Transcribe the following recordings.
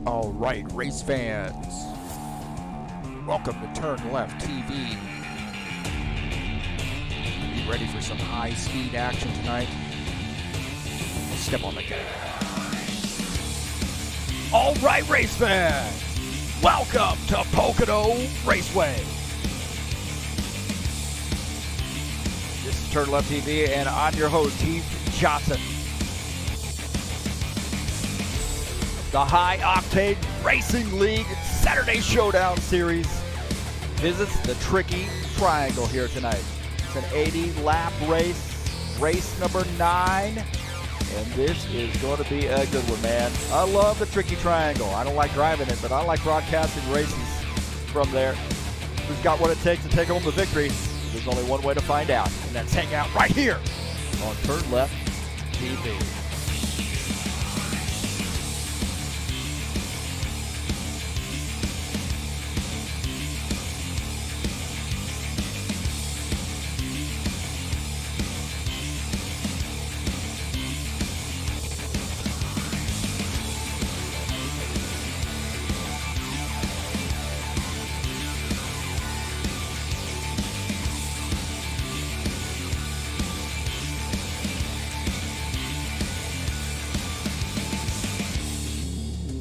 All right, race fans, welcome to TurnLeftTV. Be ready for some high-speed action tonight. Let's step on the gas. All right, race fans, welcome to Pocono Raceway. This is TurnLeftTV, and I'm your host, Heath Johnson. The High Octane Racing League Saturday Showdown Series visits the tricky triangle here tonight. It's an 80-lap race, race number 9, and this is going to be a good one, man. I love the tricky triangle. I don't like driving it, but I like broadcasting races from there. Who's got what it takes to take home the victory? There's only one way to find out, and that's hang out right here on TurnLeftTV.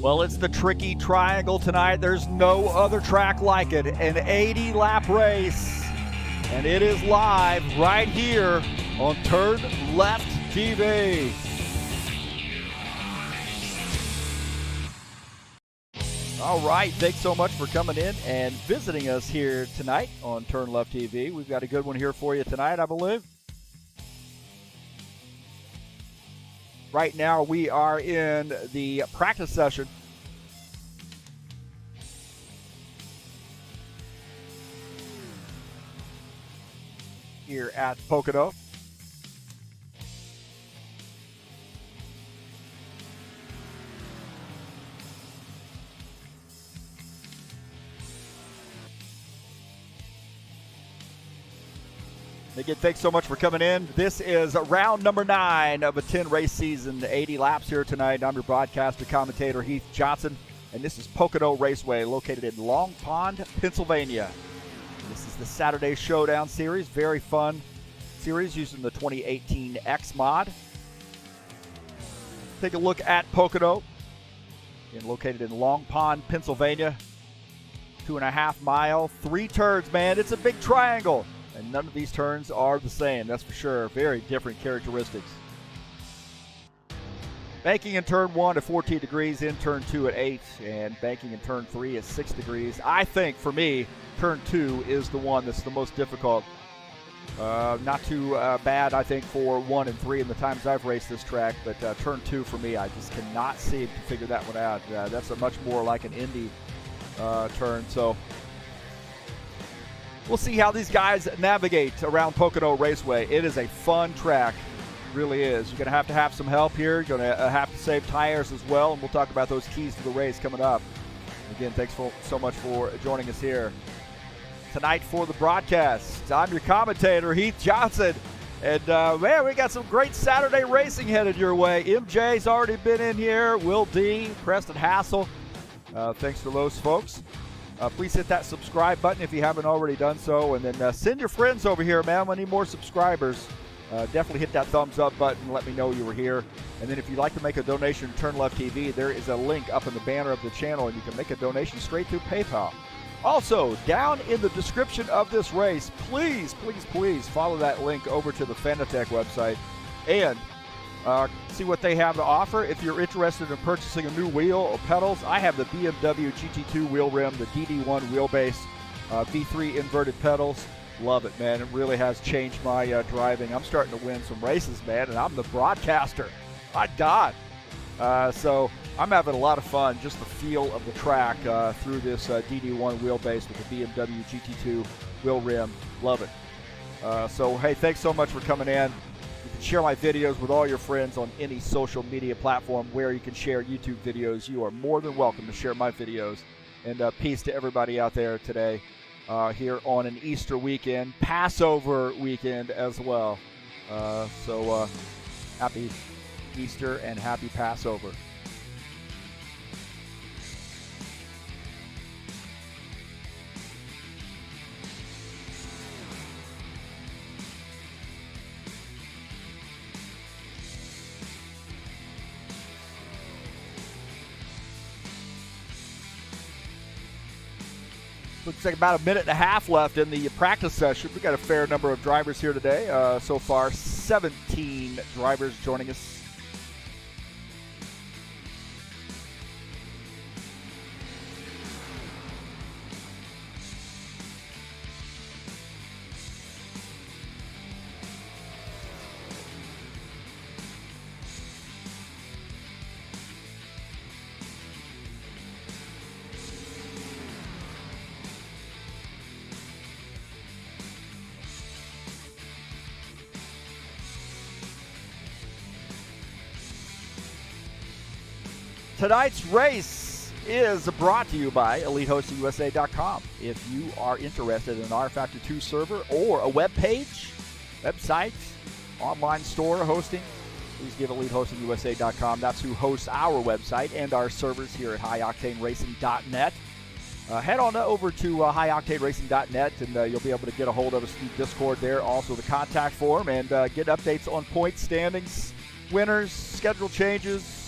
Well, it's the tricky triangle tonight. There's no other track like it. An 80-lap race, and it is live right here on TurnLeftTV. All right, thanks so much for coming in and visiting us here tonight on TurnLeftTV. We've got a good one here for you tonight, I believe. Right now, we are in the practice session here at Pocono. Again, thanks so much for coming in. This is round number 9 of a 10-race season, 80 laps here tonight. I'm your broadcaster, commentator, Heath Johnson, and this is Pocono Raceway, located in Long Pond, Pennsylvania. This is the Saturday Showdown Series, very fun series using the 2018 X mod. Take a look at Pocono, and located in Long Pond, Pennsylvania. 2.5 mile, 3 turns, man. It's a big triangle. And none of these turns are the same, that's for sure. Very different characteristics. Banking in turn 1 at 14 degrees, in turn 2 at 8, and banking in turn 3 at 6 degrees. I think, for me, turn 2 is the one that's the most difficult. Not too bad, I think, for 1 and 3 in the times I've raced this track, but turn 2 for me, I just cannot seem to figure that one out. That's a much more like an Indy turn, so we'll see how these guys navigate around Pocono Raceway. It is a fun track, it really is. You're going to have some help here. You're going to have to save tires as well, and we'll talk about those keys to the race coming up. Again, thanks so much for joining us here tonight for the broadcast. I'm your commentator, Heath Johnson, and man, we got some great Saturday racing headed your way. MJ's already been in here, Will D, Preston Hassel. Thanks for those folks. Please hit that subscribe button if you haven't already done so, and then send your friends over here, man. We need more subscribers. Definitely hit that thumbs up button and let me know you were here. And then if you'd like to make a donation to TurnLeftTV, there is a link up in the banner of the channel, and you can make a donation straight through PayPal. Also, down in the description of this race, please, please, please follow that link over to the Fanatec website and see what they have to offer. If you're interested in purchasing a new wheel or pedals, I have the BMW GT2 wheel rim, the DD1 wheelbase, V3 inverted pedals. Love it, man. It really has changed my driving. I'm starting to win some races, man, and I'm the broadcaster. My God. So I'm having a lot of fun, just the feel of the track through this DD1 wheelbase with the BMW GT2 wheel rim. Love it. So, hey, thanks so much for coming in. You can share my videos with all your friends on any social media platform where you can share YouTube videos. You are more than welcome to share my videos. And peace to everybody out there today here on an Easter weekend, Passover weekend as well. So happy Easter and happy Passover. Looks like about a minute and a half left in the practice session. We've got a fair number of drivers here today. So far, 17 drivers joining us. Tonight's race is brought to you by EliteHostingUSA.com. If you are interested in an rFactor 2 server or a web page, website, online store hosting, please give EliteHostingUSA.com. That's who hosts our website and our servers here at HighOctaneRacing.net. Head on over to HighOctaneRacing.net, and you'll be able to get a hold of us through Discord there, also the contact form, and get updates on point standings, winners, schedule changes,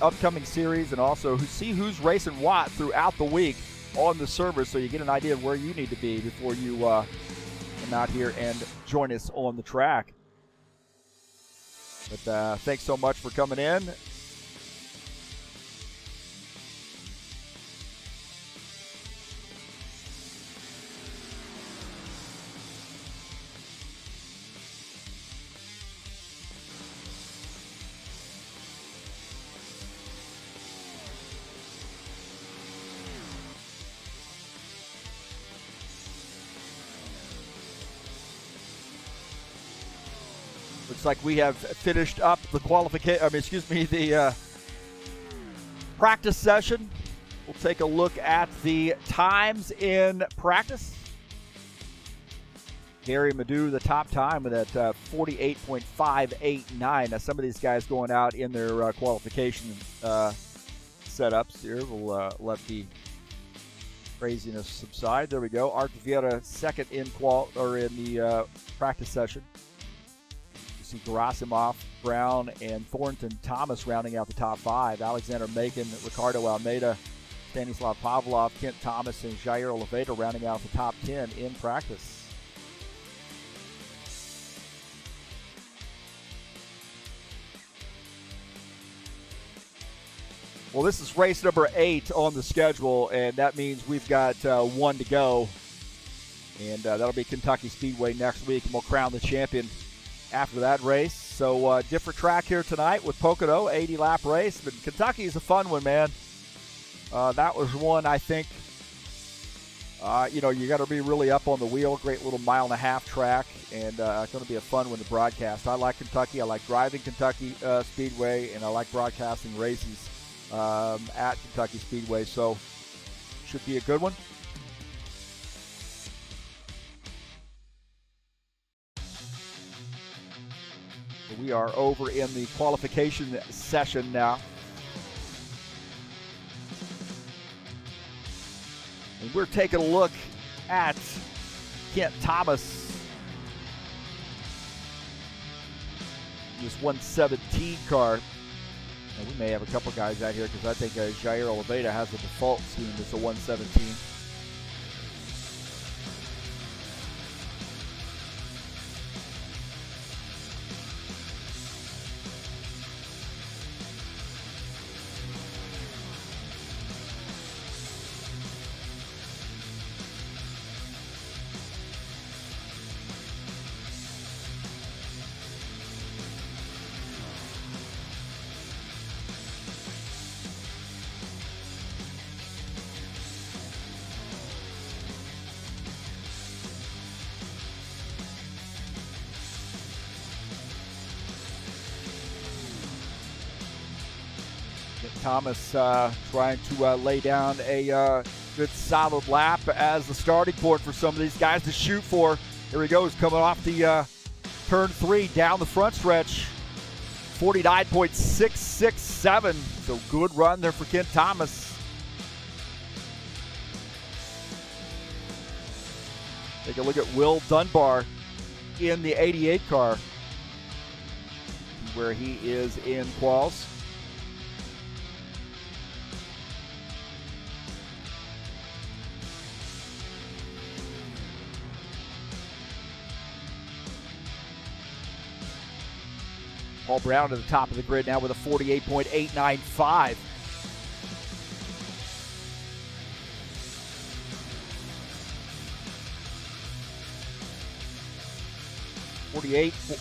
upcoming series, and also see who's racing what throughout the week on the server, so you get an idea of where you need to be before you come out here and join us on the track. But thanks so much for coming in. Looks like we have finished up the the practice session. We'll take a look at the times in practice. Gary Madu, the top time with that 48.589. Now, some of these guys going out in their qualification setups here. We'll let the craziness subside. There we go. Art Vieira second in the practice session. See Gerasimov, Brown, and Thornton Thomas rounding out the top five. Alexander Macon, Ricardo Almeida, Stanislav Pavlov, Kent Thomas, and Jair Oliveira rounding out the top 10 in practice. Well, this is race number 8 on the schedule, and that means we've got one to go. And that'll be Kentucky Speedway next week, and we'll crown the champion after that race. So different track here tonight with Pocono, 80-lap race. But Kentucky is a fun one, man. That was one, I think, you got to be really up on the wheel. Great little mile-and-a-half track, and it's going to be a fun one to broadcast. I like Kentucky. I like driving Kentucky Speedway, and I like broadcasting races at Kentucky Speedway. So should be a good one. We are over in the qualification session now. And we're taking a look at Kent Thomas. This 117 car. And we may have a couple guys out here because I think Jair Oliveira has a default scheme that's a 117. Thomas trying to lay down a good solid lap as the starting point for some of these guys to shoot for. Here he goes, coming off the turn 3 down the front stretch. 49.667. So good run there for Kent Thomas. Take a look at Will Dunbar in the 88 car, where he is in quals. Paul Brown to the top of the grid now with a 48.895.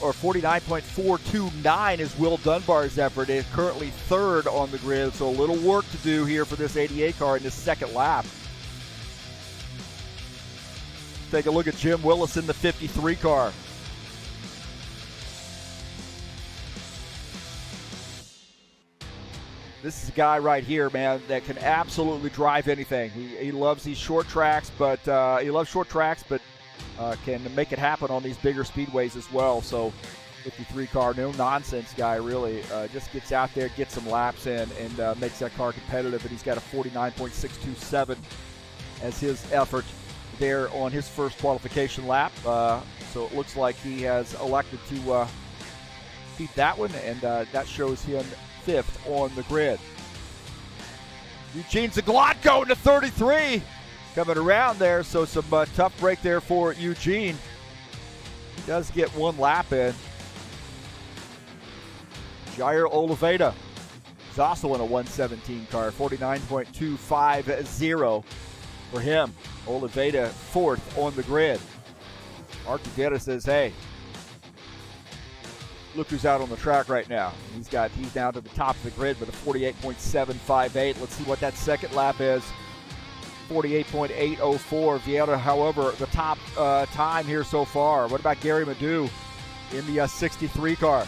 Or 49.429 is Will Dunbar's effort. Is currently third on the grid, so a little work to do here for this 88 car in this second lap. Take a look at Jim Willis in the 53 car. This is a guy right here, man, that can absolutely drive anything. He loves these short tracks, but can make it happen on these bigger speedways as well. So 53 car, no nonsense guy, really. Just gets out there, gets some laps in, and makes that car competitive. And he's got a 49.627 as his effort there on his first qualification lap. So it looks like he has elected to keep that one, and that shows him fifth on the grid. Eugene Zaglotko into 33. Coming around there, so some tough break there for Eugene. He does get one lap in. Jair Oliveira is also in a 117 car, 49.250 for him. Oliveira fourth on the grid. Mark Dugetta says, hey, look who's out on the track right now. He's down to the top of the grid with a 48.758. Let's see what that second lap is. 48.804. Vieira, however, the top time here so far. What about Gary Madu in the 63 car?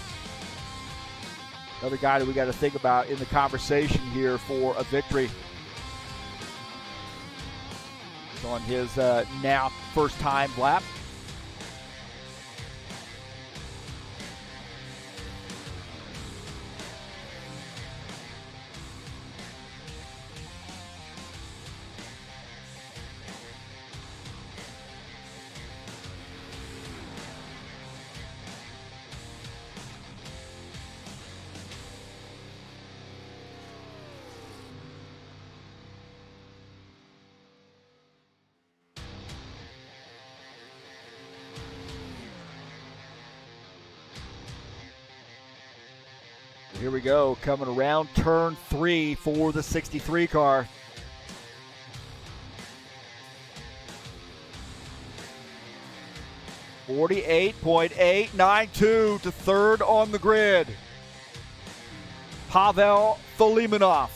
Another guy that we got to think about in the conversation here for a victory. It's on his now first time lap. Here we go, coming around turn 3 for the 63 car. .892 to third on the grid. Pavel Filimonov.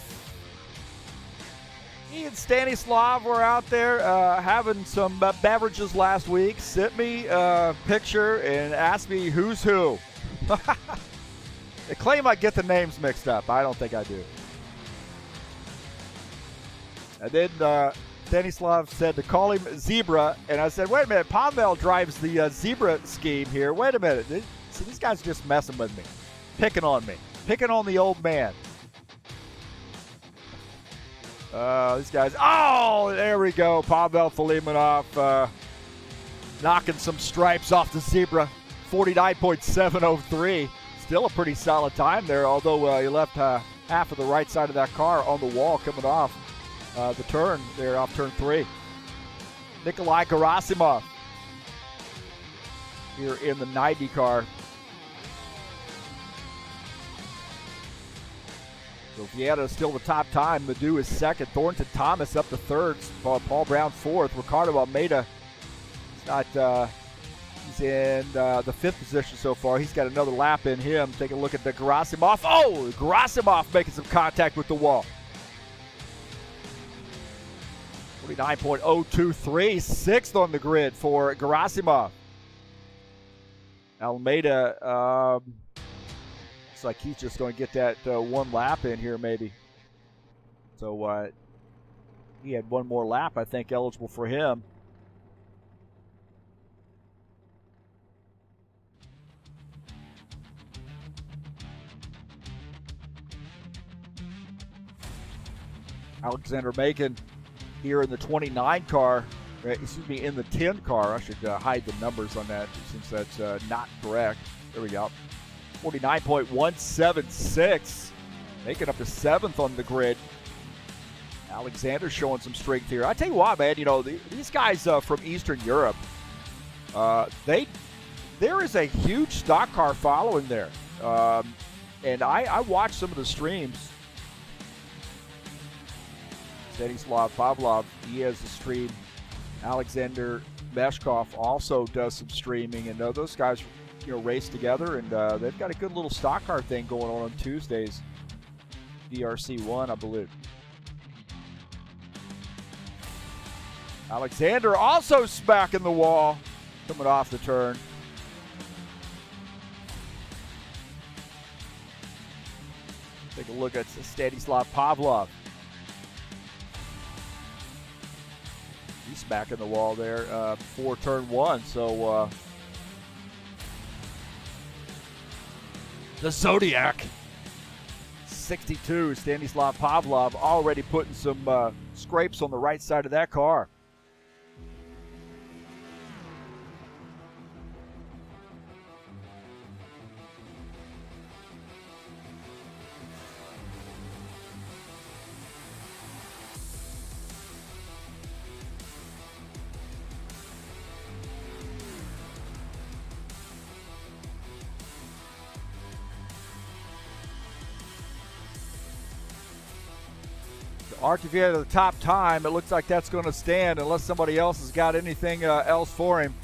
He and Stanislav were out there having some beverages last week. Sent me a picture and asked me who's who. They claim I get the names mixed up. I don't think I do. And then Stanislav said to call him Zebra, and I said, wait a minute, Pavel drives the Zebra scheme here. Wait a minute. See, these guys are just messing with me, picking on me, picking on the old man. These guys, oh, there we go. Pavel Filimonov knocking some stripes off the Zebra, 49.703. Still a pretty solid time there, although he left half of the right side of that car on the wall coming off the turn there off turn 3. Nikolai Gerasimov here in the 90 car. So Vieira is still the top time. Madu is second. Thornton Thomas up to third. Paul Brown fourth. Ricardo Almeida is not... he's in the fifth position so far. He's got another lap in him. Take a look at the Gerasimov. Oh, Gerasimov making some contact with the wall. 49.023, sixth on the grid for Gerasimov. Almeida, looks like he's just going to get that one lap in here maybe. So he had one more lap, I think, eligible for him. Alexander Macon here in the 29 car, in the 10 car. I should hide the numbers on that since that's not correct. There we go. 49.176, making up to seventh on the grid. Alexander showing some strength here. I tell you what, man, you know, these guys from Eastern Europe, there is a huge stock car following there. And I watched some of the streams. Stanislav Pavlov, he has a stream. Alexander Meshkov also does some streaming, and those guys, race together, and they've got a good little stock car thing going on Tuesdays. DRC1, I believe. Alexander also smacking the wall, coming off the turn. Take a look at Stanislav Pavlov. He's smacking the wall there before turn one. So the Zodiac, 62, Stanislav Pavlov already putting some scrapes on the right side of that car. RTV at the top time. It looks like that's going to stand unless somebody else has got anything else for him.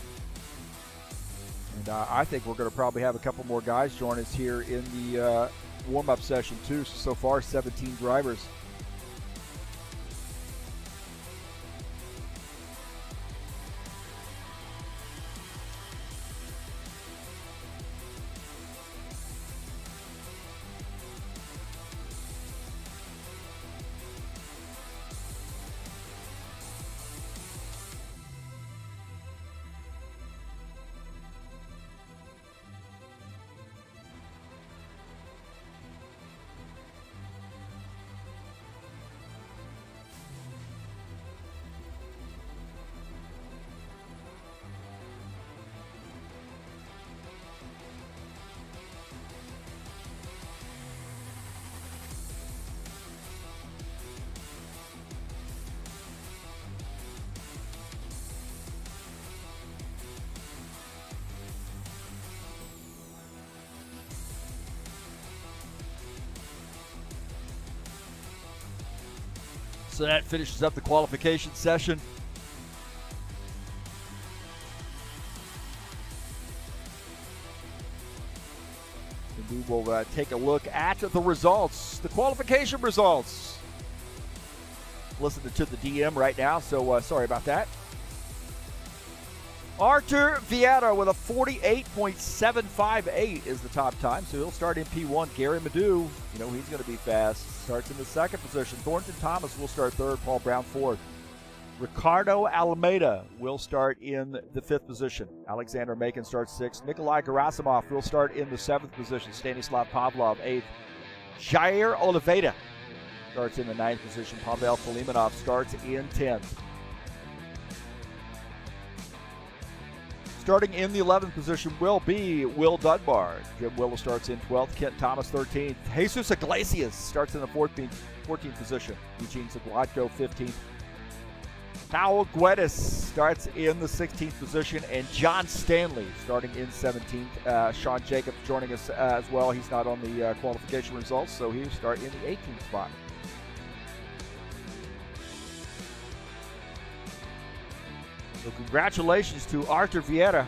And I think we're going to probably have a couple more guys join us here in the warm-up session too. So far, 17 drivers. So that finishes up the qualification session. And we will take a look at the results, the qualification results. Listening to the DM right now, so sorry about that. Artur Vieira with a 48.758 is the top time, so he'll start in P1. Gary Madu, he's going to be fast. Starts in the second position. Thornton Thomas will start third. Paul Brown fourth. Ricardo Almeida will start in the fifth position. Alexander Macon starts sixth. Nikolai Gerasimov will start in the seventh position. Stanislav Pavlov eighth. Jair Oliveira starts in the ninth position. Pavel Filimonov starts in 10th. Starting in the 11th position will be Will Dunbar. Jim Willis starts in 12th. Kent Thomas 13th. Jesus Iglesias starts in the 14th position. Eugene Zaguatko 15th. Paulo Guedes starts in the 16th position. And John Stanley starting in 17th. Sean Jacobs joining us as well. He's not on the qualification results, so he'll start in the 18th spot. So congratulations to Artur Vieira.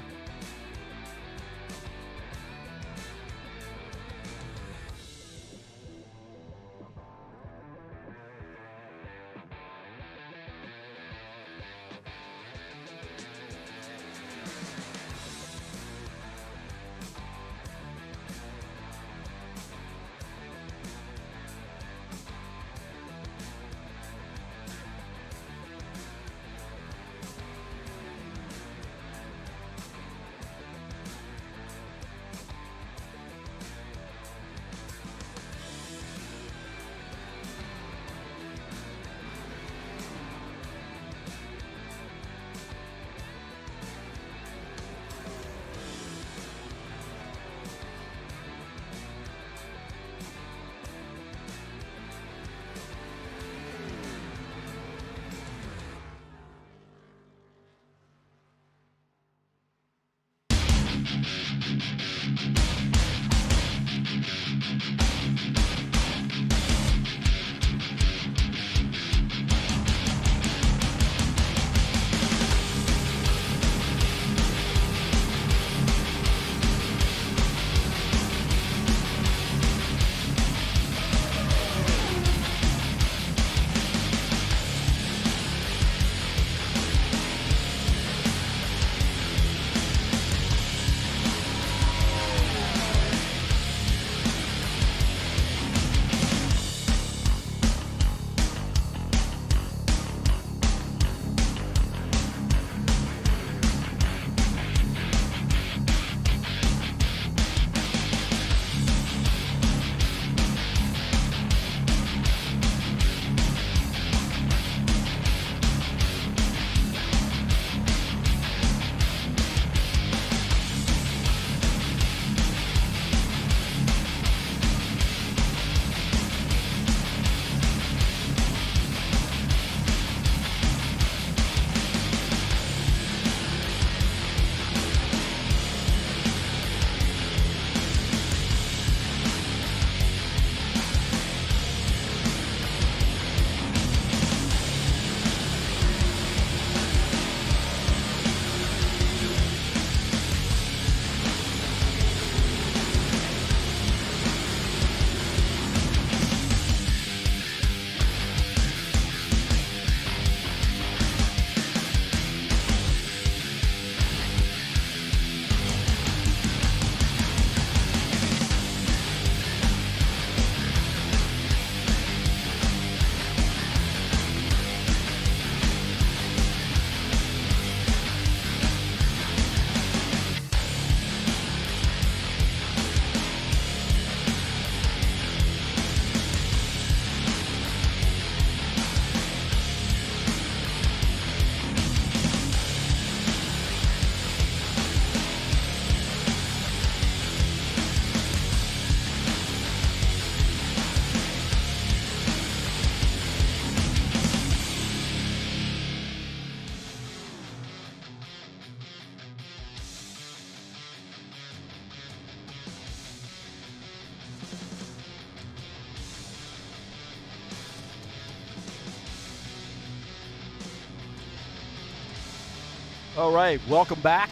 All right, welcome back.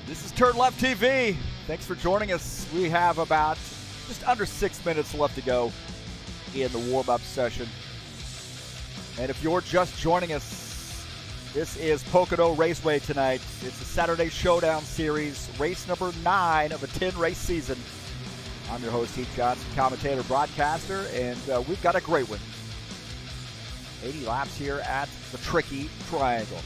This is TurnLeftTV. Thanks for joining us. We have about just under 6 minutes left to go in the warm-up session. And if you're just joining us, this is Pocono Raceway tonight. It's a Saturday Showdown series, race number 9 of a 10-race season. I'm your host, Heath, commentator, broadcaster, and we've got a great one. 80 laps here at the Tricky Triangle.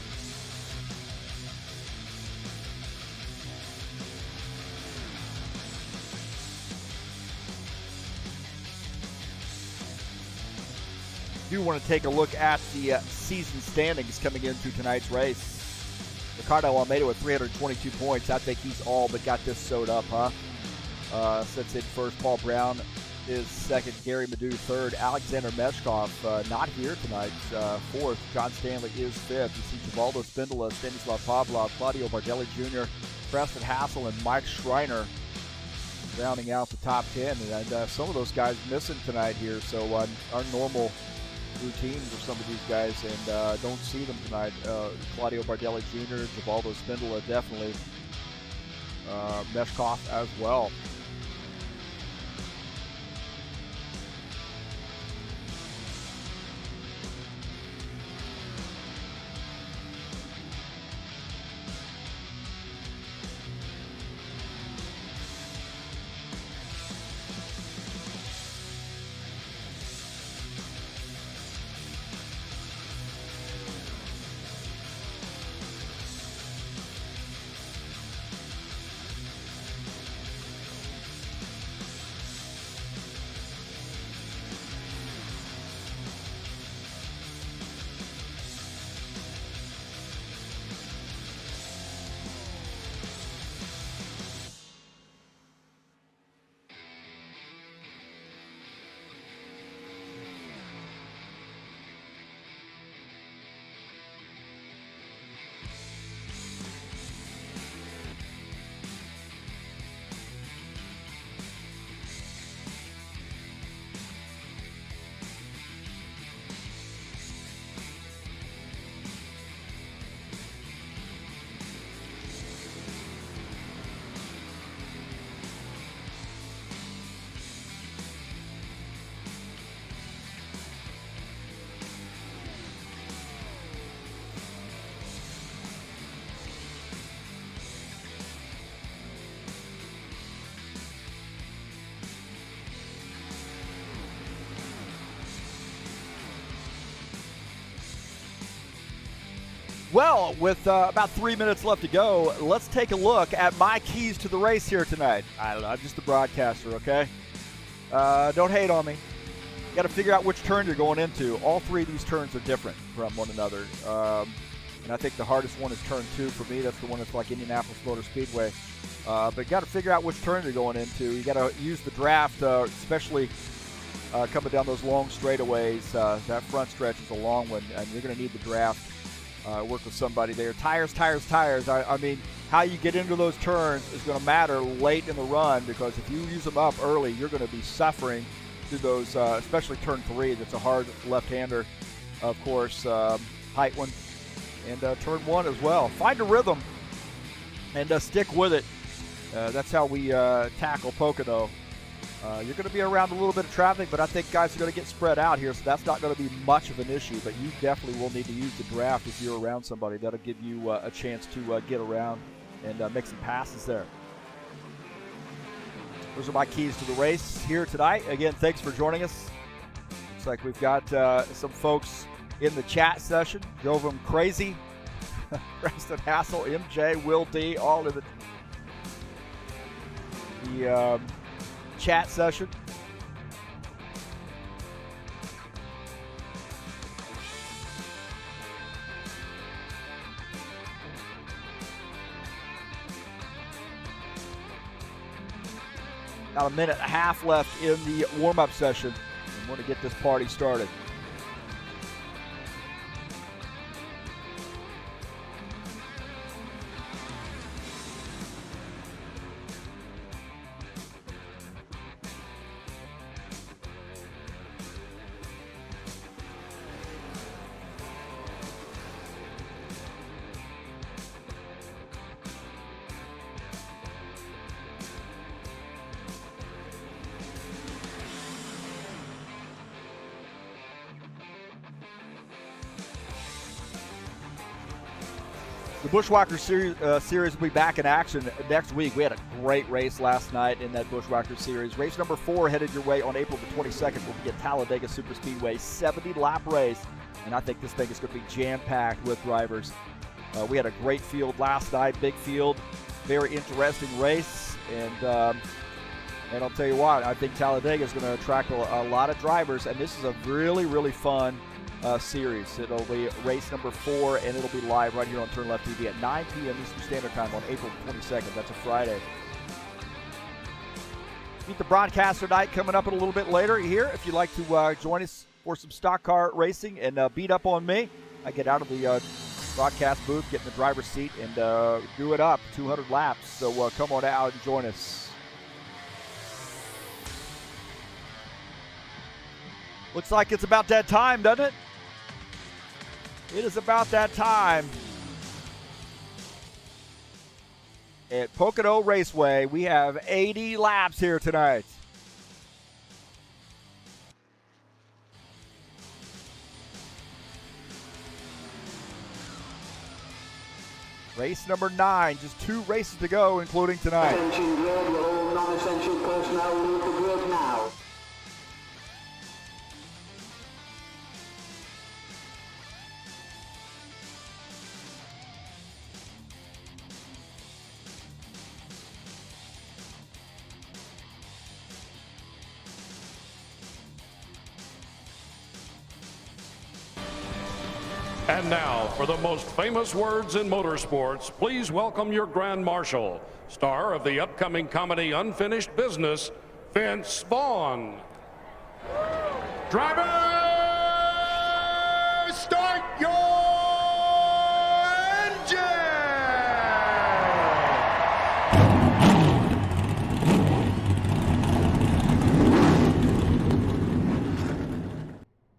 Do want to take a look at the season standings coming into tonight's race. Ricardo Almeida with 322 points. I think he's all but got this sewed up, huh? Sits in first. Paul Brown is second. Gary Madu third. Alexander Meshkov not here tonight. Fourth. John Stanley is fifth. You see Givaldo Spindola, Stanislav Pavlov, Claudio Bardelli Jr., Preston Hassel, and Mike Schreiner rounding out the top 10. And some of those guys missing tonight here. So our normal routine for some of these guys, and don't see them tonight. Claudio Bardelli Jr., Givaldo Spindola definitely, Meshkov as well. Well, with about 3 minutes left to go, let's take a look at my keys to the race here tonight. I'm just a broadcaster, okay? Don't hate on me. You got to figure out which turn you're going into. All three of these turns are different from one another. And I think the hardest one is turn 2 for me. That's the one that's like Indianapolis Motor Speedway. But you got to figure out which turn you're going into. You got to use the draft, especially coming down those long straightaways. That front stretch is a long one, and you're going to need the draft. Work with somebody there. Tires. I mean, how you get into those turns is going to matter late in the run, because if you use them up early, you're going to be suffering through those, especially turn 3. That's a hard left-hander, of course, height one, and turn 1 as well. Find a rhythm and stick with it. That's how we tackle Pocono. You're going to be around a little bit of traffic, but I think guys are going to get spread out here, so that's not going to be much of an issue. But you definitely will need to use the draft if you're around somebody. That'll give you a chance to get around and make some passes there. Those are my keys to the race here tonight. Again, thanks for joining us. Looks like we've got some folks in the chat session. Drove them crazy. Preston Hassel, MJ, Will D, all of the chat session. About a minute and a half left in the warm-up session. We want to get this party started. The Bushwhacker series will be back in action next week. We had a great race last night in that Bushwhacker series. Race number 4 headed your way on April the 22nd. We'll be at Talladega Super Speedway, 70-lap race. And I think this thing is going to be jam-packed with drivers. We had a great field last night, big field, very interesting race. And I'll tell you what, I think Talladega is going to attract a lot of drivers. And this is a really, really fun series. It'll be race number 4, and it'll be live right here on TurnLeftTV at 9 p.m. Eastern Standard Time on April 22nd. That's a Friday. Meet the broadcaster night coming up a little bit later here. If you'd like to join us for some stock car racing and beat up on me, I get out of the broadcast booth, get in the driver's seat, and do it up 200 laps. So come on out and join us. Looks like it's about that time, doesn't it? It is about that time. At Pocono Raceway, we have 80 laps here tonight. Race number 9, just 2 races to go, including tonight. Attention grid, will all non-essential personnel leave the grid now. And now, for the most famous words in motorsports, please welcome your Grand Marshal, star of the upcoming comedy Unfinished Business, Vince Vaughn. Drivers, start your engine!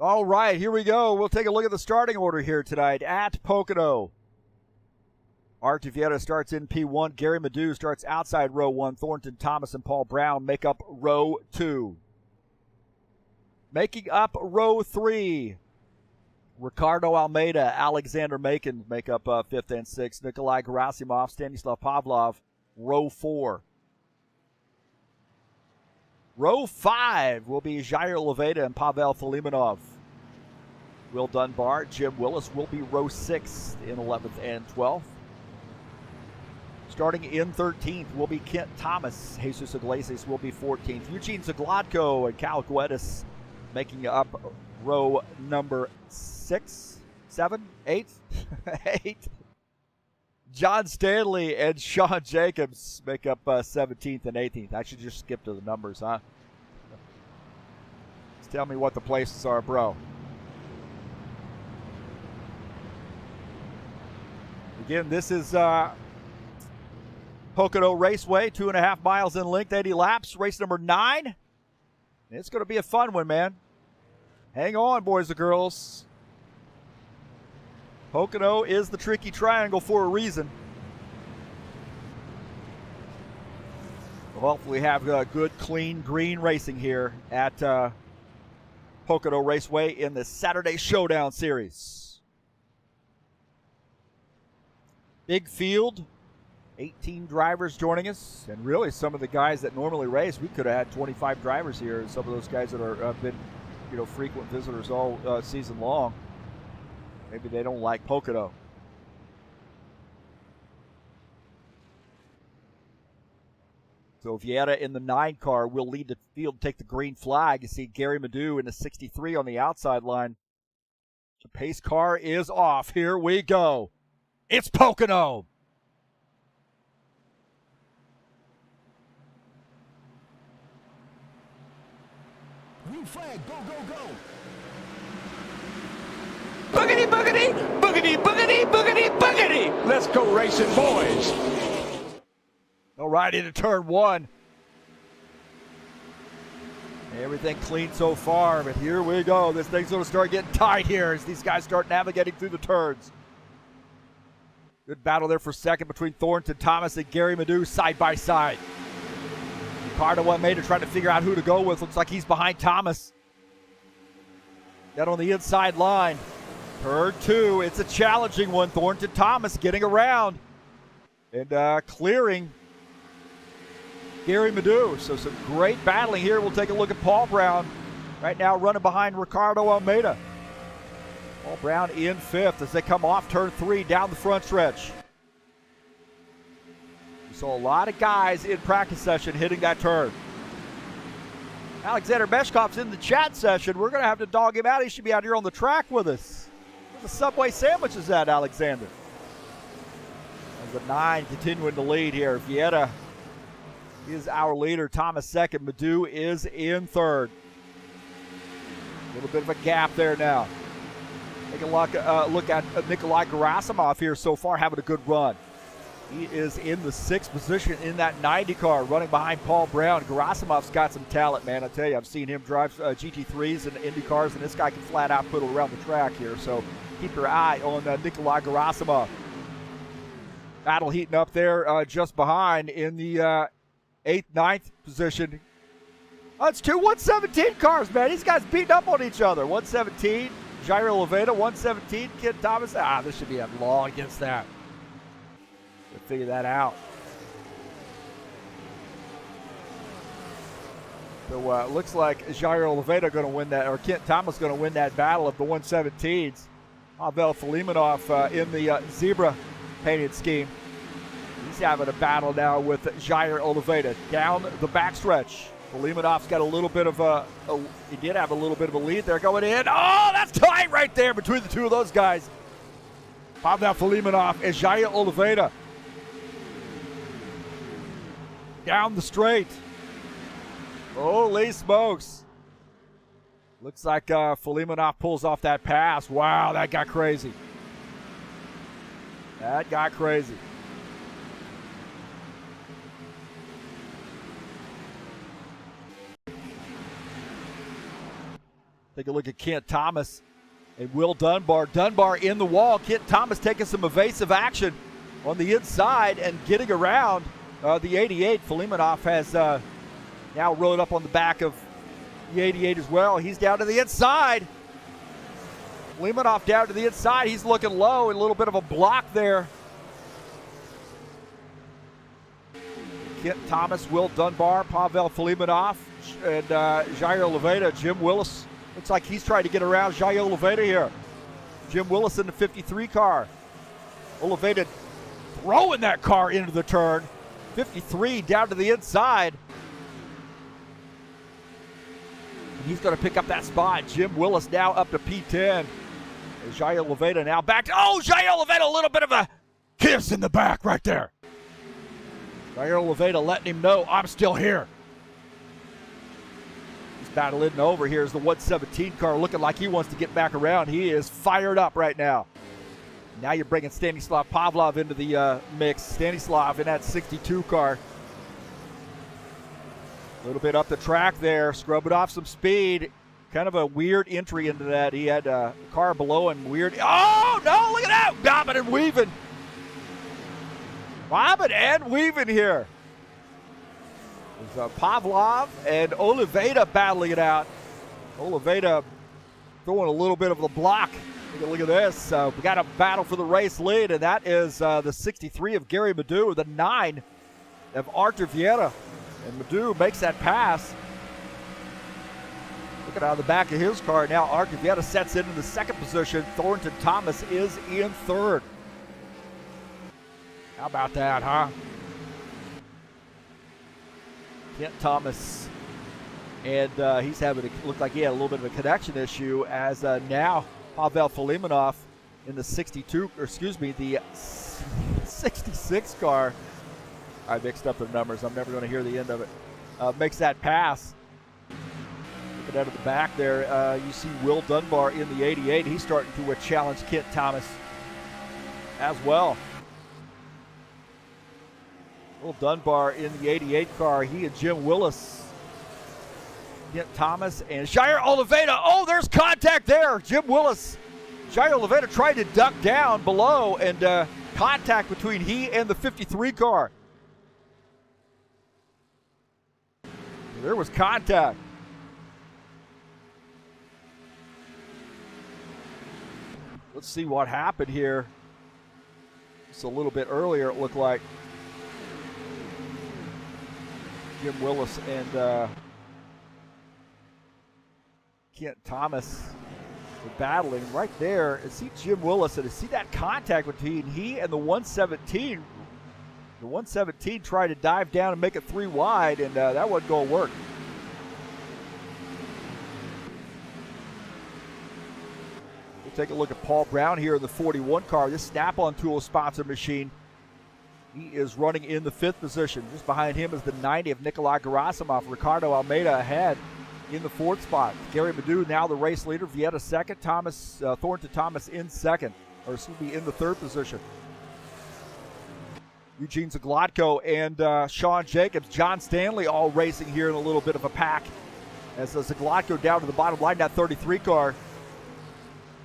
All right, here we go. We'll take a look at the starting order here tonight at Pocono. Art Vieta starts in P1. Gary Madu starts outside row 1. Thornton Thomas and Paul Brown make up row 2. Making up row 3. Ricardo Almeida, Alexander Macon make up 5th and 6th. Nikolai Gerasimov, Stanislav Pavlov, row 4. Row 5 will be Jair Leveda and Pavel Filimonov. Will Dunbar, Jim Willis will be row 6 in 11th and 12th. Starting in 13th will be Kent Thomas. Jesus Iglesias will be 14th. Eugene Zaglodko and Cal Guedes making up row number 6, 7, 8, 8. John Stanley and Sean Jacobs make up 17th and 18th. I should just skip to the numbers, huh? Just tell me what the places are, bro. Again, this is Pocono Raceway, 2.5 miles in length, 80 laps, race number 9. It's going to be a fun one, man. Hang on, boys and girls. Pocono is the tricky triangle for a reason. We'll hopefully have good, clean, green racing here at Pocono Raceway in the Saturday Showdown series. Big field, 18 drivers joining us, and really some of the guys that normally race, we could have had 25 drivers here, and some of those guys that have been, frequent visitors all season long. Maybe they don't like Pocono. So Vieta in the 9 car will lead the field, take the green flag. You see Gary Madu in the 63 on the outside line. The pace car is off. Here we go. It's Pocono. Green flag, go, go, go. Boogity, boogity, boogity, boogity, boogity, boogity. Let's go racing, boys. All right, into turn 1. Everything clean so far, but here we go. This thing's going to start getting tight here as these guys start navigating through the turns. Good battle there for second between Thornton Thomas and Gary Madu side by side. Ricardo Almeida trying to figure out who to go with. Looks like he's behind Thomas. Down on the inside line. Turn 2, it's a challenging one. Thornton Thomas getting around and clearing Gary Madu. So some great battling here. We'll take a look at Paul Brown right now running behind Ricardo Almeida. Paul Brown in 5th as they come off turn 3 down the front stretch. We saw a lot of guys in practice session hitting that turn. Alexander Meshkov's in the chat session. We're going to have to dog him out. He should be out here on the track with us. Where's the Subway sandwiches at, Alexander? As the 9 continuing to lead here. Vieta is our leader. Thomas second. Madu is in 3rd. A little bit of a gap there now. Take a look at Nikolai Gerasimov here so far, having a good run. He is in the 6th position in that 90 car, running behind Paul Brown. Gerasimov's got some talent, man. I tell you, I've seen him drive GT3s and Indy cars, and this guy can flat out put it around the track here. So keep your eye on Nikolai Gerasimov. Battle heating up there just behind in the 8th, 9th position. Oh, it's two 117 cars, man. These guys beating up on each other. 117, Jair Oliveira, 117, Kid Thomas. This should be a law against that. We'll figure that out. So it looks like Jair Oliveira going to win that, or Kent Thomas going to win that battle of the 117s. Pavel Filimonov in the zebra painted scheme. He's having a battle now with Jair Oliveira down the backstretch. Filimonov's got a little bit of he did have a little bit of a lead there going in. Oh, that's tight right there between the two of those guys. Pavel Filimonov and Jair Oliveira. Down the straight. Holy smokes. Looks like Filimonov pulls off that pass. Wow, that got crazy. That got crazy. Take a look at Kent Thomas and Will Dunbar. Dunbar in the wall. Kent Thomas taking some evasive action on the inside and getting around the 88. Filimonov has now rode up on the back of the 88 as well. He's down to the inside. Filimonov down to the inside. He's looking low. A little bit of a block there. Kent Thomas, Will Dunbar, Pavel Filimonov, and Jair Oliveira, Jim Willis. Looks like he's trying to get around Jair Oliveira here. Jim Willis in the 53 car. Oliveira throwing that car into the turn. 53 down to the inside. And he's going to pick up that spot. Jim Willis now up to P10. And Jair Oliveira now back to, Jair Oliveira, a little bit of a kiss in the back right there. Jair Oliveira letting him know, I'm still here. Battle isn't over. Here's the 117 car looking like he wants to get back around. He is fired up right now. Now you're bringing Stanislav Pavlov into the mix. Stanislav in that 62 car. A little bit up the track there, scrubbing off some speed. Kind of a weird entry into that. He had a car below him. Weird. Oh, no, look at that. Bobbing and weaving. Bobbing and weaving here. There's Pavlov and Oliveira battling it out. Oliveira throwing a little bit of the block. Take a look at this. We got a battle for the race lead, and that is the 63 of Gary Madu, the 9 of Artur Vieira. And Madu makes that pass. Looking out of the back of his car now, Artur Vieira sets into the 2nd position. Thornton Thomas is in 3rd. How about that, huh? Kent Thomas, and he's having looked like he had a little bit of a connection issue as now Pavel Filimonov in the 62, or excuse me, the 66 car. I mixed up the numbers. I'm never going to hear the end of it. Makes that pass. Looking out of the back there, you see Will Dunbar in the 88. He's starting to challenge Kent Thomas as well. Will Dunbar in the 88 car. He and Jim Willis. Kent Thomas and Jair Oliveira. Oh, there's contact there. Jim Willis. Jair Oliveira tried to duck down below, and contact between he and the 53 car. There was contact. Let's see what happened here. Just a little bit earlier, it looked like Jim Willis and Kent Thomas were battling right there. And see Jim Willis, and see that contact between he and the 117. The 117 tried to dive down and make it 3 wide, and that wasn't going to work. We'll take a look at Paul Brown here in the 41 car. This Snap-on Tool sponsor machine. He is running in the 5th position. Just behind him is the 90 of Nikolai Gerasimov. Ricardo Almeida ahead in the 4th spot. Gary Madu now the race leader. Vieta 2nd. Thornton Thomas in 2nd. Or excuse me, in the 3rd position. Eugene Zaglotko and Sean Jacobs, John Stanley all racing here in a little bit of a pack. As Zaglotko down to the bottom line, that 33 car.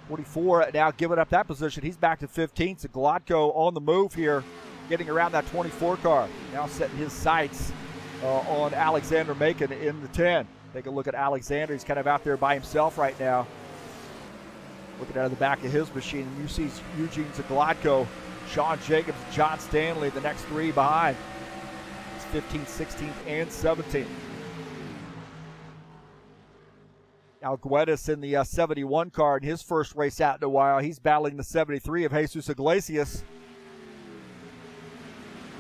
44 now giving up that position. He's back to 15. Zaglotko on the move here, getting around that 24 car. Now setting his sights on Alexander Macon in the 10. Take a look at Alexander. He's kind of out there by himself right now. Looking out of the back of his machine, and you see Eugene Zaglotko, Sean Jacobs, John Stanley, the next 3 behind. It's 15th, 16th, and 17th. Now Guedes in the 71 car in his first race out in a while. He's battling the 73 of Jesus Iglesias.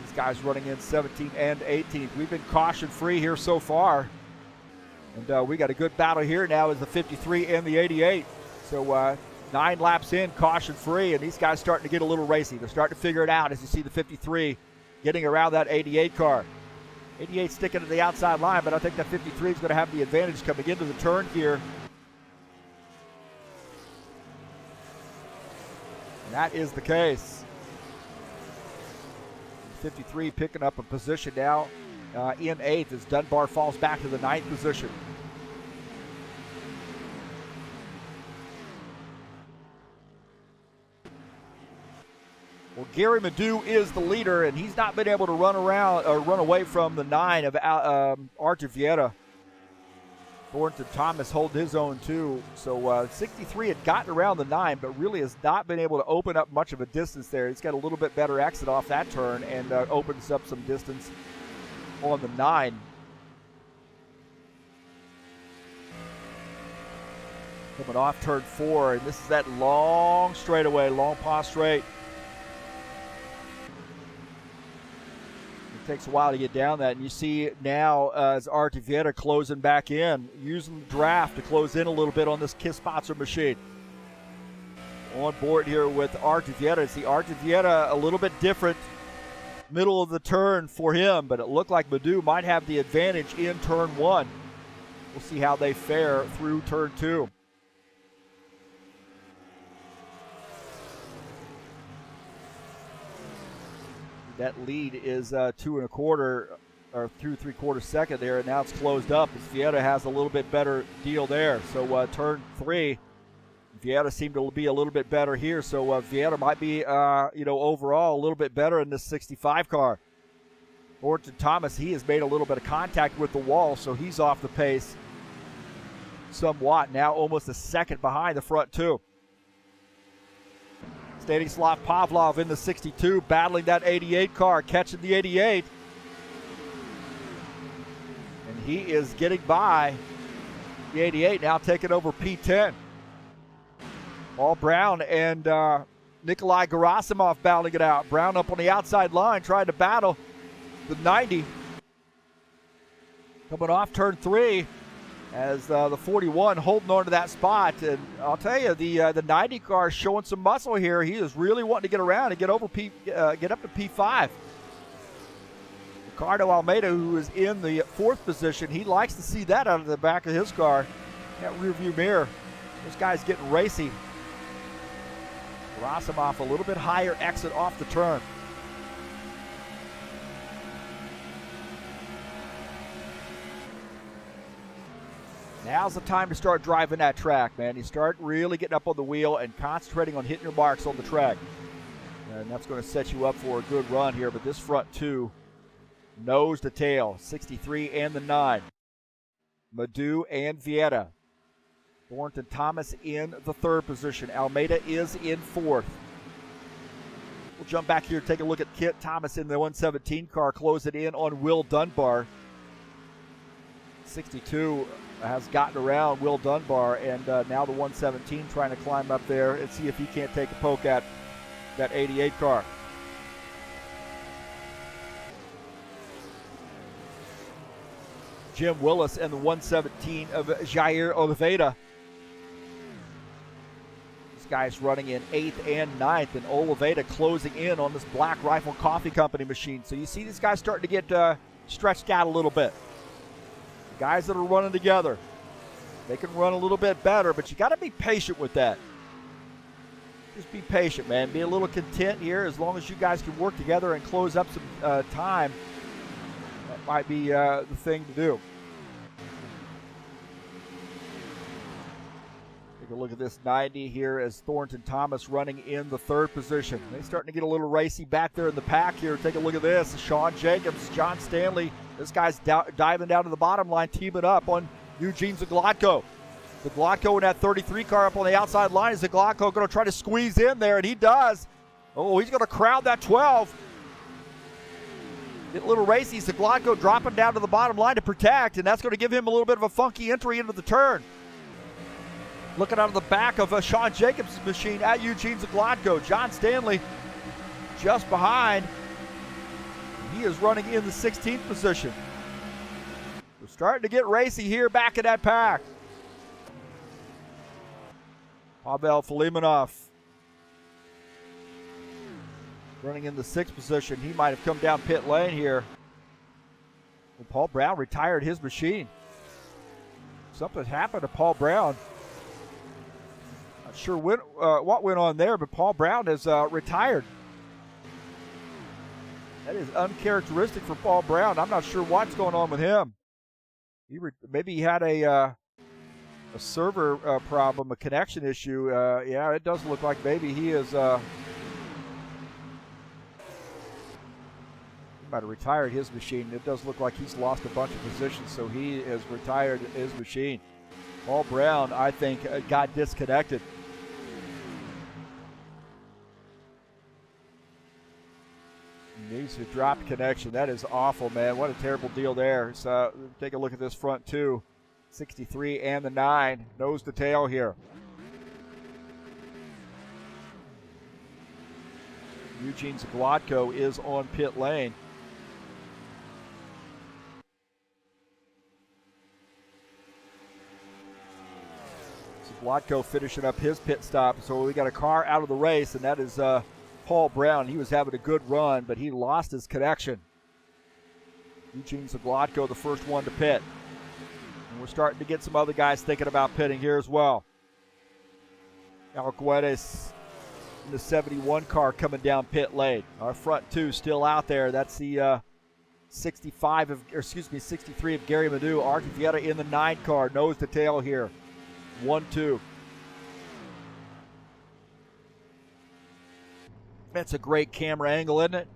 These guys running in 17th and 18th. We've been caution-free here so far. And we got a good battle here now as the 53 and the 88. So 9 laps in, caution-free, and these guys starting to get a little racy. They're starting to figure it out as you see the 53 getting around that 88 car. 88 sticking to the outside line, but I think that 53 is going to have the advantage coming into the turn here. And that is the case. 53 picking up a position now in 8th as Dunbar falls back to the 9th position. Well, Gary Madu is the leader, and he's not been able to run away from the 9 of Artur Vieta. Thornton Thomas holding his own too. So 63 had gotten around the 9, but really has not been able to open up much of a distance there. He's got a little bit better exit off that turn and opens up some distance on the 9. Coming off turn 4, and this is that long straightaway, long paw straight. Takes a while to get down that, and you see now as Artur Vieta closing back in, using the draft to close in a little bit on this KISS sponsor machine. On board here with Artur Vieta. See Artur Vieta a little bit different middle of the turn for him, but it looked like Madu might have the advantage in turn 1. We'll see how they fare through turn 2. That lead is 2 1/4 or through 3/4 second there, and now it's closed up as Vieta has a little bit better deal there. So turn 3, Vieta seemed to be a little bit better here. So Vieta might be, overall a little bit better in this 65 car. Thornton Thomas, he has made a little bit of contact with the wall, so he's off the pace somewhat. Now almost a second behind the front 2. Stanislav Pavlov in the 62, battling that 88 car, catching the 88. And he is getting by the 88, now taking over P10. Paul Brown and Nikolai Gerasimov battling it out. Brown up on the outside line, trying to battle the 90. Coming off turn 3. As the 41 holding on to that spot. And I'll tell you, the 90 car is showing some muscle here. He is really wanting to get around and get up to P5. Ricardo Almeida, who is in the 4th position, he likes to see that out of the back of his car. That rear view mirror. This guy's getting racy. Gerasimov a little bit higher exit off the turn. Now's the time to start driving that track, man. You start really getting up on the wheel and concentrating on hitting your marks on the track. And that's going to set you up for a good run here. But this front 2, nose to tail, 63 and the 9. Madu and Vieta. Thornton Thomas in the 3rd position. Almeida is in 4th. We'll jump back here, take a look at Kit Thomas in the 117 car, close it in on Will Dunbar. 62 has gotten around Will Dunbar, and now the 117 trying to climb up there and see if he can't take a poke at that 88 car. Jim Willis and the 117 of Jair Oliveira. This guy's running in 8th and 9th, and Oliveira closing in on this Black Rifle Coffee Company machine. So you see these guys starting to get stretched out a little bit. Guys that are running together, they can run a little bit better, but you got to be patient with that. Just be patient, man. Be a little content here. As long as you guys can work together and close up some time, that might be the thing to do. Take a look at this 90 here as Thornton Thomas running in the 3rd position. They're starting to get a little racy back there in the pack here. Take a look at this. Sean Jacobs, John Stanley. This guy's diving down to the bottom line, teaming up on Eugene Zaglotko. Zaglotko in that 33 car up on the outside line. Is Zaglotko going to try to squeeze in there? And he does. Oh, he's going to crowd that 12. Get a little racy. Zaglotko dropping down to the bottom line to protect, and that's going to give him a little bit of a funky entry into the turn. Looking out of the back of Sean Jacobs' machine at Eugene Zaglotko. John Stanley just behind. He is running in the 16th position. We're starting to get racy here back in that pack. Pavel Filimonov running in the 6th position. He might have come down pit lane here. And Paul Brown retired his machine. Something happened to Paul Brown. Not sure what went on there, but Paul Brown has retired. That is uncharacteristic for Paul Brown. I'm not sure what's going on with him. Maybe he had a server problem, a connection issue. Yeah, it does look like maybe he is. He might have retired his machine. It does look like he's lost a bunch of positions, so he has retired his machine. Paul Brown, I think, got disconnected. Needs to drop connection. That is awful, man. What a terrible deal there. So take a look at this front two. 63 and the 9. Nose to tail here. Eugene Zaglotko is on pit lane. Zaglotko finishing up his pit stop. So we got a car out of the race, and that is Paul Brown. He was having a good run, but he lost his connection. Eugene Zaglotko, the first one to pit. And we're starting to get some other guys thinking about pitting here as well. Alguedes in the 71 car coming down pit lane. Our front two still out there. That's the 63 of Gary Madu. Artie Vieta in the 9 car, nose to tail here. 1-2. That's a great camera angle, isn't it?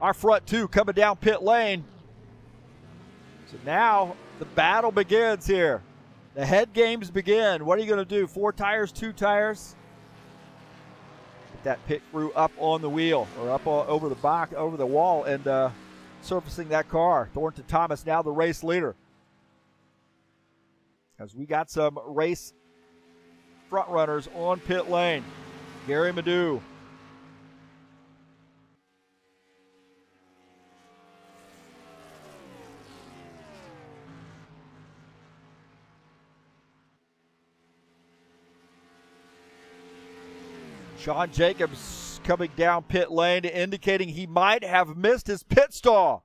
Our front two coming down pit lane. So now the battle begins here. The head games begin. What are you going to do? 4 tires, 2 tires? Get that pit crew up on the wheel or up over the box, over the wall, and surfacing that car. Thornton Thomas now the race leader. As we got some race front runners on pit lane. Gary Madu. Sean Jacobs coming down pit lane, indicating he might have missed his pit stall.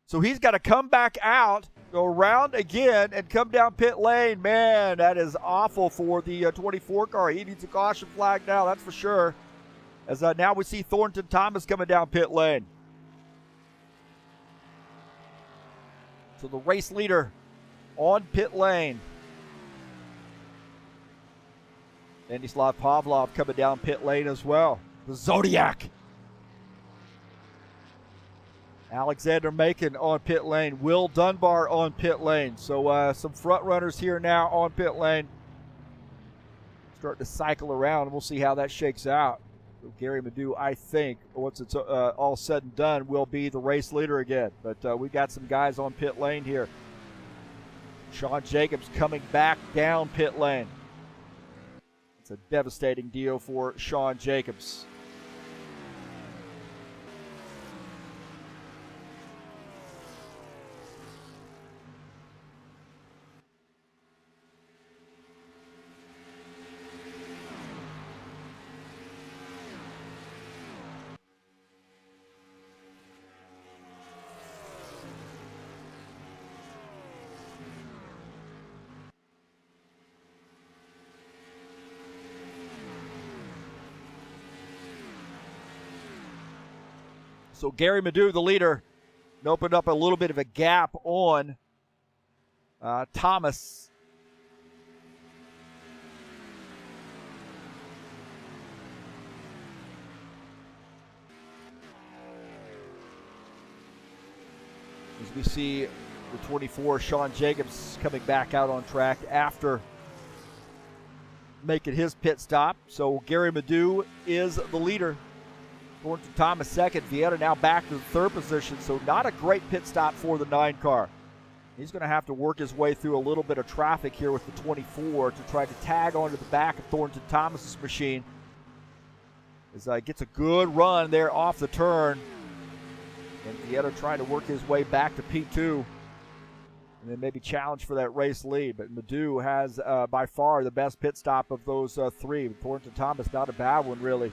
So he's got to come back out, go around again, and come down pit lane. Man, that is awful for the 24 car. He needs a caution flag now, that's for sure. As now we see Thornton Thomas coming down pit lane. So the race leader on pit lane. Stanislav Pavlov coming down pit lane as well. The Zodiac. Alexander Macon on pit lane. Will Dunbar on pit lane. So some front runners here now on pit lane. starting to cycle around, and we'll see how that shakes out. So Gary Madu, I think, once it's all said and done, will be the race leader again. But we've got some guys on pit lane here. Sean Jacobs coming back down pit lane. It's a devastating deal for Sean Jacobs. So Gary Madu, the leader, opened up a little bit of a gap on Thomas. As we see the 24, Sean Jacobs, coming back out on track after making his pit stop. So Gary Madu is the leader. Thornton Thomas second. Vieira now back to the third position, so not a great pit stop for the 9 car. He's going to have to work his way through a little bit of traffic here with the 24 to try to tag onto the back of Thornton Thomas's machine. As gets a good run there off the turn. And Vieira trying to work his way back to P2. And then maybe challenge for that race lead. But Madu has by far the best pit stop of those 3. Thornton Thomas, not a bad one, really.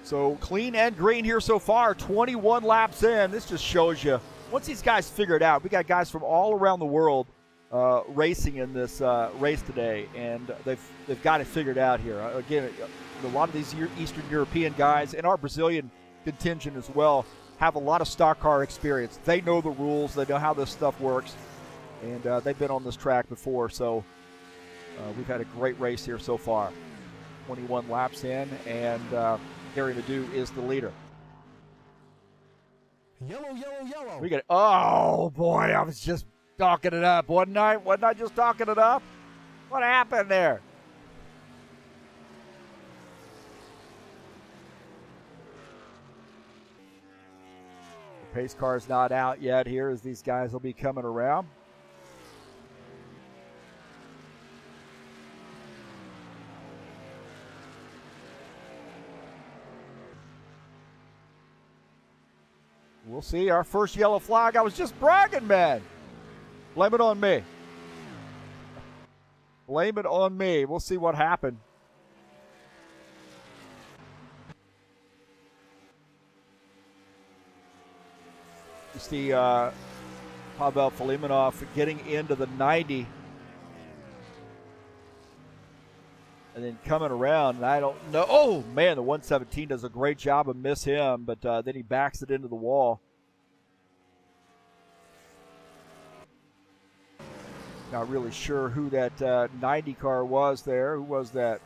So clean and green here so far, 21 laps in. This just shows you, once these guys figure it out, we got guys from all around the world racing in this race today, and they've got it figured out here. Again, a lot of these Eastern European guys and our Brazilian contingent as well have a lot of stock car experience. They know the rules, they know how this stuff works, and they've been on this track before, so we've had a great race here so far. 21 laps in, and Gary Madu is the leader. Yellow, yellow, yellow. We get. Oh boy, I was just talking it up, wasn't I? Wasn't I just talking it up? What happened there? The pace car's not out yet here, as these guys will be coming around. We'll see. Our first yellow flag. I was just bragging, man. Blame it on me. Blame it on me. We'll see what happened. You see Pavel Filimonov getting into the 90. And then coming around, and I don't know. Oh, man, the 117 does a great job of miss him, but then he backs it into the wall. Not really sure who that 90 car was there. Who was that?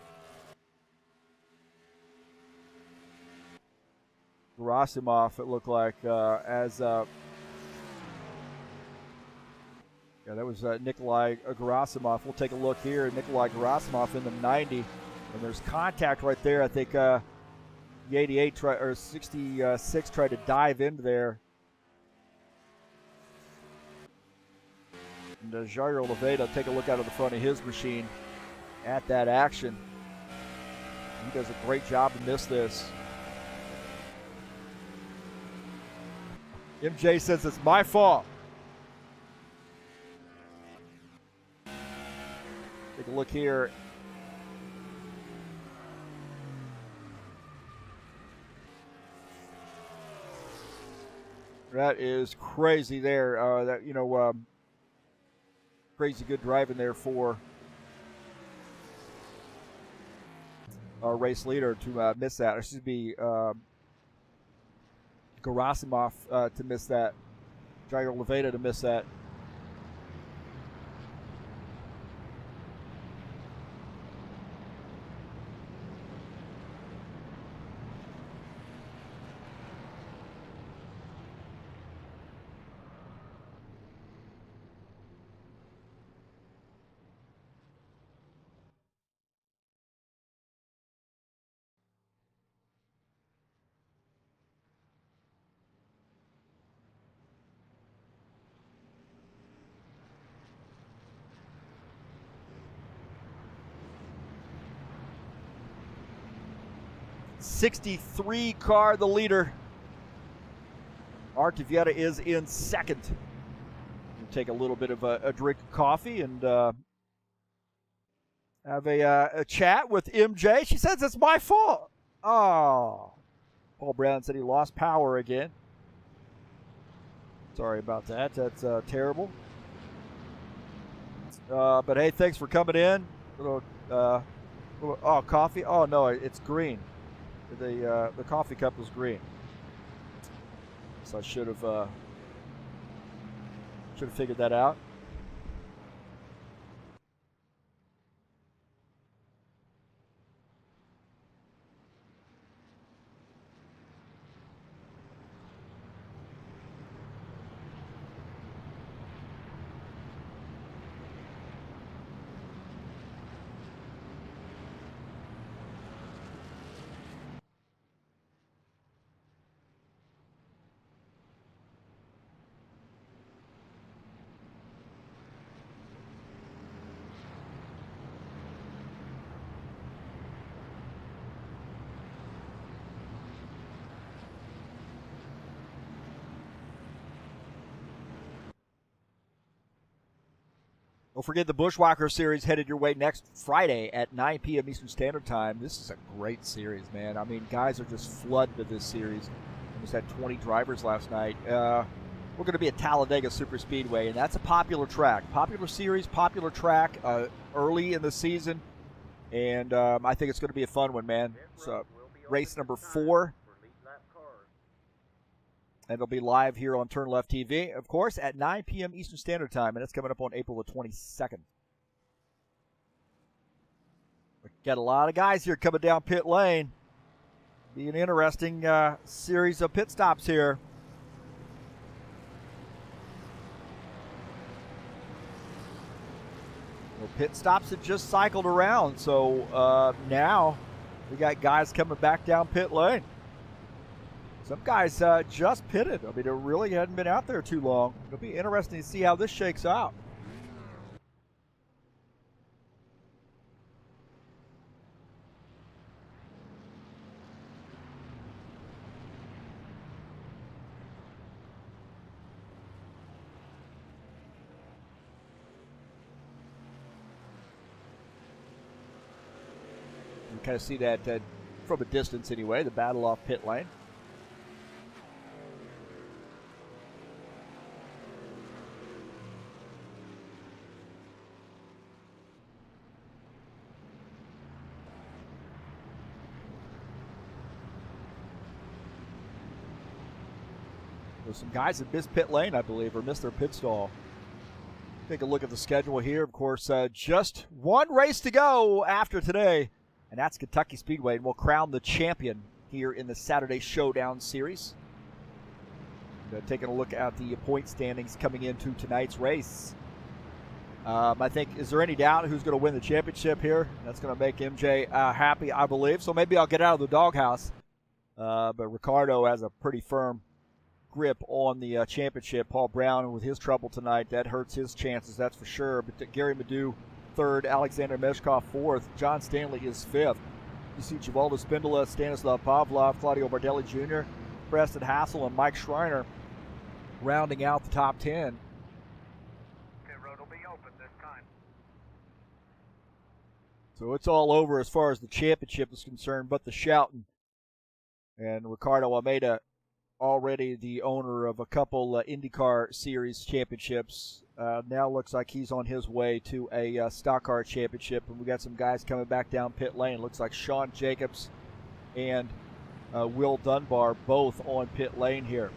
Gerasimov, it looked like, yeah, that was Nikolai Gerasimov. We'll take a look here. Nikolai Gerasimov in the 90. And there's contact right there. I think the 88 or 66 tried to dive into there. And Jairo Leveda, take a look out of the front of his machine at that action. He does a great job to miss this. MJ says it's my fault. Take a look here. That is crazy there. Crazy good driving there for our race leader to miss that. It should be Gerasimov to miss that. Jairo Leveda to miss that. 63 car, the leader. Artivieta is in second. We'll take a little bit of a drink of coffee and have a chat with MJ. She says it's my fault. Oh. Paul Brown said he lost power again. Sorry about that. That's terrible. But hey, thanks for coming in. Oh, coffee? Oh no, it's green. The coffee cup was green. So I should have figured that out. Don't forget the Bushwhacker Series headed your way next Friday at 9 p.m. Eastern Standard Time. This is a great series, man. I mean, guys are just flooding to this series. We just had 20 drivers last night. We're going to be at Talladega Super Speedway, and that's a popular track. Popular series, popular track early in the season, and I think it's going to be a fun one, man. So, race number 4. And it'll be live here on TurnLeftTV, of course, at 9 p.m. Eastern Standard Time, and it's coming up on April the 22nd. We've got a lot of guys here coming down pit lane. Be an interesting series of pit stops here. Well, pit stops had just cycled around, so now we got guys coming back down pit lane. Some guys just pitted. I mean, it really hadn't been out there too long. It'll be interesting to see how this shakes out. You kind of see that from a distance anyway, the battle off pit lane. There's some guys that missed pit lane, I believe, or missed their pit stall. Take a look at the schedule here. Of course, just one race to go after today, and that's Kentucky Speedway, and we'll crown the champion here in the Saturday Showdown Series. Taking a look at the point standings coming into tonight's race. I think, is there any doubt who's going to win the championship here? That's going to make MJ happy, I believe. So maybe I'll get out of the doghouse. But Ricardo has a pretty firm grip on the championship. Paul Brown, with his trouble tonight, that hurts his chances, that's for sure. But Gary Madu, 3rd. Alexander Meshkov, 4th. John Stanley is 5th. You see Givaldo Spindola, Stanislav Pavlov, Claudio Bardelli Jr., Preston Hassel, and Mike Schreiner rounding out the top 10. Pit road will be open this time. So it's all over as far as the championship is concerned, but the shouting. And Ricardo Almeida, already the owner of a couple IndyCar Series championships, now looks like he's on his way to a stock car championship. And we got some guys coming back down pit lane. Looks like Sean Jacobs and Will Dunbar both on pit lane here.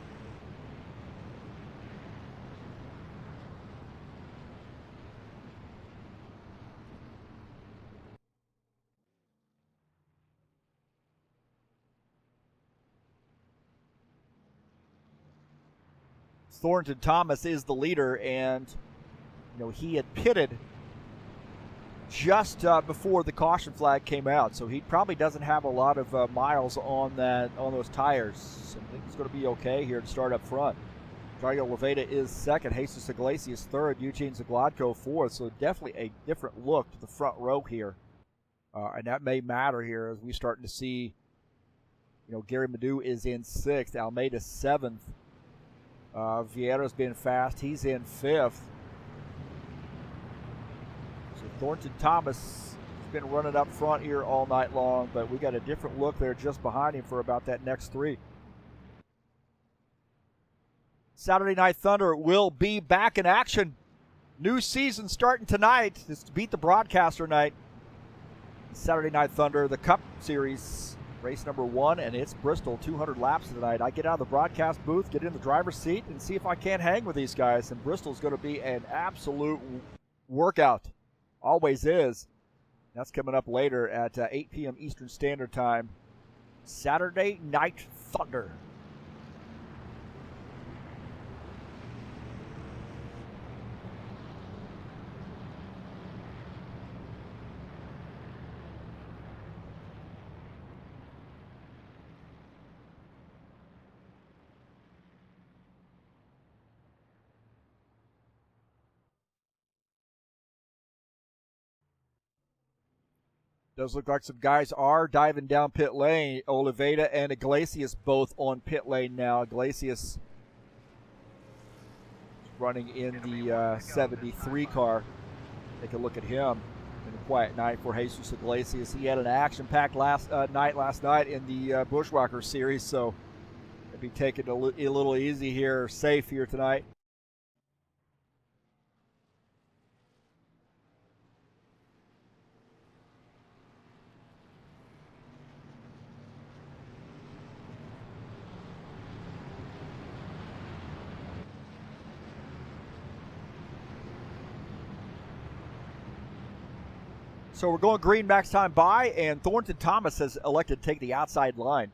Thornton Thomas is the leader, and he had pitted just before the caution flag came out, so he probably doesn't have a lot of miles on those tires. So I think he's going to be okay here to start up front. Dario Leveda is 2nd, Jesus Iglesias 3rd, Eugene Zagladko 4th, so definitely a different look to the front row here, and that may matter here as we start to see Gary Madu is in 6th. Almeida 7th. Vieira's been fast. He's in 5th. So Thornton Thomas has been running up front here all night long, but we got a different look there just behind him for about that next 3. Saturday Night Thunder will be back in action. New season starting tonight. It's Beat the Broadcaster night. Saturday Night Thunder, the Cup Series, race number 1, and it's Bristol, 200 laps tonight. I get out of the broadcast booth, get in the driver's seat, and see if I can't hang with these guys. And Bristol's going to be an absolute workout. Always is. That's coming up later at 8 p.m. Eastern Standard Time. Saturday Night Thunder. Does look like some guys are diving down pit lane. Oliveira and Iglesias both on pit lane now. Iglesias running in the 73 car. Take a look at him in a quiet night for Jesus Iglesias. He had an action-packed last night in the Bushwhacker Series, so he'll be taking it a little easy here, safe here tonight. So we're going green max time by, and Thornton Thomas has elected to take the outside line.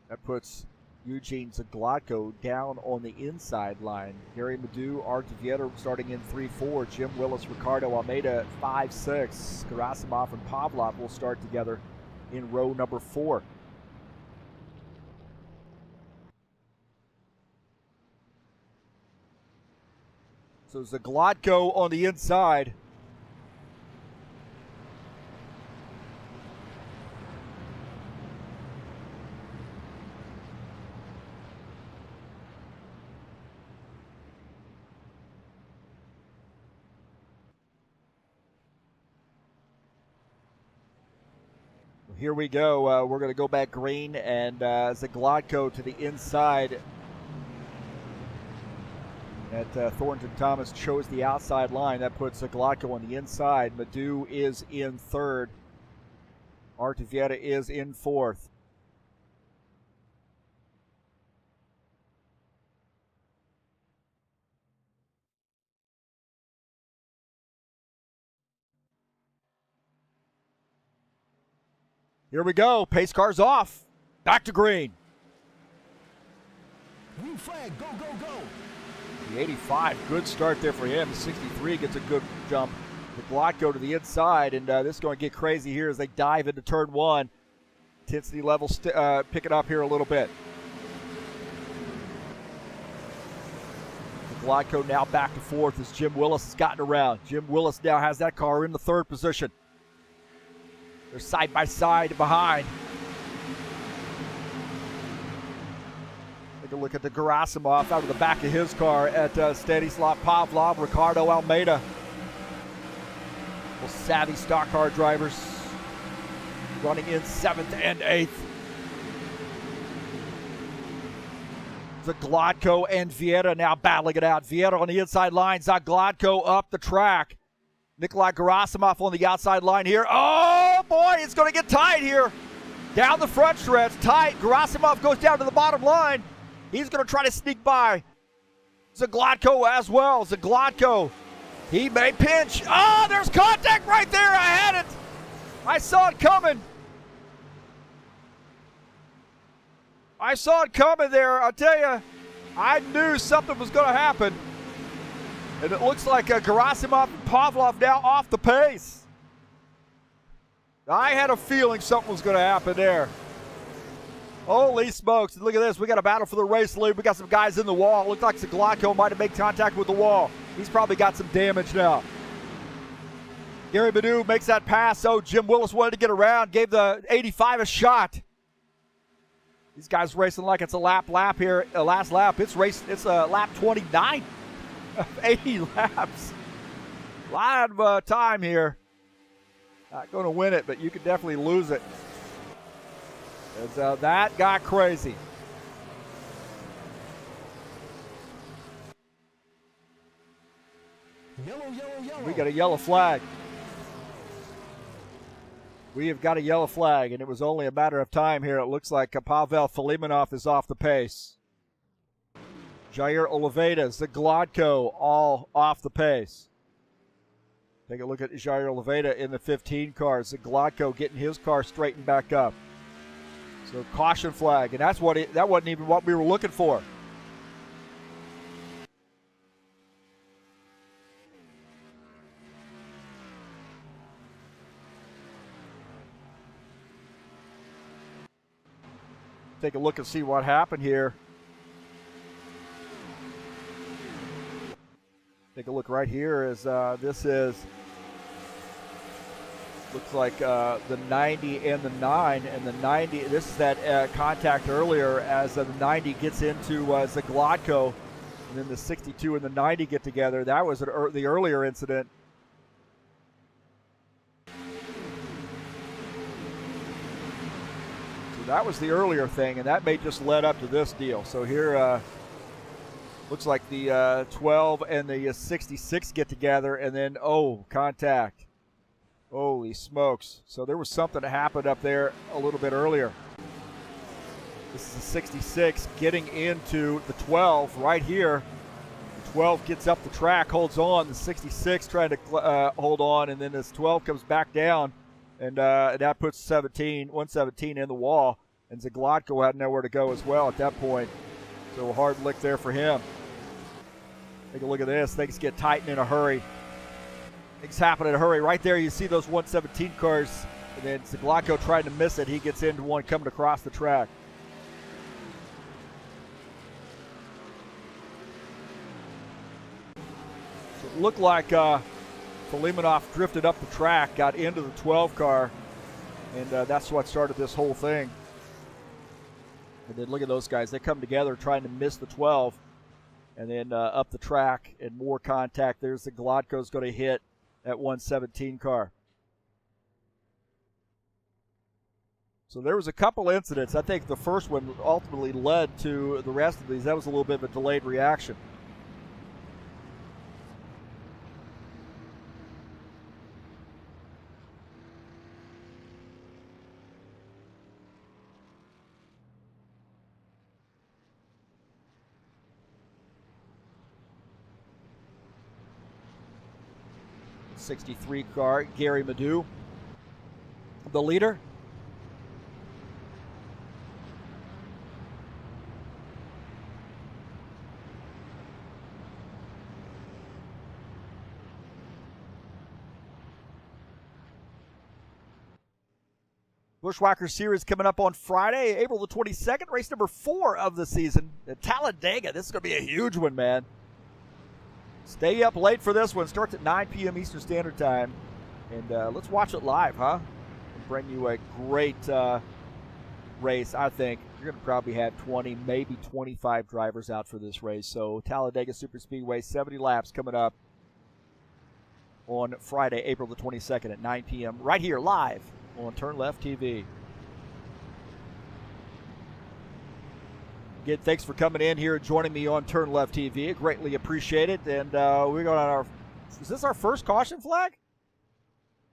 That puts Eugene Zaglotko down on the inside line. Gary Madu, Art Vieira starting in 3-4. Jim Willis, Ricardo Almeida 5-6. Gerasimov and Pavlov will start together in row number 4. So Zaglotko on the inside. Here we go. We're going to go back green, and Zaglotko to the inside. Thornton Thomas chose the outside line. That puts Zaglotko on the inside. Madu is in 3rd. Art Vieira is in 4th. Here we go. Pace car's off. Back to green. Green flag, go, go, go. The 85, good start there for him. 63 gets a good jump. Zaglotko to the inside, and this is going to get crazy here as they dive into turn 1. Intensity level picking up here a little bit. Zaglotko now back to 4th as Jim Willis has gotten around. Jim Willis now has that car in the 3rd position. They're side by side behind. Take a look at the Gerasimov out of the back of his car at Stanislav Pavlov, Ricardo Almeida. Well, savvy stock car drivers running in 7th and 8th. Zaglotko and Vieira now battling it out. Vieira on the inside line, Zaglotko up the track. Nikolai Gerasimov on the outside line here. Oh boy, it's going to get tight here. Down the front stretch, tight. Gerasimov goes down to the bottom line. He's going to try to sneak by Zaglotko as well. Zaglotko, he may pinch. Oh, there's contact right there. I had it. I saw it coming. I saw it coming there. I'll tell you, I knew something was going to happen. And it looks like Gerasimov and Pavlov now off the pace. I had a feeling something was going to happen there. Holy smokes. And look at this. We got a battle for the race lead. We got some guys in the wall. Looked like Zaglotko might have made contact with the wall. He's probably got some damage now. Gary Madu makes that pass. Oh, Jim Willis wanted to get around, gave the 85 a shot. These guys racing like it's a lap here, last lap. It's lap 29 of 80 laps. A lot of time here. Not going to win it, but you could definitely lose it. As that got crazy. Yellow, yellow, yellow. We got a yellow flag. We have got a yellow flag, and it was only a matter of time here. It looks like Pavel Filimonov is off the pace. Jair Oliveira, Zagladko, all off the pace. Take a look at Jair Oliveira in the 15 car. Zagladko getting his car straightened back up. So caution flag, and that wasn't even what we were looking for. Take a look and see what happened here. Take a look right here as this is, looks like the 90 and the 9, and the 90, this is that contact earlier as the 90 gets into Zagladko, and then the 62 and the 90 get together. That was the earlier incident. That was the earlier thing, and that may just led up to this deal. So here, looks like the 12 and the 66 get together, and then, contact. Holy smokes. So there was something that happened up there a little bit earlier. This is the 66 getting into the 12 right here. The 12 gets up the track, holds on. The 66 trying to hold on, and then this 12 comes back down. And that puts 117 in the wall. And Zagladko had nowhere to go as well at that point. So a hard lick there for him. Take a look at this. Things get tight in a hurry. Things happen in a hurry. Right there you see those 117 cars. And then Zagladko trying to miss it. He gets into one coming across the track. So it looked like Filimonov drifted up the track, got into the 12 car, and that's what started this whole thing. And then look at those guys. They come together trying to miss the 12, and then up the track and more contact. There's the Zagladko's going to hit that 117 car. So there was a couple incidents. I think the first one ultimately led to the rest of these. That was a little bit of a delayed reaction. '63 car, Gary Madu, the leader. Bushwhacker Series coming up on Friday, April the 22nd, race number 4 of the season at Talladega. This is going to be a huge one, man. Stay up late for this one. Starts at 9 p.m. Eastern Standard Time. And let's watch it live, huh? And bring you a great race. I think you're going to probably have 20, maybe 25 drivers out for this race. So Talladega Superspeedway, 70 laps coming up on Friday, April the 22nd at 9 p.m. right here live on TurnLeftTV. Again, thanks for coming in here and joining me on TurnLeftTV. I greatly appreciate it. And we're going on is this our first caution flag?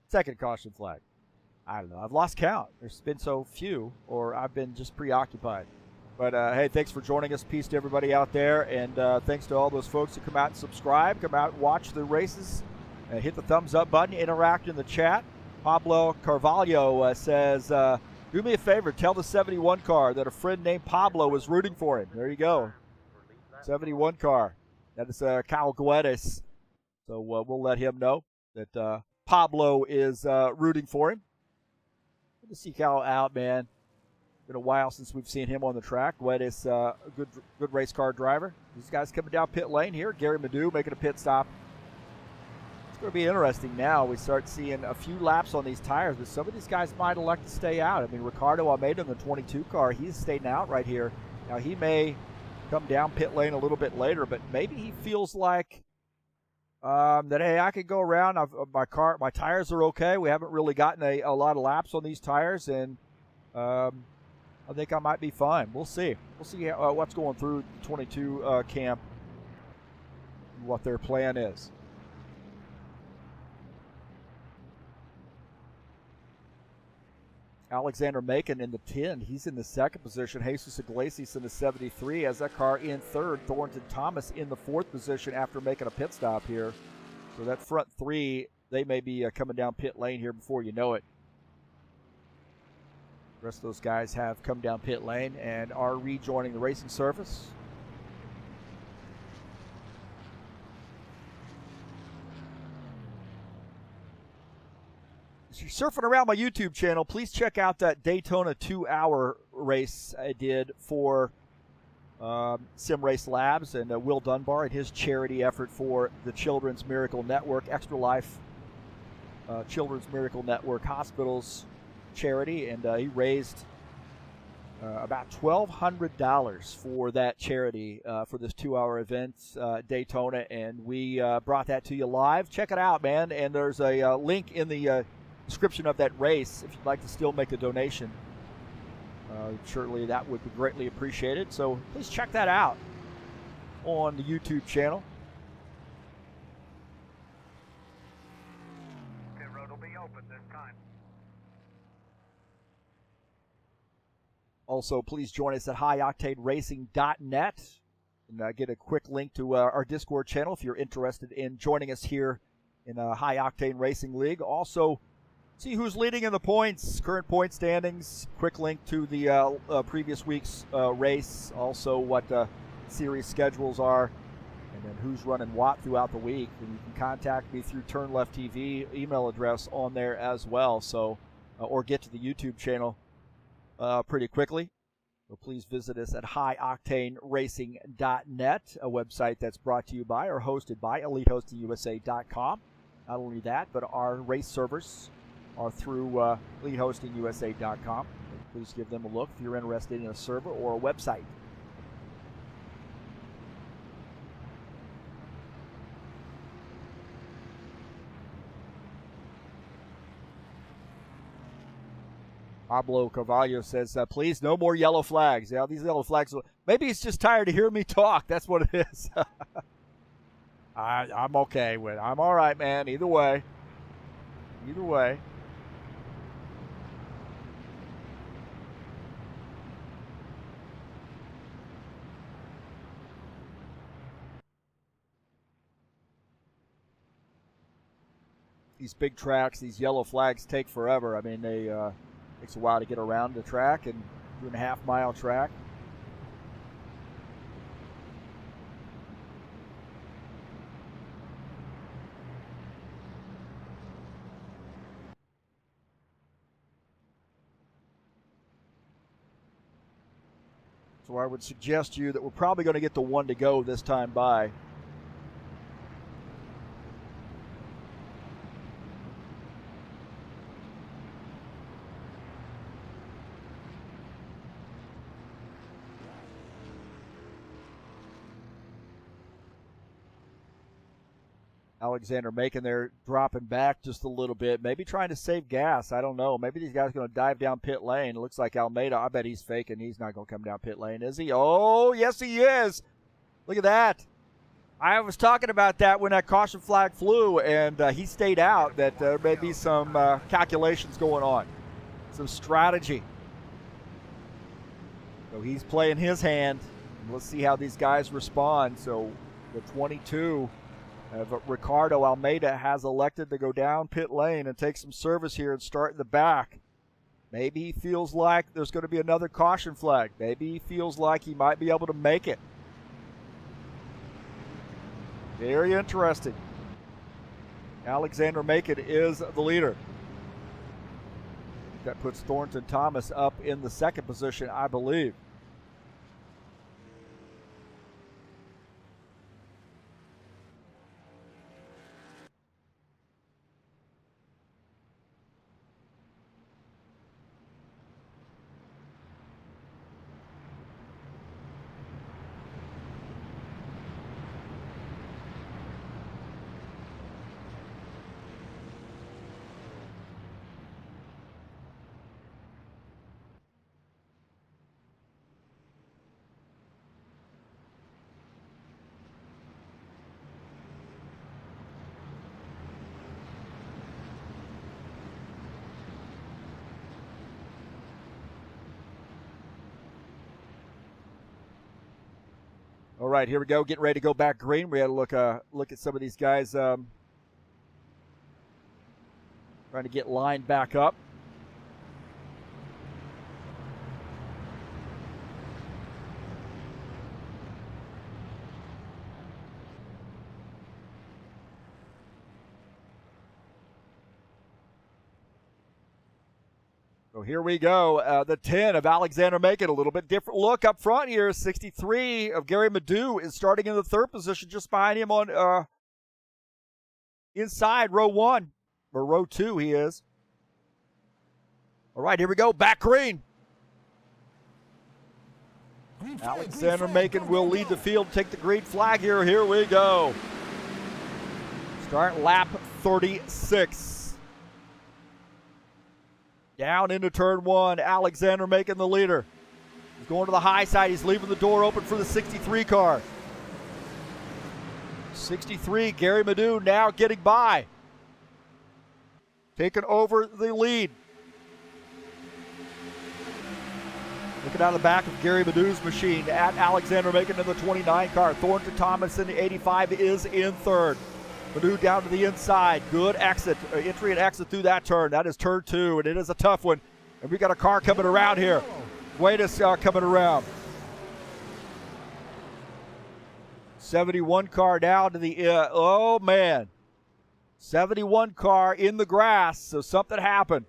Second caution flag. I don't know. I've lost count. There's been so few, or I've been just preoccupied. But, hey, thanks for joining us. Peace to everybody out there. And thanks to all those folks who come out and subscribe, come out and watch the races. Hit the thumbs up button, interact in the chat. Pablo Carvalho says, do me a favor, tell the 71 car that a friend named Pablo is rooting for him. There you go. 71 car. That is Kyle Guedes. So we'll let him know that Pablo is rooting for him. Good to see Kyle out, man. Been a while since we've seen him on the track. Guedes, a good race car driver. These guys coming down pit lane here. Gary Madu making a pit stop going to be interesting now. We start seeing a few laps on these tires, but some of these guys might elect to stay out. I mean, Ricardo Almeida in the 22 car, he's staying out right here. Now, he may come down pit lane a little bit later, but maybe he feels like that, hey, I could go around. My tires are okay. We haven't really gotten a lot of laps on these tires, and I think I might be fine. We'll see. We'll see what's going through the 22 camp, and what their plan is. Alexander Macon in the 10. He's in the second position. Jesus Iglesias in the 73 has that car in third. Thornton Thomas in the fourth position after making a pit stop here. So that front three, they may be coming down pit lane here before you know it. The rest of those guys have come down pit lane and are rejoining the racing surface. If you're surfing around my YouTube channel, please check out that Daytona 2-hour race I did for Sim Race Labs and Will Dunbar and his charity effort for the Children's Miracle Network, Extra Life Children's Miracle Network Hospitals charity, and he raised about $1,200 for that charity for this 2-hour event, Daytona, and we brought that to you live. Check it out, man, and there's a link in the description of that race if you'd like to still make a donation. Certainly that would be greatly appreciated, so please check that out on the YouTube channel. Pit road will be open this time. Also, please join us at highoctaneracing.net and get a quick link to our Discord channel if you're interested in joining us here in a High Octane Racing League. Also, see who's leading in the points, current point standings, quick link to the previous week's race, also what series schedules are, and then who's running what throughout the week. And you can contact me through TurnLeftTV email address on there as well, so or get to the YouTube channel pretty quickly. So please visit us at highoctaneracing.net, a website that's brought to you by or hosted by EliteHostingUSA.com. Not only that, but our race servers are through EliteHostingUSA.com. Please give them a look if you're interested in a server or a website. Pablo Carvalho says, please, no more yellow flags. Yeah, these yellow flags, maybe he's just tired of hearing me talk. That's what it is. I'm okay with it. I'm all right, man. Either way. Either way. These big tracks, these yellow flags take forever. I mean, they takes a while to get around the track, and 2.5 mile track. So I would suggest to you that we're probably going to get the one to go this time by. Alexander Macon there dropping back just a little bit, maybe trying to save gas. I don't know. Maybe these guys are going to dive down pit lane. It looks like Almeida, I bet he's faking. He's not going to come down pit lane, is he? Oh, yes, he is. Look at that. I was talking about that when that caution flag flew, and he stayed out, that there may be some calculations going on, some strategy. So he's playing his hand. Let's see how these guys respond. So the 22 of Ricardo Almeida has elected to go down pit lane and take some service here and start in the back. Maybe he feels like there's going to be another caution flag. Maybe he feels like he might be able to make it. Very interesting. Alexander Macon is the leader. That puts Thornton Thomas up in the second position, I believe. All right, here we go. Getting ready to go back green. We had to look at some of these guys trying to get lined back up. So here we go. The 10 of Alexander Macon. A little bit different look up front here. 63 of Gary Madu is starting in the third position, just behind him on inside row 1. Or row 2 he is. All right, here we go. Back green. Alexander Macon will lead the field, take the green flag here. Here we go. Start lap 36. Down into turn 1, Alexander Macon the leader. He's going to the high side. He's leaving the door open for the 63 car. 63, Gary Madu now getting by. Taking over the lead. Looking out the back of Gary Madu's machine at Alexander Macon in the 29 car. Thornton Thomas in the 85 is in third. Madu down to the inside. Good exit, entry and exit through that turn. That is turn 2, and it is a tough one. And we got a car coming around here. Willis coming around. 71 car down to the, oh man. 71 car in the grass, so something happened.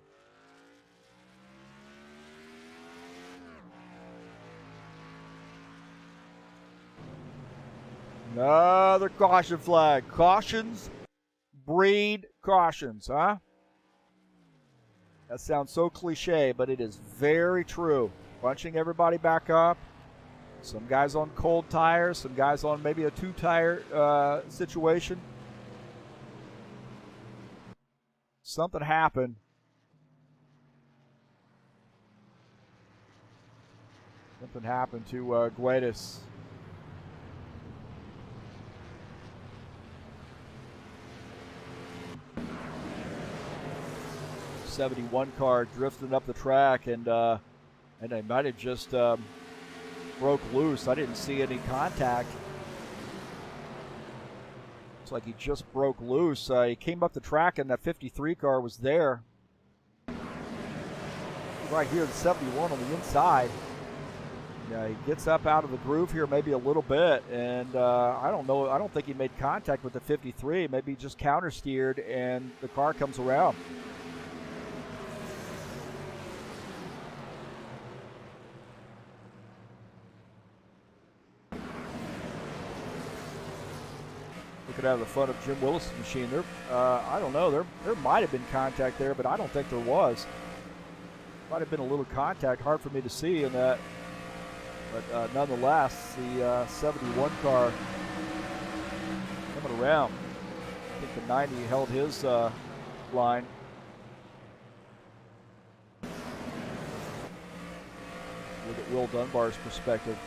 Another caution flag. Cautions breed cautions, huh? That sounds so cliche, but it is very true. Bunching everybody back up. Some guys on cold tires, some guys on maybe a 2-tire situation. Something happened. Something happened to Guedes. 71 car drifting up the track, and they might have just broke loose. I didn't see any contact. Looks like he just broke loose. He came up the track, and that 53 car was there. Right here, the 71 on the inside. Yeah, he gets up out of the groove here maybe a little bit, and I don't know. I don't think he made contact with the 53. Maybe he just counter steered, and the car comes around. Looking out of the front of Jim Willis' machine, I don't know. There might have been contact there, but I don't think there was. Might have been a little contact, hard for me to see in that. But nonetheless, the 71 car coming around. I think the 90 held his line. Look at Will Dunbar's perspective.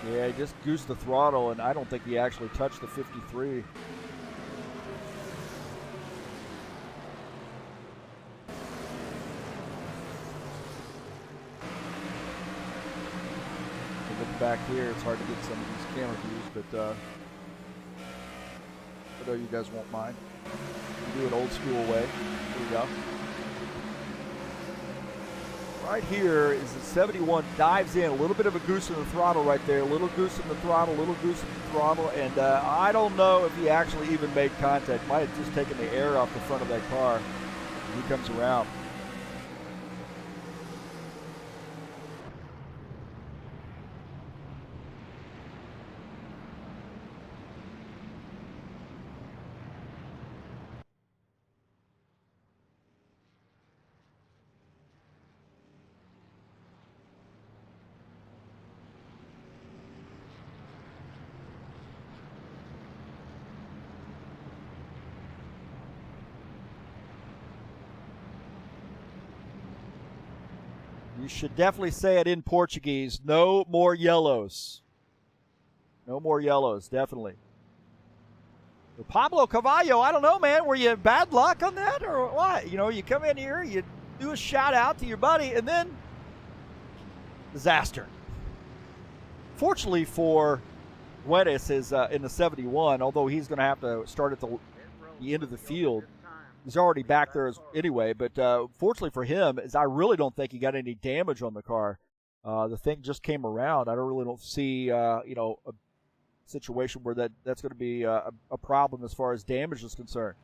Yeah, he just goosed the throttle, and I don't think he actually touched the 53. Looking back here, it's hard to get some of these camera views, but I know you guys won't mind. We do it old school way. Here we go. Right here is the 71, dives in, a little bit of a goose in the throttle right there, a little goose in the throttle, little goose in the throttle, and I don't know if he actually even made contact. Might have just taken the air off the front of that car. He comes around. You should definitely say it in Portuguese. No more yellows. No more yellows, definitely. Pablo Carvalho, I don't know, man. Were you bad luck on that or what? You know, you come in here, you do a shout out to your buddy, and then disaster. Fortunately for Willis is in the 71, although he's going to have to start at the end of the field. He's already back there anyway, but fortunately for him, is I really don't think he got any damage on the car. The thing just came around. I don't see a situation where that's going to be a problem as far as damage is concerned.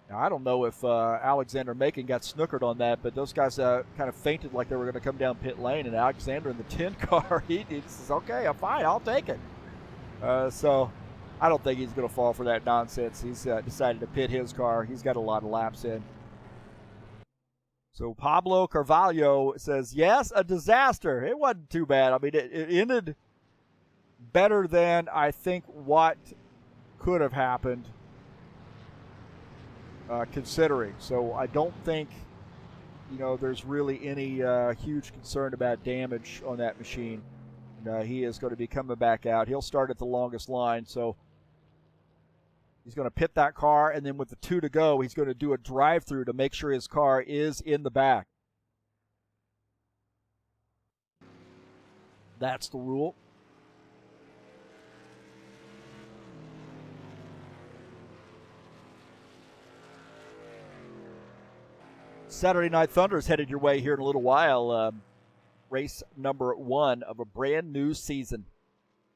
Now, I don't know if Alexander Macon got snookered on that, but those guys kind of fainted like they were going to come down pit lane, and Alexander in the 10 car, he says, okay, I'm fine, I'll take it. So I don't think he's going to fall for that nonsense. He's decided to pit his car. He's got a lot of laps in. So Pablo Carvalho says, yes, a disaster. It wasn't too bad. I mean, it ended better than I think what could have happened, considering. So I don't think, there's really any huge concern about damage on that machine. And, he is going to be coming back out. He'll start at the longest line, so he's going to pit that car, and then with the 2 to go, he's going to do a drive-through to make sure his car is in the back. That's the rule. Saturday Night Thunder is headed your way here in a little while. Race number 1 of a brand new season.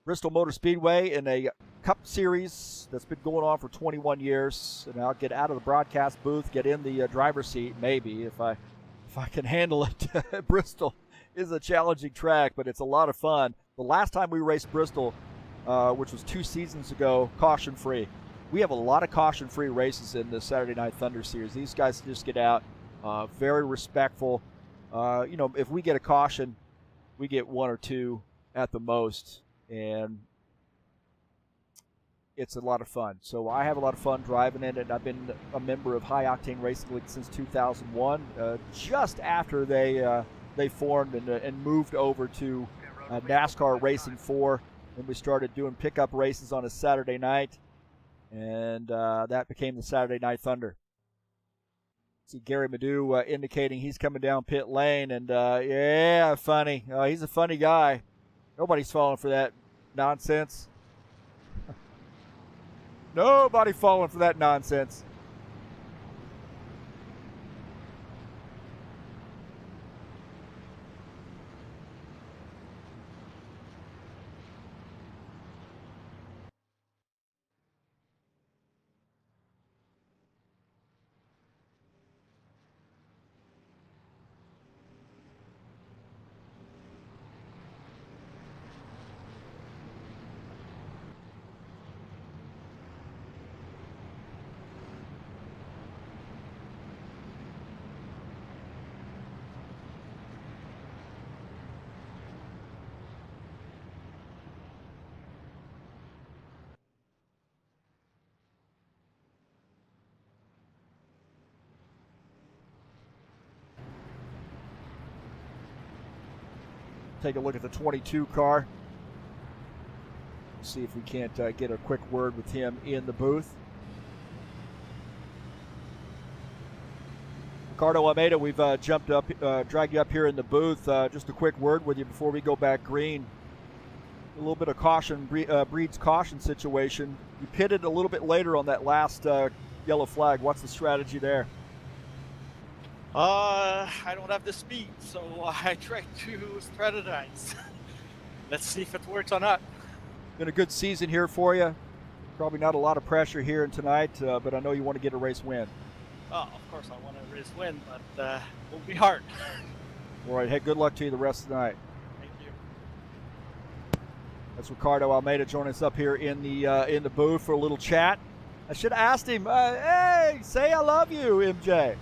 Bristol Motor Speedway in a Cup Series that's been going on for 21 years. And I'll get out of the broadcast booth, get in the driver's seat, maybe, if I can handle it. Bristol is a challenging track, but it's a lot of fun. The last time we raced Bristol, which was 2 seasons ago, caution-free. We have a lot of caution-free races in the Saturday Night Thunder Series. These guys just get out, very respectful. If we get a caution, we get 1 or 2 at the most, and it's a lot of fun. So I have a lot of fun driving in it. I've been a member of High Octane Racing League since 2001, just after they formed and moved over to NASCAR Racing 4, and we started doing pickup races on a Saturday night, and that became the Saturday Night Thunder. See Gary Madu indicating he's coming down pit lane, and yeah, funny. He's a funny guy. Nobody's falling for that nonsense. Nobody falling for that nonsense. Take a look at the 22 car. See if we can't get a quick word with him in the booth. Ricardo Almeida, we've dragged you up here in the booth. Just a quick word with you before we go back green. A little bit of caution breeds caution situation. You pitted a little bit later on that last yellow flag. What's the strategy there? I don't have the speed, so I try to strategize. Let's see if it works or not. Been a good season here for you. Probably not a lot of pressure here tonight, but I know you want to get a race win. Oh, of course I want a race win, but it will be hard. All right, hey, good luck to you the rest of the night. Thank you. That's Ricardo Almeida joining us up here in the booth for a little chat. I should have asked him, hey, say I love you, MJ.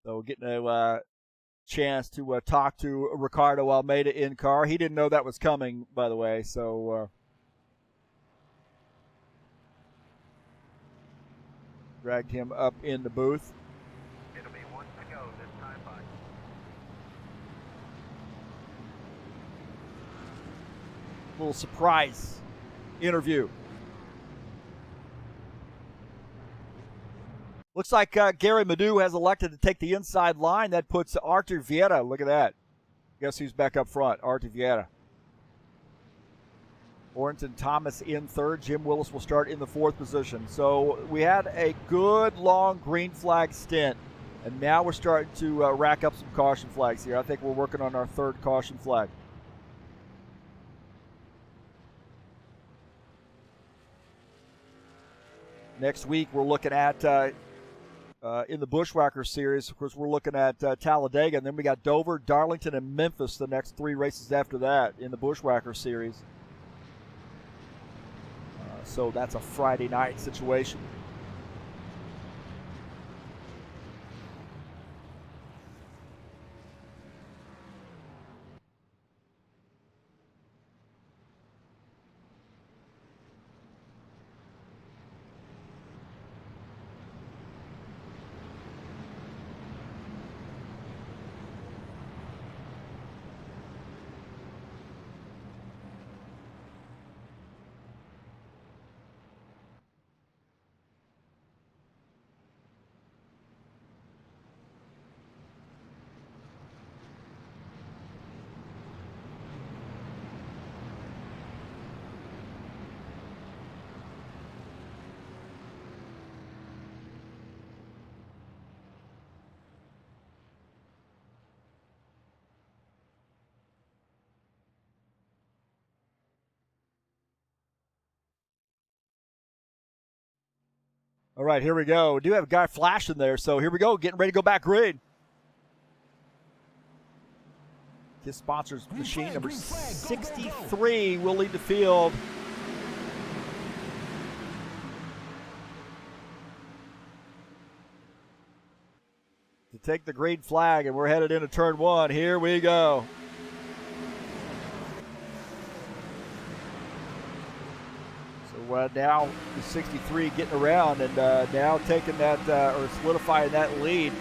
So getting a chance to talk to Ricardo Almeida in car. He didn't know that was coming, by the way. So dragged him up in the booth. It'll be 1 to go this time by. little surprise interview. Looks like Gary Madu has elected to take the inside line. That puts Artur Vieira. Look at that. Guess who's back up front? Artur Vieira. Orrington Thomas in third. Jim Willis will start in the fourth position. So we had a good long green flag stint, and now we're starting to rack up some caution flags here. I think we're working on our third caution flag. Next week we're looking at in the Bushwhacker Series, of course, we're looking at Talladega, and then we got Dover, Darlington, and Memphis the next 3 races after that in the Bushwhacker Series. So that's a Friday night situation. All right, here we go. We do have a guy flashing there, so here we go, getting ready to go back green. His sponsor's machine, number 63, will lead the field. To take the green flag, and we're headed into turn 1. Here we go. Now the 63 getting around and now taking that or solidifying that lead.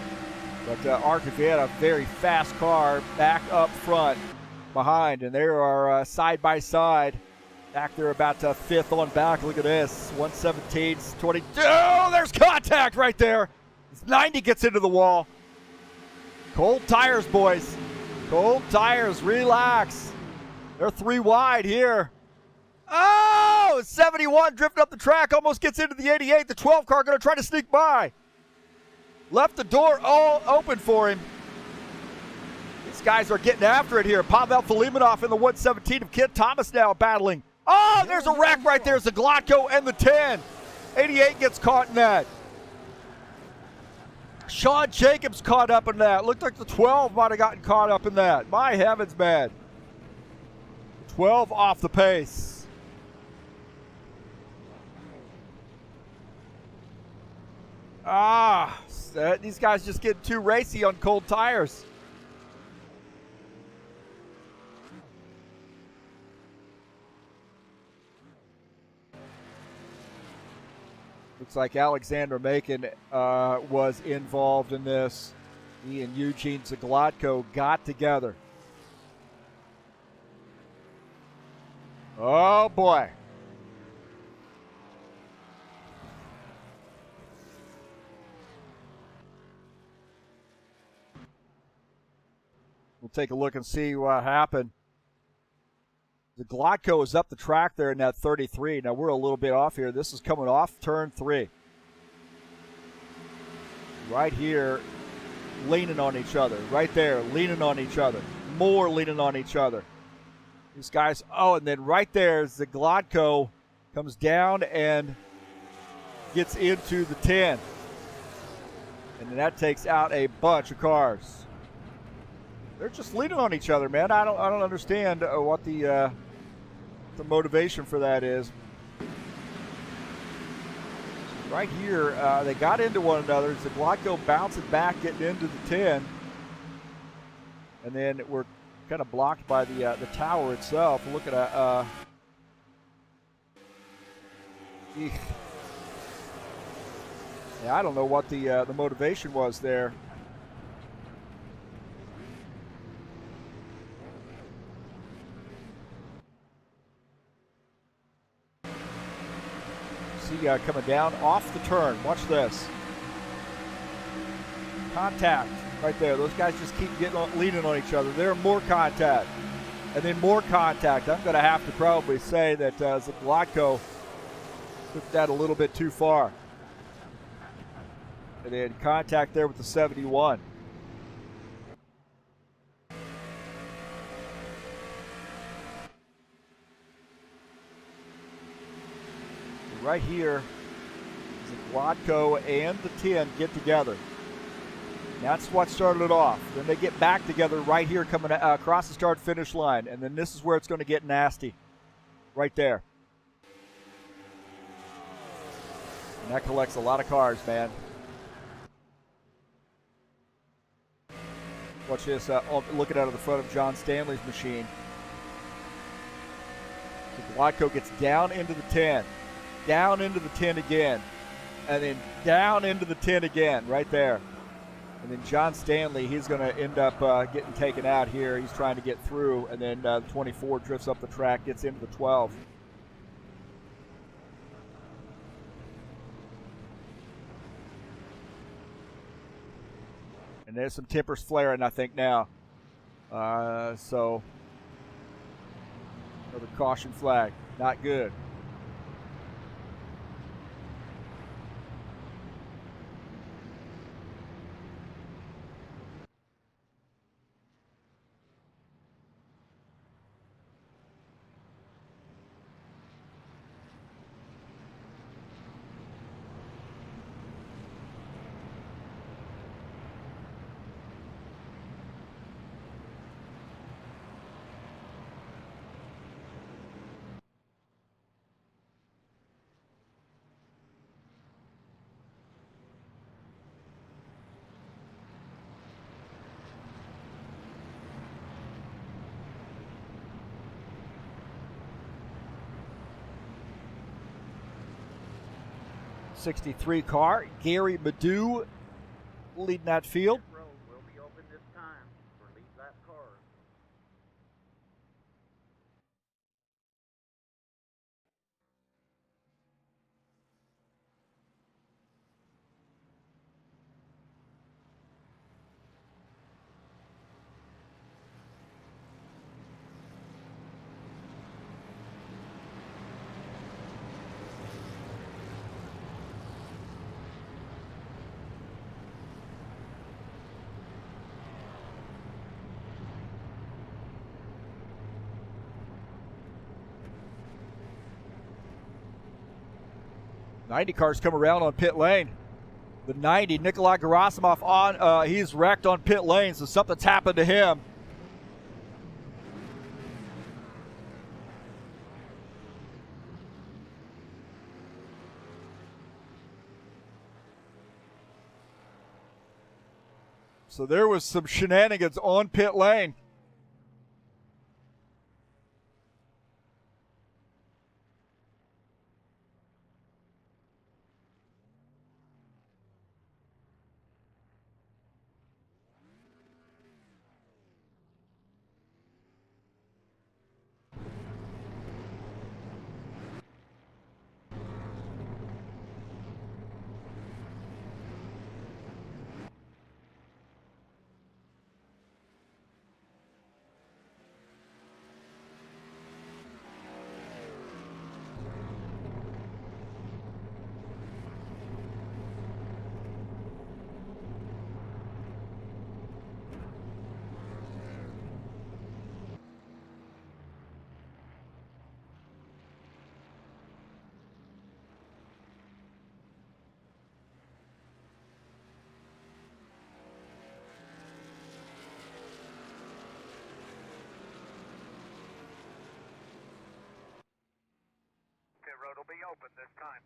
But Artur Vieira, a very fast car back up front behind, and they are side by side. Back there about 5th on back. Look at this, 117, 20. Oh, there's contact right there. 90 gets into the wall. Cold tires, boys. Cold tires, relax. They're 3 wide here. Oh, 71 drifting up the track, almost gets into the 88. The 12 car going to try to sneak by. Left the door all open for him. These guys are getting after it here. Pavel Filimonov in the 117 of Kent Thomas now battling. Oh, there's a wreck right there. Zaglotko and the 10. 88 gets caught in that. Sean Jacobs caught up in that. Looked like the 12 might have gotten caught up in that. My heavens, man. 12 off the pace. These guys just getting too racy on cold tires. Looks like Alexander Macon was involved in this. He and Eugene Zaglotko got together. Oh, boy. We'll take a look and see what happened. Zaglotko is up the track there in that 33. Now we're a little bit off here. This is coming off turn 3. Right here, leaning on each other. Right there, leaning on each other. More leaning on each other. These guys, oh, and then right there, Zaglotko comes down and gets into the 10. And then that takes out a bunch of cars. They're just leaning on each other, man. I don't understand what the motivation for that is. Right here, they got into one another. Zaglotko bouncing back, getting into the 10, and then we're kind of blocked by the tower itself. Look at that. Yeah, I don't know what the motivation was there. see coming down off the turn. Watch this. Contact right there. Those guys just keep leaning on each other. There, more contact. And then more contact. I'm going to have to probably say that Zlatko took that a little bit too far. And then contact there with the 71. Right here, Zlatko and the 10 get together. That's what started it off. Then they get back together right here coming across the start-finish line. And then this is where it's going to get nasty. Right there. And that collects a lot of cars, man. Watch this. Looking out of the front of John Stanley's machine. Zlatko gets down into the 10. Down into the 10 again. And then down into the 10 again. Right there. And then John Stanley, he's going to end up getting taken out here. He's trying to get through. And then 24 drifts up the track, gets into the 12. And there's some tempers flaring, I think, now. So, another caution flag. Not good. '63 car, Gary Madu leading that field. Pit road will be open this time for lead lap cars. '90 cars come around on pit lane. The 90, Nikolai Gerasimov on, he's wrecked on pit lane, so something's happened to him. So there was some shenanigans on pit lane. Pit road will be open this time.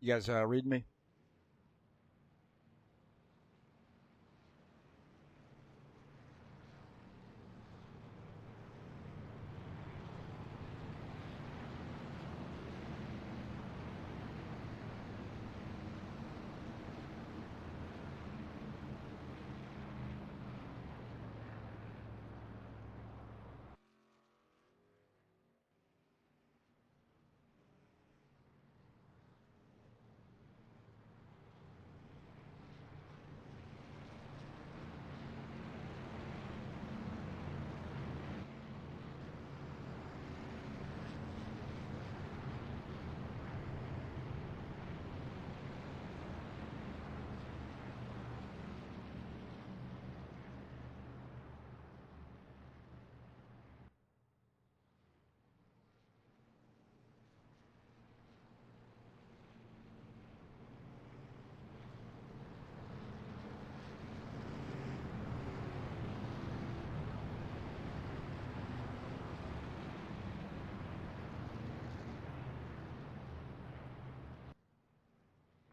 You guys reading me?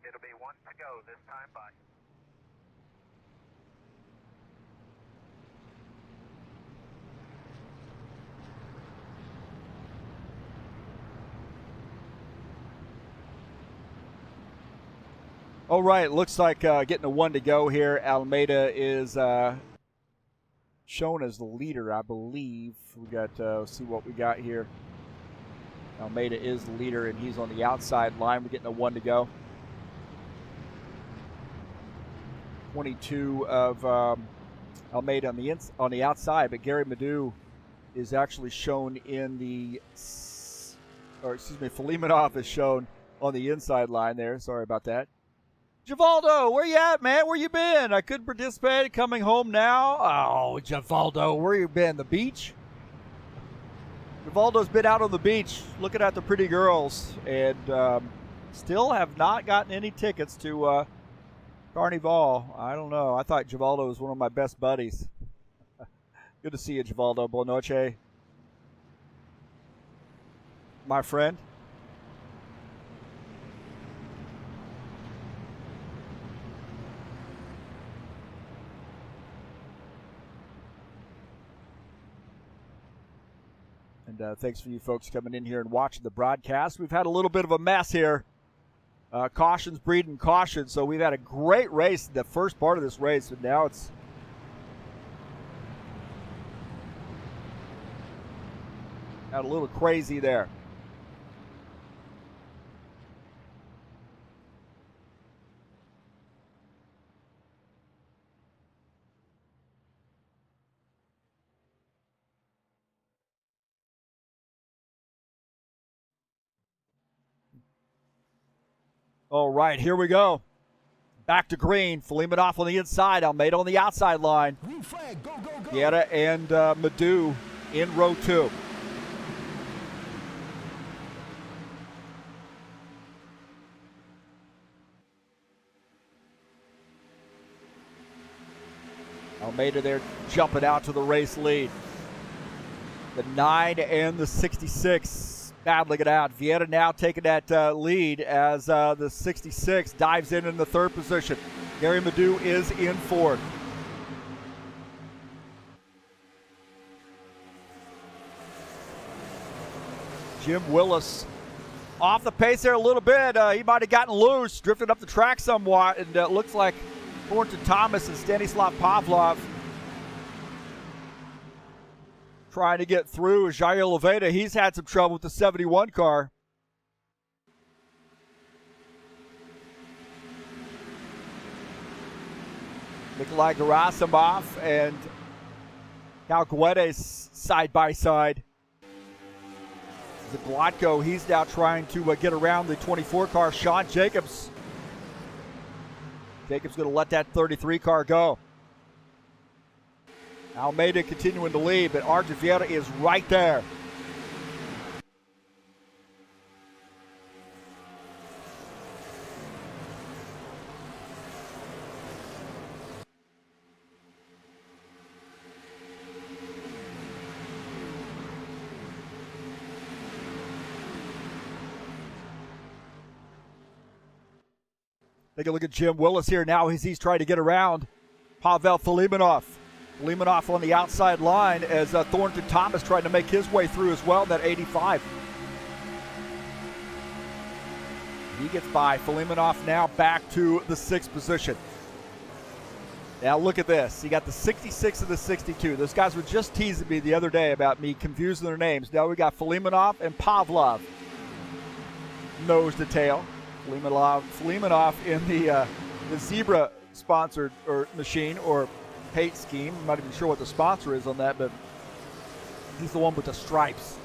It'll be one to go this time by. All right, looks like getting a 1 to go here. Almeida is shown as the leader, I believe. We got, let's see what we got here. Almeida is the leader, and he's on the outside line. We're getting a 1 to go. 22 of Almeida on the outside, but Gary Madu is actually shown in the, or excuse me, Felimanov is shown on the inside line there. Sorry about that. Givaldo, where you at, man? Where you been? I couldn't participate. Coming home now. Oh, Givaldo, where you been? The beach? Givaldo's been out on the beach looking at the pretty girls, and still have not gotten any tickets to Carnival. I don't know. I thought Givaldo was one of my best buddies. Good to see you, Givaldo. Buona noche, my friend. And thanks for you folks coming in here and watching the broadcast. We've had a little bit of a mess here. Cautions breeding caution. So we've had a great race in the first part of this race, and now it's got a little crazy there. All right, here we go. Back to green. Felimanov on the inside. Almeida on the outside line. Green flag, go, go, go. Guerra and Madu in row 2. Almeida there jumping out to the race lead. The 9 and the 66 battling it out. Vieira now taking that lead as the 66 dives in the 3rd position. Gary Madu is in 4th. Jim Willis off the pace there a little bit. He might have gotten loose, drifted up the track somewhat, and it looks like Thornton Thomas and Stanislav Pavlov trying to get through. Jair Leveda, he's had some trouble with the 71 car. Nikolai Gerasimov and Cal Guedes side by side. Zaglotko, he's now trying to get around the 24 car. Sean Jacobs. Jacobs going to let that 33 car go. Almeida continuing to lead, but Arjun Vieira is right there. Take a look at Jim Willis here now as he's trying to get around Pavel Filimonov. Filimonov on the outside line as Thornton Thomas trying to make his way through as well in that 85. He gets by. Filimonov now back to the 6th position. Now look at this. You got the 66 and the 62. Those guys were just teasing me the other day about me confusing their names. Now we got Filimonov and Pavlov. Nose to tail. Filimonov in the Zebra sponsored or machine or paint scheme. I'm not even sure what the sponsor is on that, but he's the one with the stripes.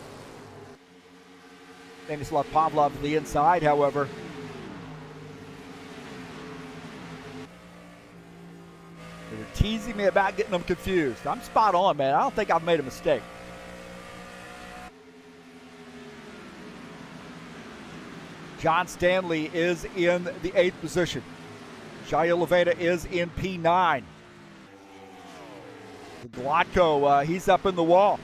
Stanislav Pavlov to the inside, however. They're teasing me about getting them confused. I'm spot on, man. I don't think I've made a mistake. John Stanley is in the 8th position. Jair Oliveira is in P9. The Glotko, he's up in the wall.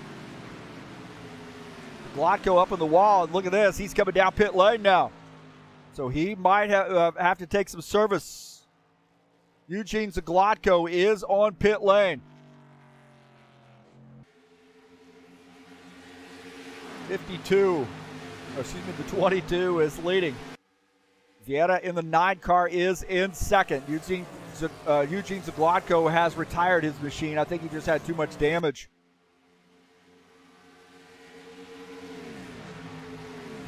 Glotko up in the wall, and look at this. He's coming down pit lane now. So he might have to take some service. Eugene Zaglotko is on pit lane. 52. The 22 is leading. Vieira in the 9 car is in 2nd. Eugene Zaglotko has retired his machine. I think he just had too much damage.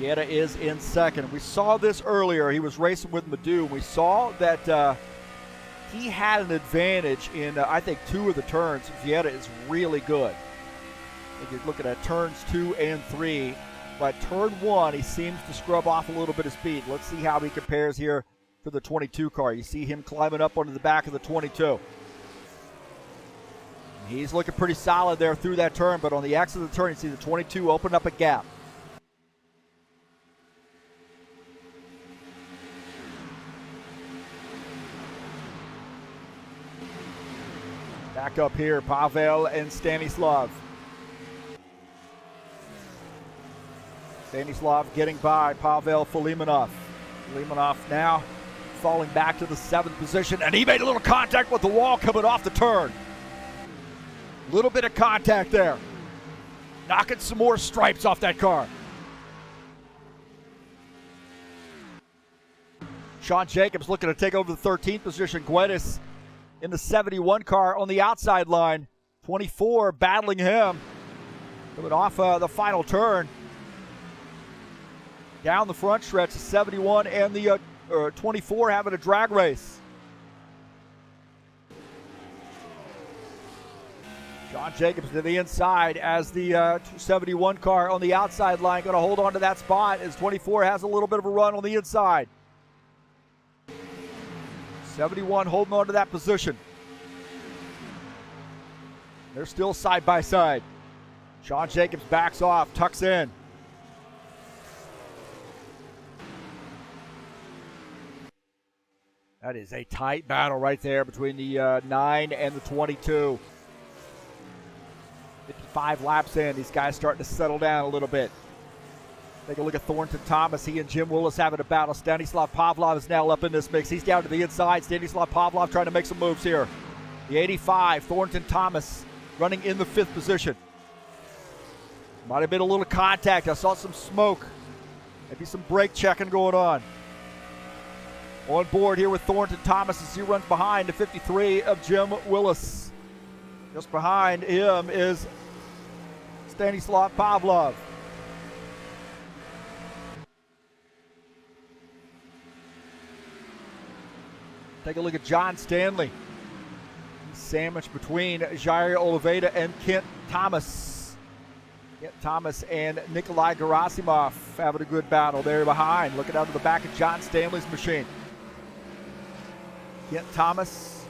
Vieira is in 2nd. We saw this earlier. He was racing with Madu. We saw that he had an advantage in, I think, 2 of the turns. Vieira is really good. I think you're looking at turns 2 and 3. But turn 1, he seems to scrub off a little bit of speed. Let's see how he compares here to the 22 car. You see him climbing up onto the back of the 22. He's looking pretty solid there through that turn, but on the exit of the turn, you see the 22 open up a gap. Back up here, Pavel and Stanislav. Stanislav getting by Pavel Filimonov. Filimonov now falling back to the 7th position, and he made a little contact with the wall coming off the turn. A little bit of contact there. Knocking some more stripes off that car. Sean Jacobs looking to take over the 13th position. Guedes in the 71 car on the outside line. 24 battling him. Coming off the final turn. Down the front stretch, the 71 and the 24 having a drag race. Sean Jacobs to the inside as the 71 car on the outside line going to hold on to that spot as 24 has a little bit of a run on the inside. 71 holding on to that position. They're still side by side. Sean Jacobs backs off, tucks in. That is a tight battle right there between the 9 and the 22. 55 laps in. These guys starting to settle down a little bit. Take a look at Thornton Thomas. He and Jim Willis having a battle. Stanislav Pavlov is now up in this mix. He's down to the inside. Stanislav Pavlov trying to make some moves here. The 85, Thornton Thomas running in the 5th position. Might have been a little contact. I saw some smoke. Maybe some brake checking going on. On board here with Thornton Thomas as he runs behind the 53 of Jim Willis. Just behind him is Stanislav Pavlov. Take a look at John Stanley. He's sandwiched between Jair Oliveira and Kent Thomas. Kent Thomas and Nikolai Gerasimov having a good battle there behind. Looking out to the back of John Stanley's machine. Kent Thomas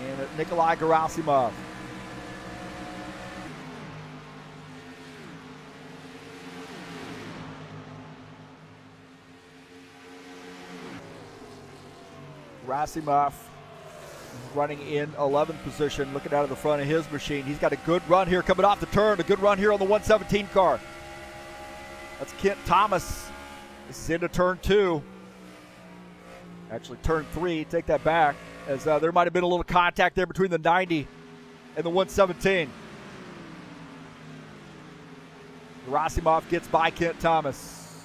and Nikolai Gerasimov. Gerasimov running in 11th position, looking out of the front of his machine. He's got a good run here coming off the turn, a good run here on the 117 car. That's Kent Thomas. This is into turn 2. Actually, turn 3, take that back, as there might have been a little contact there between the 90 and the 117. Gerasimov gets by Kent Thomas.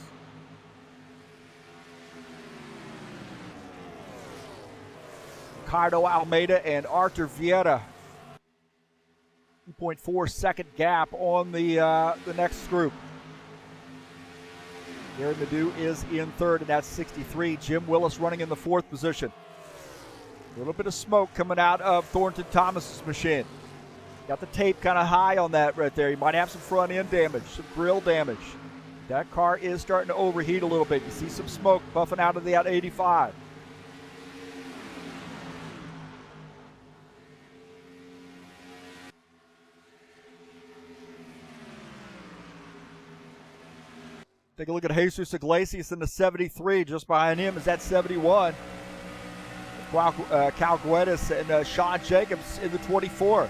Ricardo Almeida and Arthur Vieira. 2.4 second gap on the next group. Gary Madu is in third, and that's 63. Jim Willis running in the fourth position. A little bit of smoke coming out of Thornton Thomas's machine. Got the tape kind of high on that right there. You might have some front end damage, some grill damage. That car is starting to overheat a little bit. You see some smoke puffing out of the 85. Take a look at Jesus Iglesias in the 73. Just behind him is that 71. Cal Guedes and Sean Jacobs in the 24.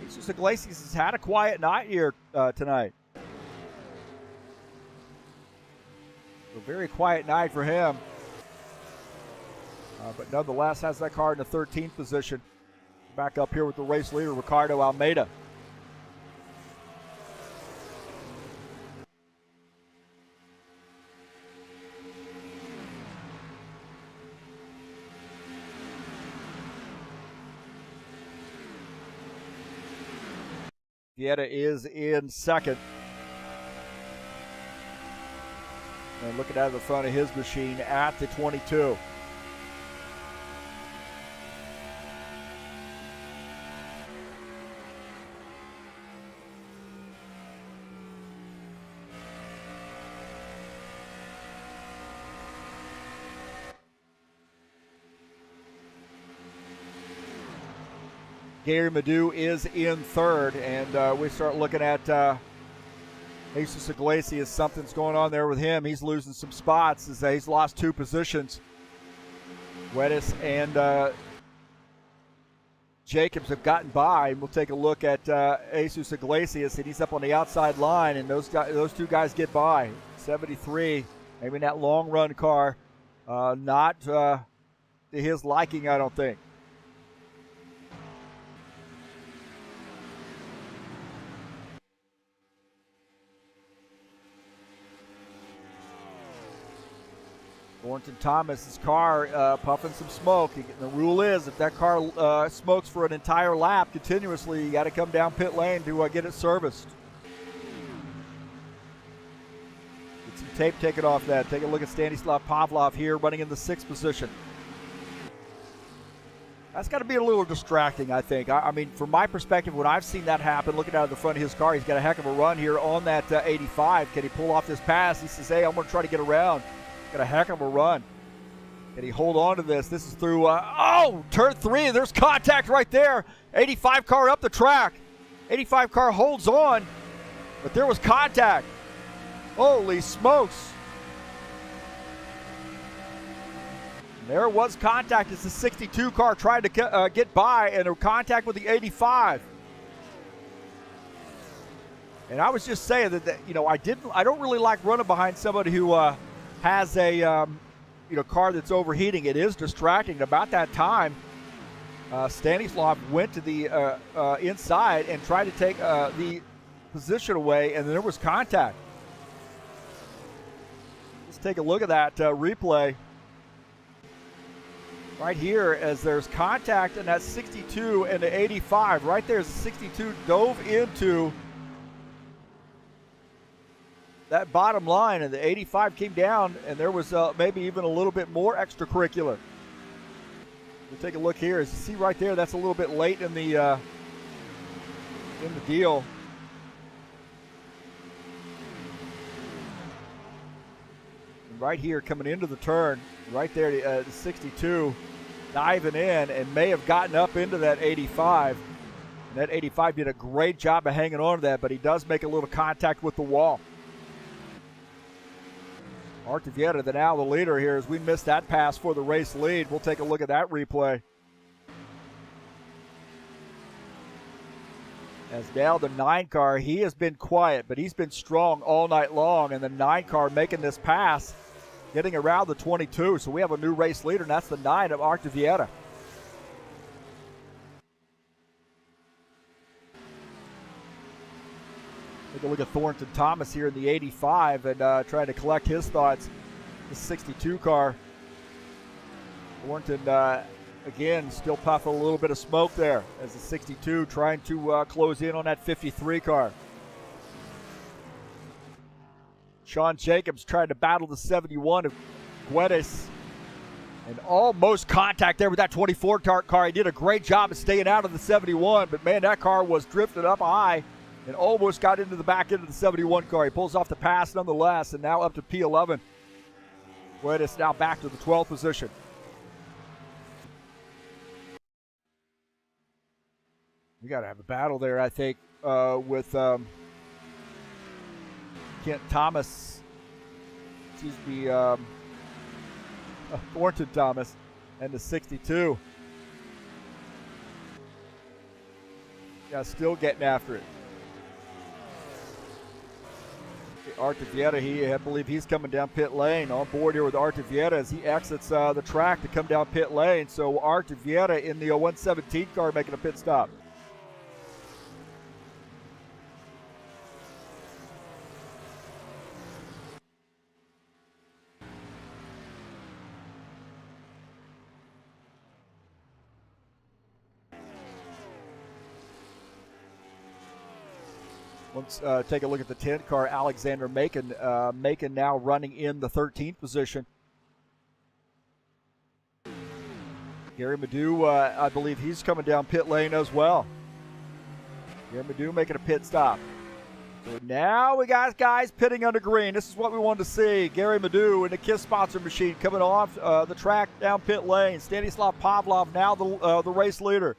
Jesus Iglesias has had a quiet night here tonight. A very quiet night for him. But nonetheless has that car in the 13th position. Back up here with the race leader, Ricardo Almeida. Vieira is in second. And looking out of the front of his machine at the 22. Gary Madu is in third, and we start looking at Jesus Iglesias. Something's going on there with him. He's losing some spots as he's lost 2 positions. Guedes and Jacobs have gotten by. We'll take a look at Jesus Iglesias, and he's up on the outside line, and those 2 guys get by. 73, maybe in that long run car, not to his liking, I don't think. Thornton Thomas's car puffing some smoke. The rule is if that car smokes for an entire lap continuously, you got to come down pit lane to get it serviced. Get some tape taken off that. Take a look at Stanislav Pavlov here running in the 6th position. That's got to be a little distracting, I think. I mean, from my perspective, when I've seen that happen, looking out of the front of his car, he's got a heck of a run here on that 85. Can he pull off this pass? He says, hey, I'm going to try to get around. Got a heck of a run. Can he hold on to this? This is through, turn 3. There's contact right there. 85 car up the track. 85 car holds on, but there was contact. Holy smokes. There was contact as the 62 car tried to get by, and a contact with the 85. And I was just saying that I don't really like running behind somebody who has a car that's overheating. It is distracting. About that time, Stanislav went to the inside and tried to take the position away, and there was contact. Let's take a look at that replay right here as there's contact in that 62 and the 85. Right there, the 62 dove into that bottom line, and the 85 came down, and there was maybe even a little bit more extracurricular. We'll take a look here. As you see right there, that's a little bit late in the deal. And right here, coming into the turn, right there, the 62 diving in and may have gotten up into that 85. And that 85 did a great job of hanging on to that, but he does make a little contact with the wall. Arthur Vieira, the now the leader here, as we missed that pass for the race lead. We'll take a look at that replay. As now the 9 car, he has been quiet, but he's been strong all night long, and the 9 car making this pass getting around the 22. So we have a new race leader, and that's the 9 of Artevieta. Take a look at Thornton Thomas here in the 85 and trying to collect his thoughts. The 62 car. Thornton, again, still puffing a little bit of smoke there as the 62 trying to close in on that 53 car. Sean Jacobs trying to battle the 71 of Guedes. And almost contact there with that 24 car. He did a great job of staying out of the 71, but man, that car was drifted up high and almost got into the back end of the 71 car. He pulls off the pass nonetheless, and now up to P11. Guedes now back to the 12th position. We got to have a battle there, I think, with Kent Thomas. Excuse me, Thornton Thomas and the 62. Yeah, still getting after it. Artevieta, I believe he's coming down pit lane. On board here with Artevieta as he exits the track to come down pit lane. So Artevieta in the 117 car making a pit stop. Let's take a look at the 10 car, Alexander Macon. Macon now running in the 13th position. Gary Madu, I believe he's coming down pit lane as well. Gary Madu making a pit stop. So now we got guys pitting under green. This is what we wanted to see. Gary Madu in the KISS sponsor machine coming off the track down pit lane. Stanislav Pavlov now the race leader.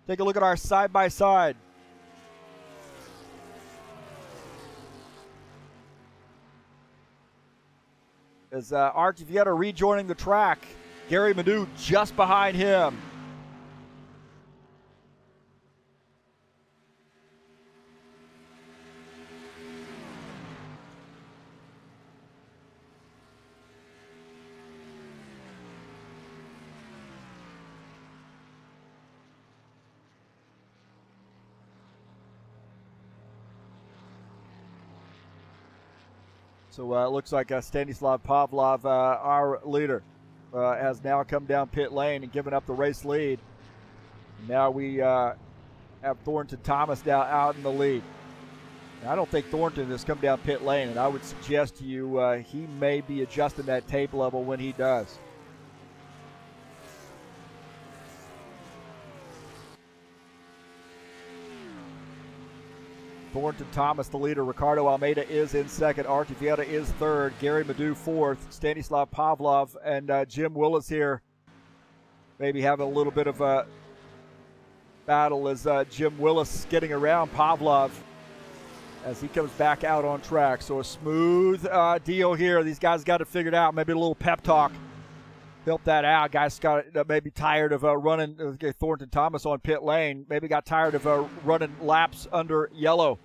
Take a look at our side-by-side. As Artevieta rejoining the track, Gary Madu just behind him. So it looks like Stanislav Pavlov, our leader, has now come down pit lane and given up the race lead. Now we have Thornton Thomas now out in the lead. Now, I don't think Thornton has come down pit lane, and I would suggest to you he may be adjusting that tape level when he does. Thornton Thomas, the leader. Ricardo Almeida is in second. Artevieta is third. Gary Madu fourth. Stanislav Pavlov and Jim Willis here maybe having a little bit of a battle as Jim Willis getting around Pavlov as he comes back out on track. So a smooth deal here. These guys got it figured out. Maybe a little pep talk. Help that out. Guys got maybe tired of running Thornton Thomas on pit lane. Maybe got tired of running laps under yellow.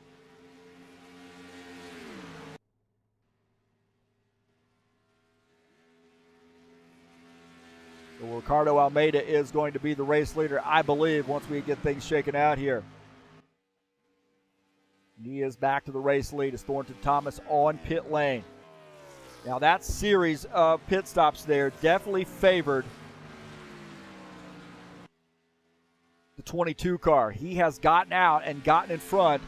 So Ricardo Almeida is going to be the race leader, I believe, once we get things shaken out here. He is back to the race lead as Thornton Thomas on pit lane. Now that series of pit stops there definitely favored the 22 car. He has gotten out and gotten in front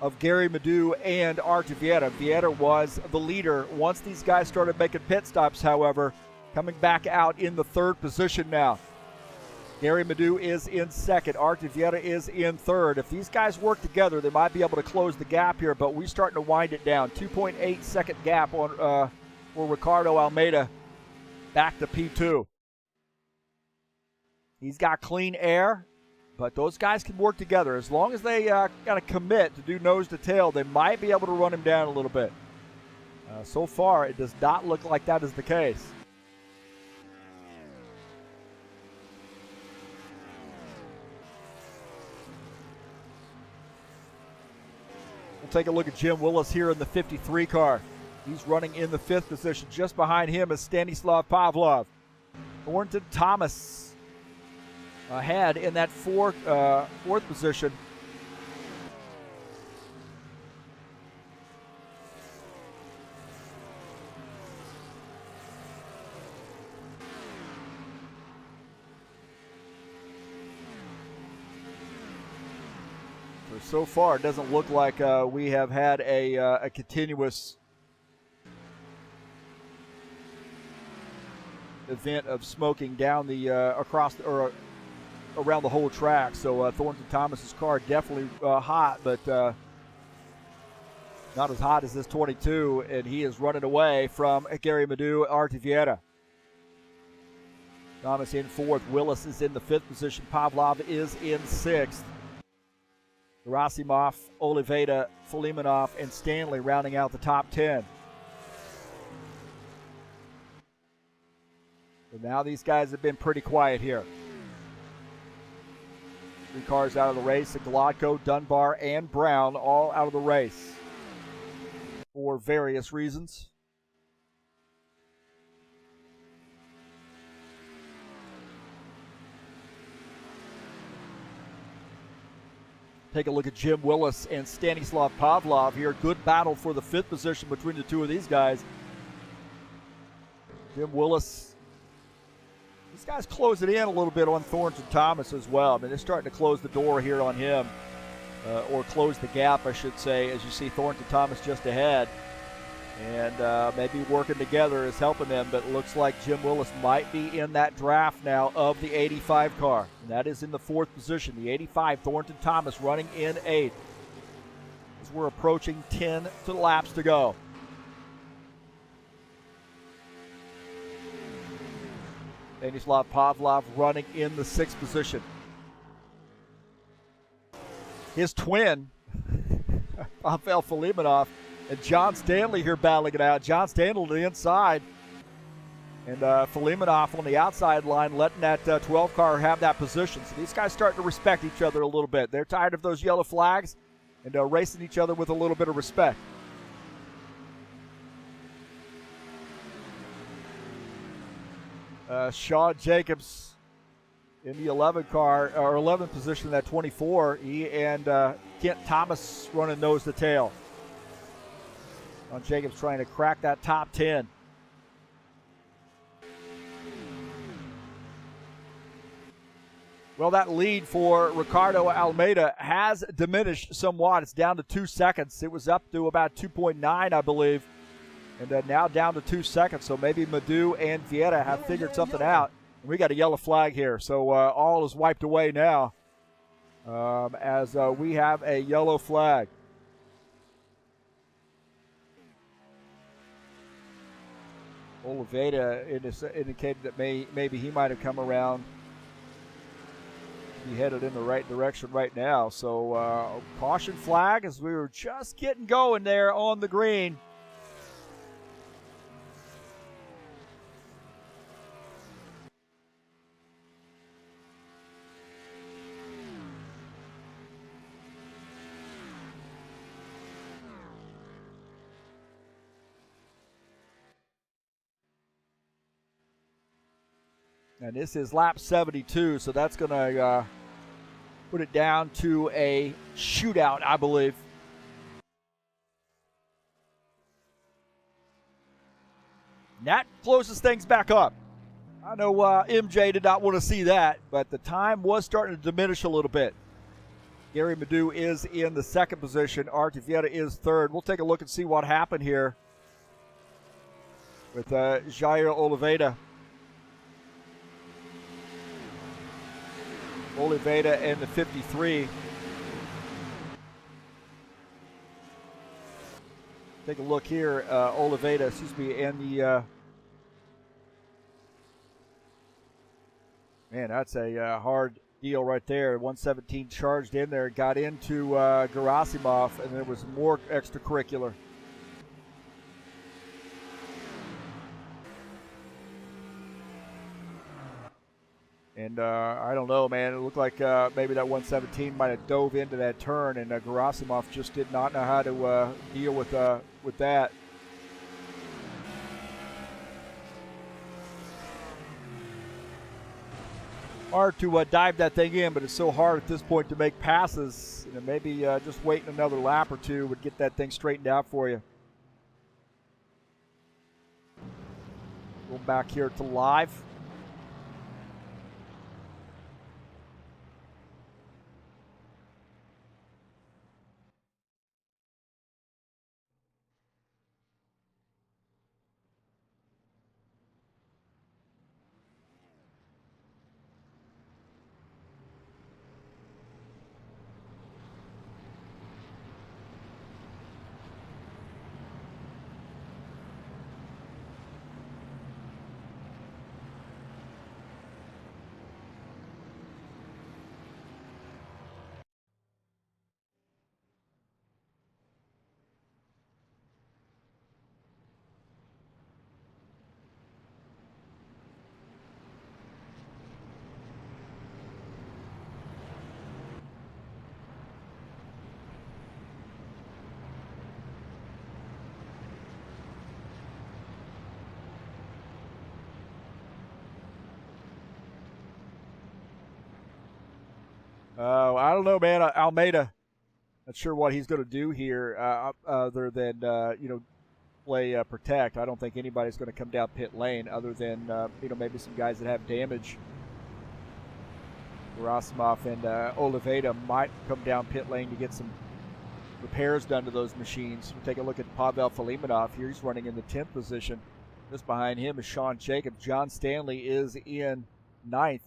of Gary Madu and Artevieta. Vieta was the leader once these guys started making pit stops, however, coming back out in the third position now. Gary Madu is in second. Artevieta is in third. If these guys work together, they might be able to close the gap here, but we're starting to wind it down. 2.8 second gap on for Ricardo Almeida back to P2. He's got clean air, but those guys can work together. As long as they kind of commit to do nose to tail, they might be able to run him down a little bit. So far, it does not look like that is the case. We'll take a look at Jim Willis here in the 53 car. He's running in the 5th position. Just behind him is Stanislav Pavlov. Thornton Thomas ahead in that fourth position. So far, it doesn't look like we have had a continuous event of smoking down the or around the whole track. So Thornton Thomas's car definitely hot, but not as hot as this 22, and he is running away from Gary Madu, Artiviera. Thomas in 4th. Willis is in the 5th position. Pavlov is in 6th. Gerasimov, Oliveda, Filimonov, and Stanley rounding out the top 10. So now these guys have been pretty quiet here. 3 cars out of the race. Gladko, Dunbar, and Brown all out of the race for various reasons. Take a look at Jim Willis and Stanislav Pavlov here. Good battle for the 5th position between the two of these guys. Jim Willis, these guys close it in a little bit on Thornton Thomas as well. I mean, they're starting to close the door here on him, or close the gap, I should say, as you see Thornton Thomas just ahead. And maybe working together is helping them, but it looks like Jim Willis might be in that draft now of the 85 car. And that is in the 4th position. The 85, Thornton Thomas running in 8th. As we're approaching 10 laps to go. Stanislav Pavlov running in the 6th position. His twin, Pavel Filimonov, and John Stanley here battling it out. John Stanley to the inside. And Filimonov on the outside line, letting that 12 car have that position. So these guys starting to respect each other a little bit. They're tired of those yellow flags and racing each other with a little bit of respect. Shaw Jacobs in the 11 car, or 11th position in that 24. He and Kent Thomas running nose to tail. On Jacobs trying to crack that top 10. Well, that lead for Ricardo Almeida has diminished somewhat. It's down to 2 seconds. It was up to about 2.9, I believe. And now down to 2 seconds. So maybe Madu and Vieira have figured something out. And we got a yellow flag here. So all is wiped away now as we have a yellow flag. Oliveda indicated that maybe he might have come around. He headed in the right direction right now. So caution flag as we were just getting going there on the green. And this is lap 72, so that's going to put it down to a shootout, I believe. And that closes things back up. I know MJ did not want to see that, but the time was starting to diminish a little bit. Gary Madu is in the 2nd position. Artiviera is 3rd. We'll take a look and see what happened here with Jair Oliveda. Oliveda and the 53. Take a look here. Oliveda, and the man, that's a hard deal right there. 117 charged in there, got into Gerasimov, and there was more extracurricular. And I don't know, man. It looked like maybe that 117 might have dove into that turn, and Gerasimov just did not know how to deal with that. Hard to dive that thing in, but it's so hard at this point to make passes. You know, maybe just waiting another lap or two would get that thing straightened out for you. Go back here to live. I don't know, man. Almeida, not sure what he's going to do here other than, play protect. I don't think anybody's going to come down pit lane other than, maybe some guys that have damage. Gerasimov and Oliveira might come down pit lane to get some repairs done to those machines. We'll take a look at Pavel Filimonov here. He's running in the 10th position. Just behind him is Sean Jacobs. John Stanley is in 9th.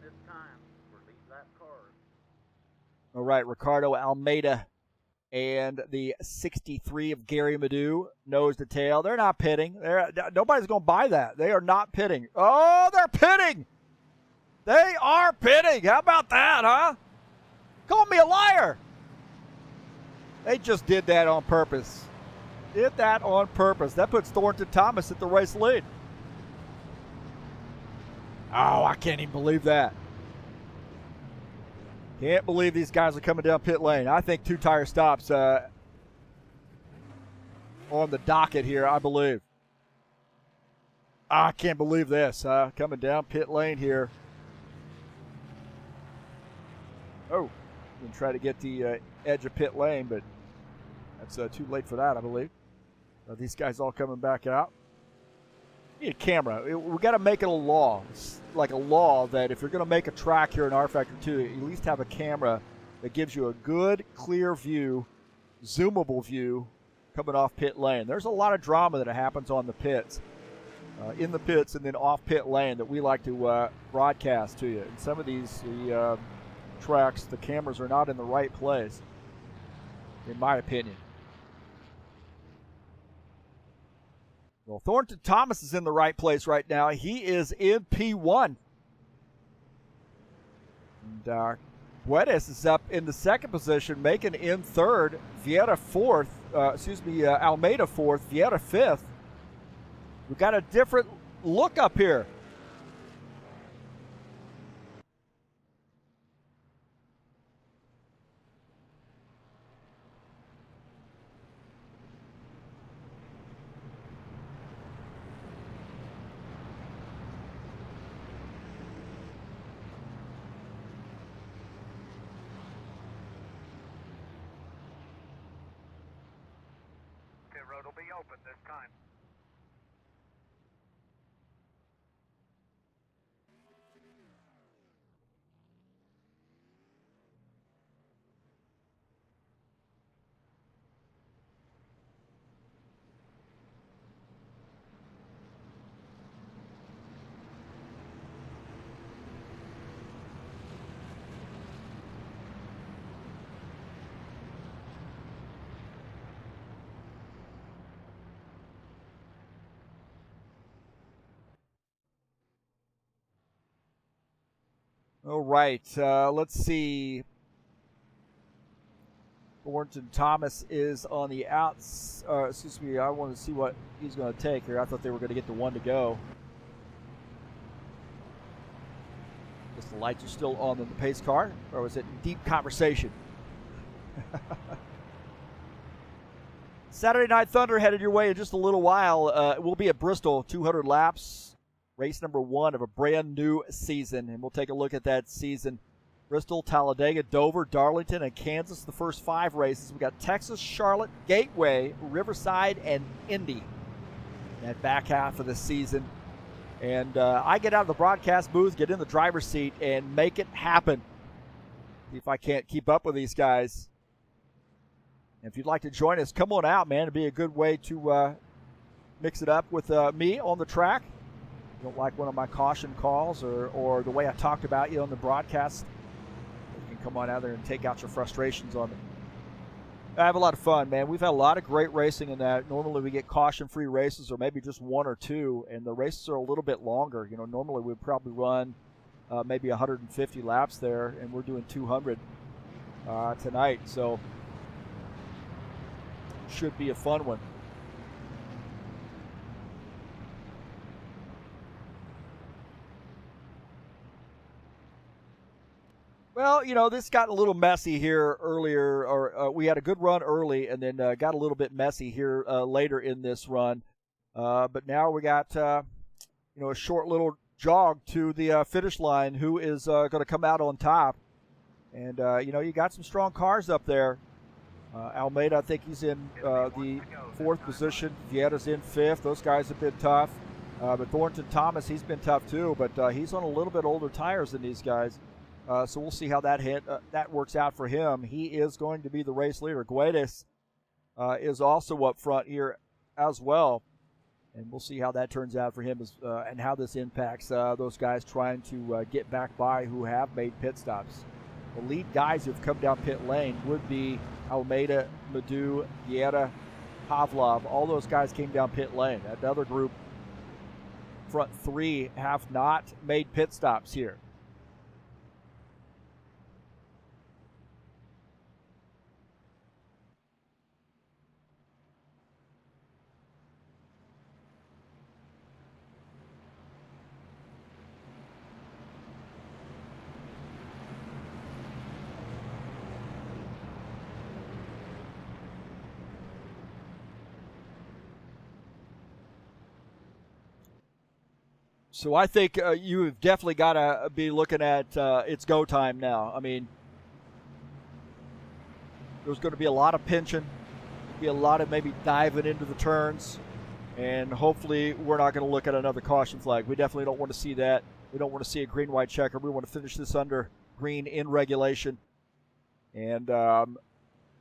This time for lead lap cars. All right, Ricardo Almeida and the 63 of Gary Madu, nose to tail. They're not pitting. Nobody's going to buy that. They are not pitting. Oh, they're pitting. They are pitting. How about that, huh? Call me a liar. They just did that on purpose. Did that on purpose. That puts Thornton Thomas at the race lead. Oh, I can't even believe that. Can't believe these guys are coming down pit lane. I think 2 tire stops on the docket here, I believe. I can't believe this. Coming down pit lane here. Oh, going to try to get the edge of pit lane, but that's too late for that, I believe. These guys all coming back out. Need a camera. We got to make it a law. It's like a law that if you're going to make a track here in rFactor 2, at least have a camera that gives you a good, clear view, zoomable view coming off pit lane. There's a lot of drama that happens on the pits, in the pits and then off pit lane that we like to broadcast to you. In some of these tracks, the cameras are not in the right place, in my opinion. Well, Thornton Thomas is in the right place right now. He is in P1. And Guedes is up in the 2nd position, making in 3rd. Almeida 4th, Vieira 5th. We've got a different look up here. Road will be open this time. All right, let's see. Thornton Thomas is on the outs. Excuse me, I want to see what he's going to take here. I thought they were going to get the one to go. Guess the lights are still on in the pace car, or was it deep conversation? Saturday Night Thunder headed your way in just a little while. We'll be at Bristol, 200 laps, race number 1 of a brand new season, and we'll take a look at that season. Bristol, Talladega, Dover, Darlington, and Kansas, the first 5 races. We got Texas, Charlotte, Gateway, Riverside, and Indy. That back half of the season. And I get out of the broadcast booth, get in the driver's seat, and make it happen. See if I can't keep up with these guys. And if you'd like to join us, come on out, man. It'd be a good way to mix it up with me on the track. If you don't like one of my caution calls or the way I talked about you on the broadcast, you can come on out there and take out your frustrations on me. I have a lot of fun, man. We've had a lot of great racing in that. Normally we get caution-free races or maybe just 1 or 2, and the races are a little bit longer. You know, normally we'd probably run maybe 150 laps there, and we're doing 200 tonight. So should be a fun one. Well, you know, this got a little messy here earlier, or we had a good run early and then got a little bit messy here later in this run. But now we got, you know, a short little jog to the finish line. Who is going to come out on top? And, you know, you got some strong cars up there. Almeida, I think he's in the 4th position. Vietta's in 5th. Those guys have been tough. But Thornton Thomas, he's been tough too, but he's on a little bit older tires than these guys. So we'll see how that works out for him. He is going to be the race leader. Guedes is also up front here as well. And we'll see how that turns out for him and how this impacts those guys trying to get back by who have made pit stops. The lead guys who've come down pit lane would be Almeida, Madu, Vietta, Pavlov. All those guys came down pit lane. That other group, front 3, have not made pit stops here. So I think you've definitely got to be looking at it's go time now. I mean, there's going to be a lot of pinching, be a lot of maybe diving into the turns, and hopefully we're not going to look at another caution flag. We definitely don't want to see that. We don't want to see a green-white checker. We want to finish this under green in regulation. And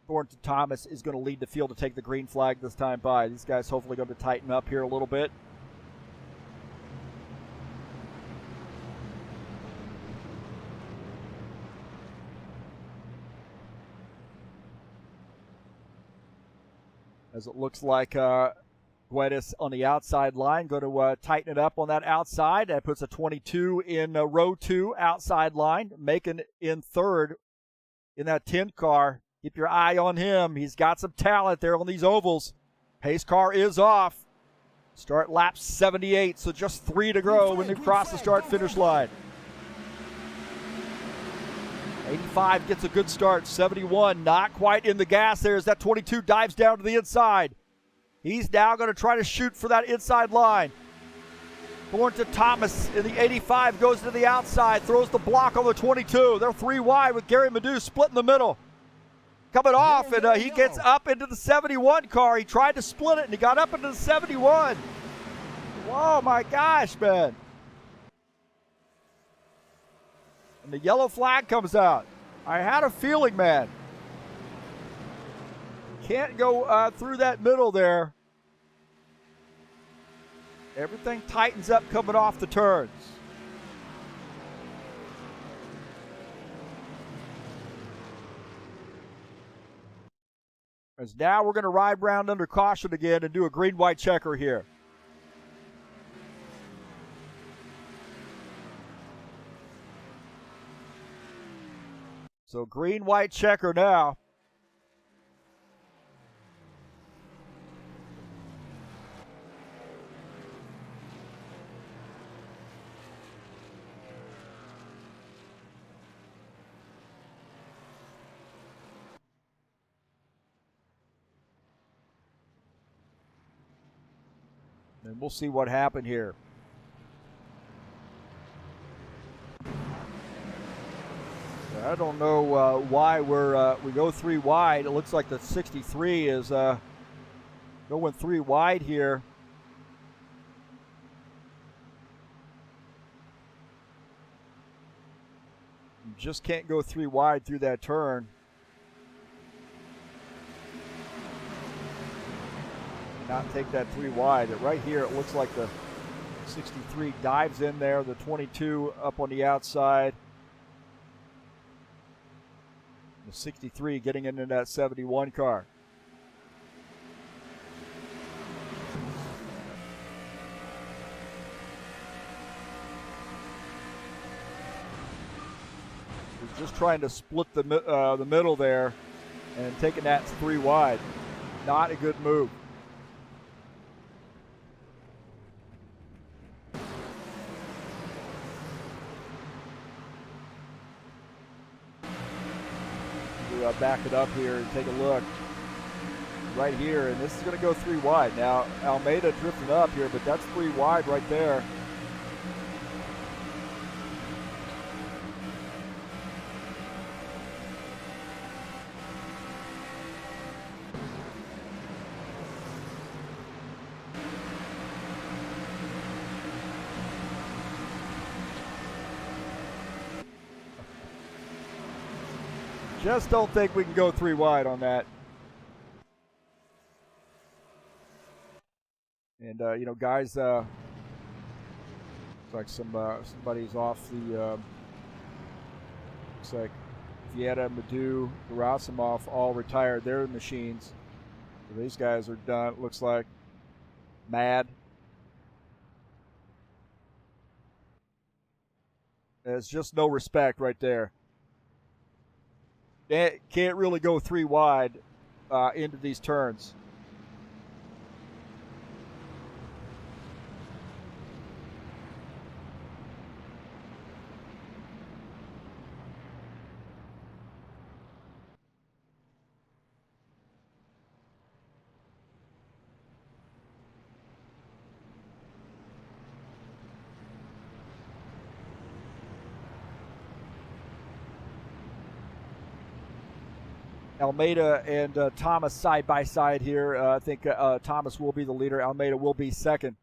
Thornton Thomas is going to lead the field to take the green flag this time by. These guys hopefully going to tighten up here a little bit. As it looks like Guedes on the outside line going to tighten it up on that outside. That puts a 22 in row 2 outside line. Macon in 3rd in that 10 car. Keep your eye on him. He's got some talent there on these ovals. Pace car is off. Start lap 78, so just 3 to go when they cross the start-finish line. 85 gets a good start. 71 not quite in the gas there as that 22 dives down to the inside. He's now going to try to shoot for that inside line. Thornton Thomas in the 85 goes to the outside, throws the block on the 22. They're 3 wide with Gary Madu split in the middle. Coming off, and he gets up into the 71 car. He tried to split it, and he got up into the 71. Oh, my gosh, man. And the yellow flag comes out. I had a feeling, man. Can't go through that middle there. Everything tightens up coming off the turns. As now we're going to ride round under caution again and do a green-white checker here. So green, white checker now. And we'll see what happened here. I don't know why we go 3 wide. It looks like the 63 is going 3 wide here. You just can't go 3 wide through that turn. Not take that 3 wide. Right here, it looks like the 63 dives in there. The 22 up on the outside. The 63 getting into that 71 car. We're just trying to split the middle there and taking that 3 wide. Not a good move. Back it up here and take a look right here, and this is going to go 3 wide. Now Almeida drifting up here, but that's 3 wide right there. Just don't think we can go 3 wide on that. And you know, guys, looks like somebody's off the. Looks like Vieta, Madu, Gerasimov all retired their machines. So these guys are done. It looks like mad. There's just no respect right there. They can't really go 3 wide into these turns. Almeida and Thomas side by side here. I think Thomas will be the leader. Almeida will be second.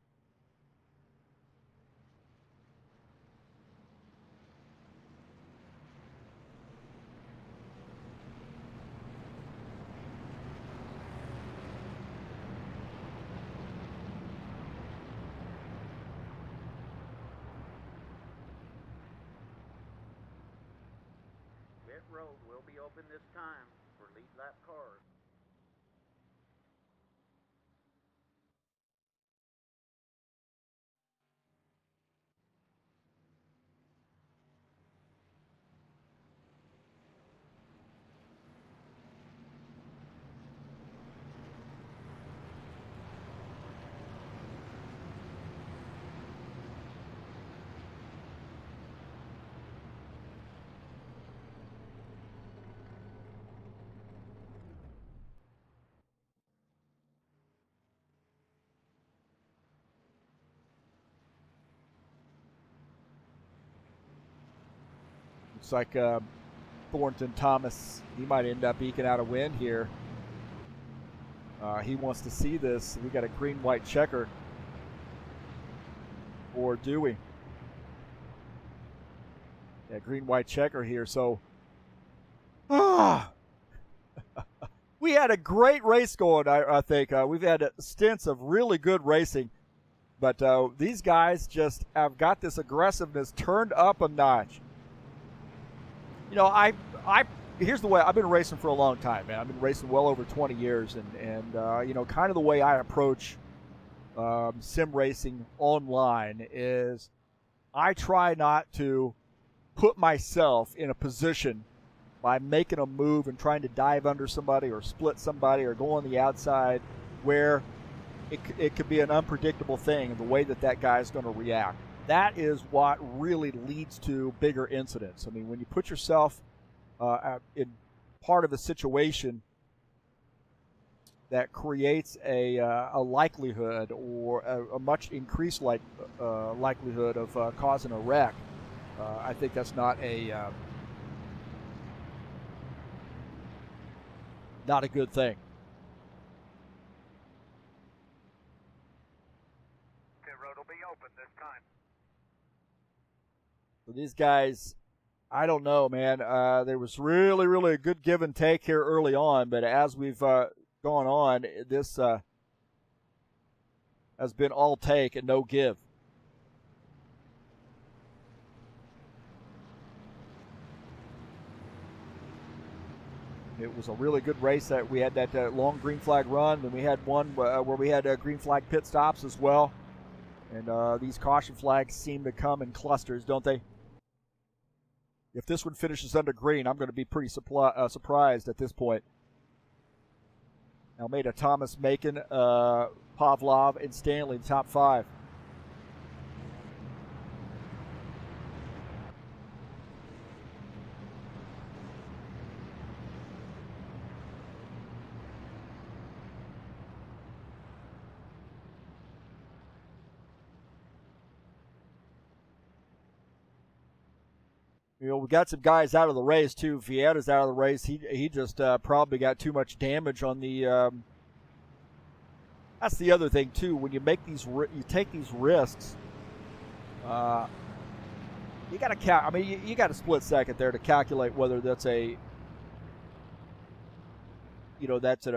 Pit road will be open this time for lead lap cars. Looks like Thornton Thomas, he might end up eking out a win here. He wants to see this. We got a green-white checker. Or do we? Yeah, green-white checker here. So, we had a great race going, I think. We've had stints of really good racing. But these guys just have got this aggressiveness turned up a notch. You know, here's the way I've been racing for a long time, man. I've been racing well over 20 years, and you know, kind of the way I approach sim racing online is I try not to put myself in a position by making a move and trying to dive under somebody or split somebody or go on the outside where it could be an unpredictable thing, the way that guy is going to react. That is what really leads to bigger incidents. I mean, when you put yourself in part of a situation that creates a likelihood or a much increased likelihood of causing a wreck, I think that's not a good thing. So these guys, I don't know, man. There was really a good give and take here early on, but as we've gone on, this has been all take and no give. It was a really good race. That we had that long green flag run, then we had one where we had green flag pit stops as well. And these caution flags seem to come in clusters, don't they? If this one finishes under green, I'm going to be pretty surprised at this point. Almeida, Thomas, Macon, Pavlov, and Stanley, the top 5. You know, we got some guys out of the race too. Vietta's out of the race. He just probably got too much damage on the. That's the other thing too. When you make you take these risks. You got to I mean, you got a split second there to calculate whether that's a. You know, that's an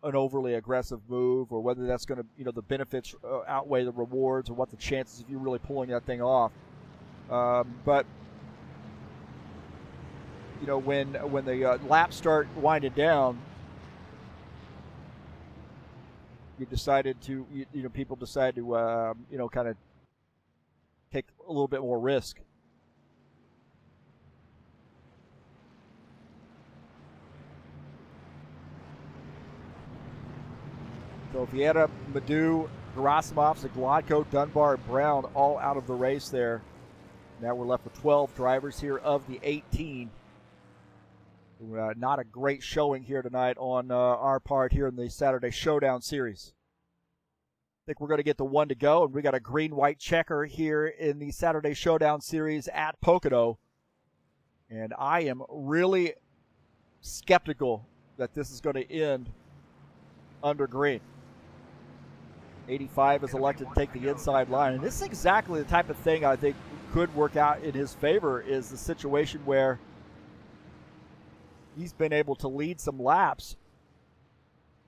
overly aggressive move, or whether that's going to, the benefits outweigh the rewards, or what the chances of you really pulling that thing off. But. You know, when the laps start winding down, people decide to kind of take a little bit more risk. So Vieta, Madu, Gerasimov, Zagladko, Dunbar, and Brown all out of the race there. Now we're left with 12 drivers here of the 18. Not a great showing here tonight on our part here in the Saturday Showdown series. I think we're going to get the one to go, and we got a green-white checker here in the Saturday Showdown series at Pocono. And I am really skeptical that this is going to end under green. 85 is elected to take the inside line. And this is exactly the type of thing I think could work out in his favor, is the situation where he's been able to lead some laps,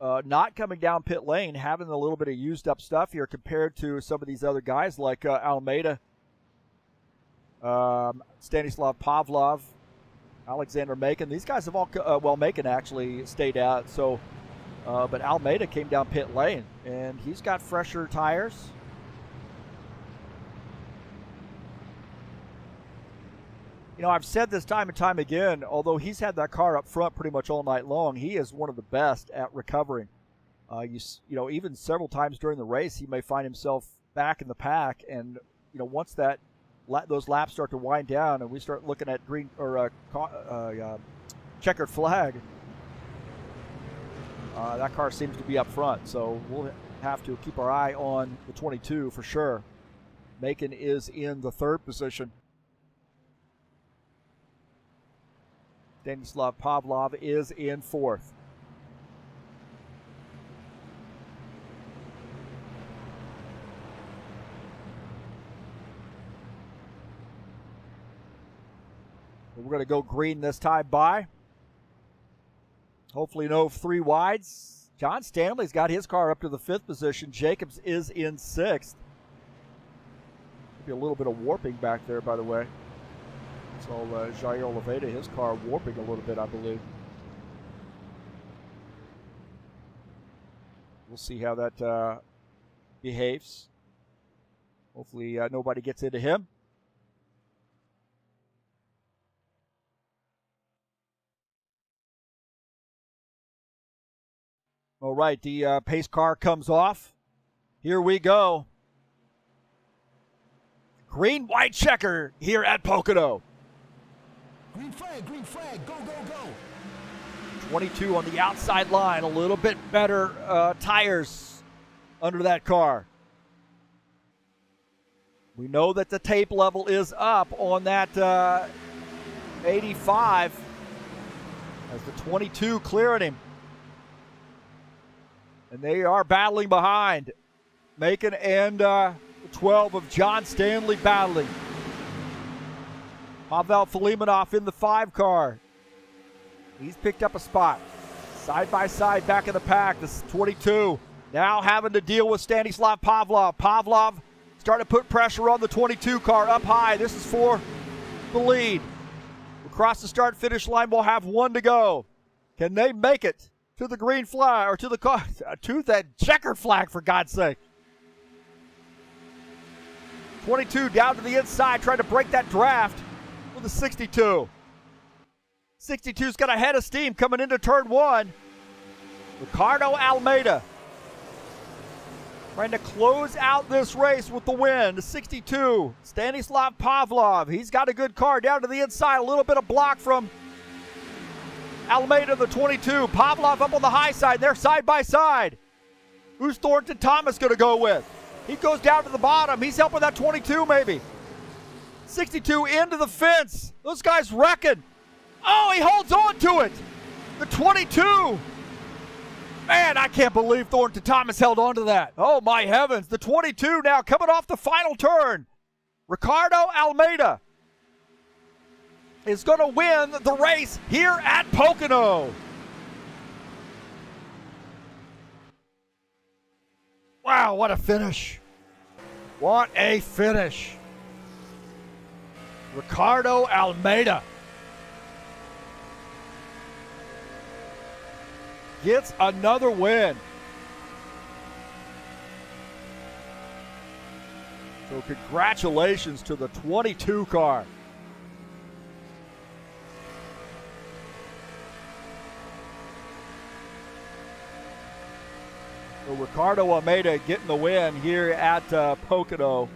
not coming down pit lane, having a little bit of used up stuff here compared to some of these other guys like Almeida, Stanislav Pavlov, Alexander Macon. These guys have all, Macon actually stayed out, so, but Almeida came down pit lane, and he's got fresher tires. You know, I've said this time and time again, although he's had that car up front pretty much all night long, he is one of the best at recovering. Even several times during the race, he may find himself back in the pack, and, once those laps start to wind down and we start looking at green or checkered flag, that car seems to be up front. So we'll have to keep our eye on the 22 for sure. Macon is in the 3rd position. Stanislav Pavlov is in 4th. We're going to go green this time by. Hopefully no 3 wides. John Stanley's got his car up to the 5th position. Jacobs is in 6th. Maybe a little bit of warping back there, by the way. So Jair Oliveira, his car warping a little bit, I believe. We'll see how that behaves. Hopefully nobody gets into him. All right, the pace car comes off. Here we go. Green-white checker here at Pocono. Green flag, go, go, go. 22 on the outside line, a little bit better tires under that car. We know that the tape level is up on that 85 as the 22 clearing him. And they are battling behind. Macon and the 12 of John Stanley battling. Pavel Filimonov in the 5 car. He's picked up a spot. Side by side back in the pack. This is 22. Now having to deal with Stanislav Pavlov. Pavlov starting to put pressure on the 22 car up high. This is for the lead. Across the start-finish line, we'll have 1 to go. Can they make it to the green flag, or to the car, to that checker flag, for God's sake? 22 down to the inside, trying to break that draft with a 62. 62's got a head of steam coming into turn 1. Ricardo Almeida trying to close out this race with the win. The 62, Stanislav Pavlov. He's got a good car down to the inside. A little bit of block from Almeida, the 22. Pavlov up on the high side. They're side by side. Who's Thornton Thomas going to go with? He goes down to the bottom. He's helping that 22 maybe. 62 into the fence. Those guys wrecking. Oh, he holds on to it. The 22. Man, I can't believe Thornton Thomas held on to that. Oh, my heavens. The 22 now coming off the final turn. Ricardo Almeida is going to win the race here at Pocono. Wow, what a finish. What a finish. Ricardo Almeida gets another win. So congratulations to the 22 car. So Ricardo Almeida getting the win here at Pocono.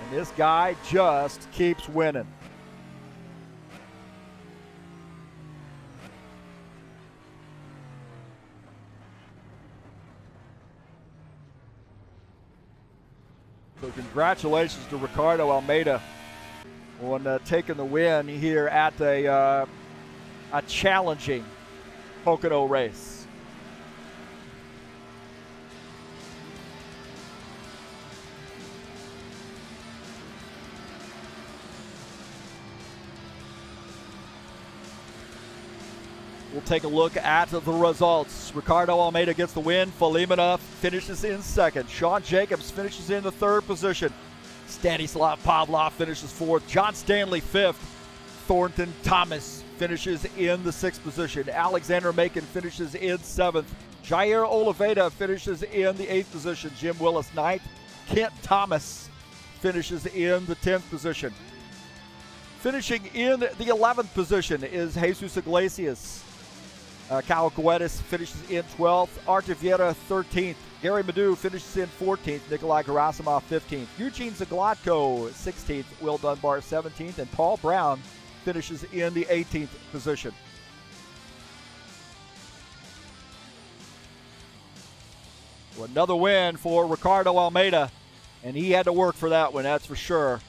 And this guy just keeps winning. So congratulations to Ricardo Almeida on taking the win here at a challenging Pocono race. We'll take a look at the results. Ricardo Almeida gets the win. Filimonov finishes in second. Sean Jacobs finishes in the 3rd position. Stanislav Pavlov finishes 4th. John Stanley 5th. Thornton Thomas finishes in the 6th position. Alexander Macon finishes in 7th. Jair Oliveira finishes in the 8th position. Jim Willis 9th. Kent Thomas finishes in the 10th position. Finishing in the 11th position is Jesus Iglesias. Kyle Coetis finishes in 12th. Artur Vieira 13th. Gary Madu finishes in 14th. Nikolai Gerasimov 15th. Eugene Zaglatko 16th. Will Dunbar 17th. And Paul Brown finishes in the 18th position. So another win for Ricardo Almeida. And he had to work for that one, that's for sure.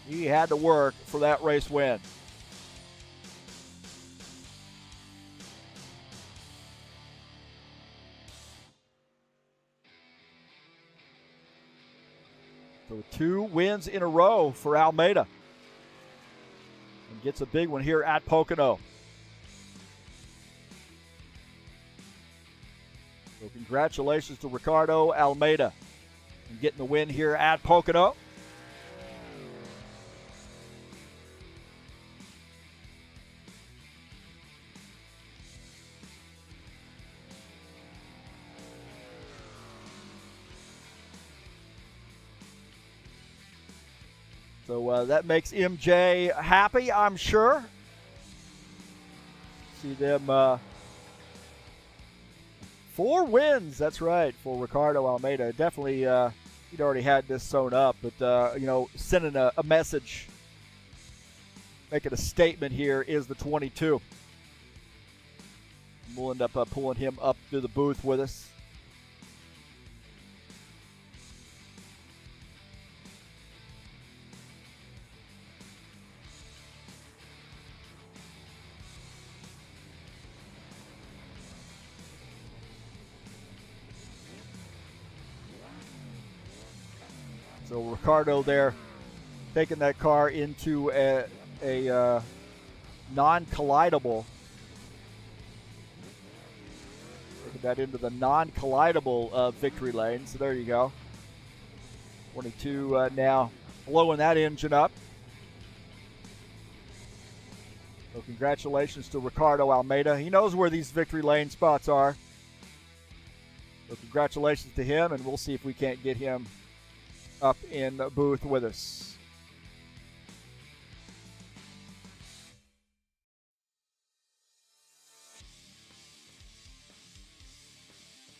He had to work for that race win. So 2 wins in a row for Almeida. And gets a big one here at Pocono. So congratulations to Ricardo Almeida and getting the win here at Pocono. So that makes MJ happy, I'm sure. See them 4 wins, that's right, for Ricardo Almeida. Definitely, he'd already had this sewn up, but, sending a message, making a statement here is the 22. We'll end up pulling him up to the booth with us. So Ricardo there taking that car into a non-collidable. Taking that into the non-collidable victory lane. So there you go. 22 now blowing that engine up. So congratulations to Ricardo Almeida. He knows where these victory lane spots are. So congratulations to him, and we'll see if we can't get him up in the booth with us.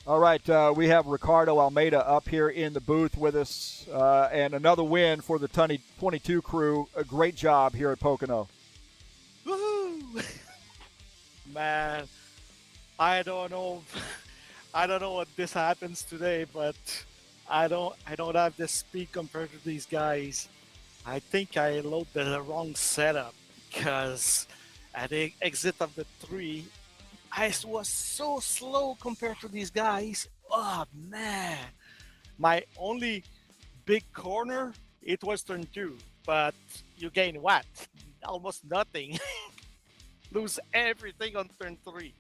All right, we have Ricardo Almeida up here in the booth with us, and another win for the 22 crew. A great job here at Pocono. Woohoo! Man, I don't know what this happens today, but I don't have the speed compared to these guys. I think I loaded the wrong setup because at the exit of the 3, I was so slow compared to these guys. Oh man, my only big corner, it was turn 2, but you gain what? Almost nothing. Lose everything on turn 3.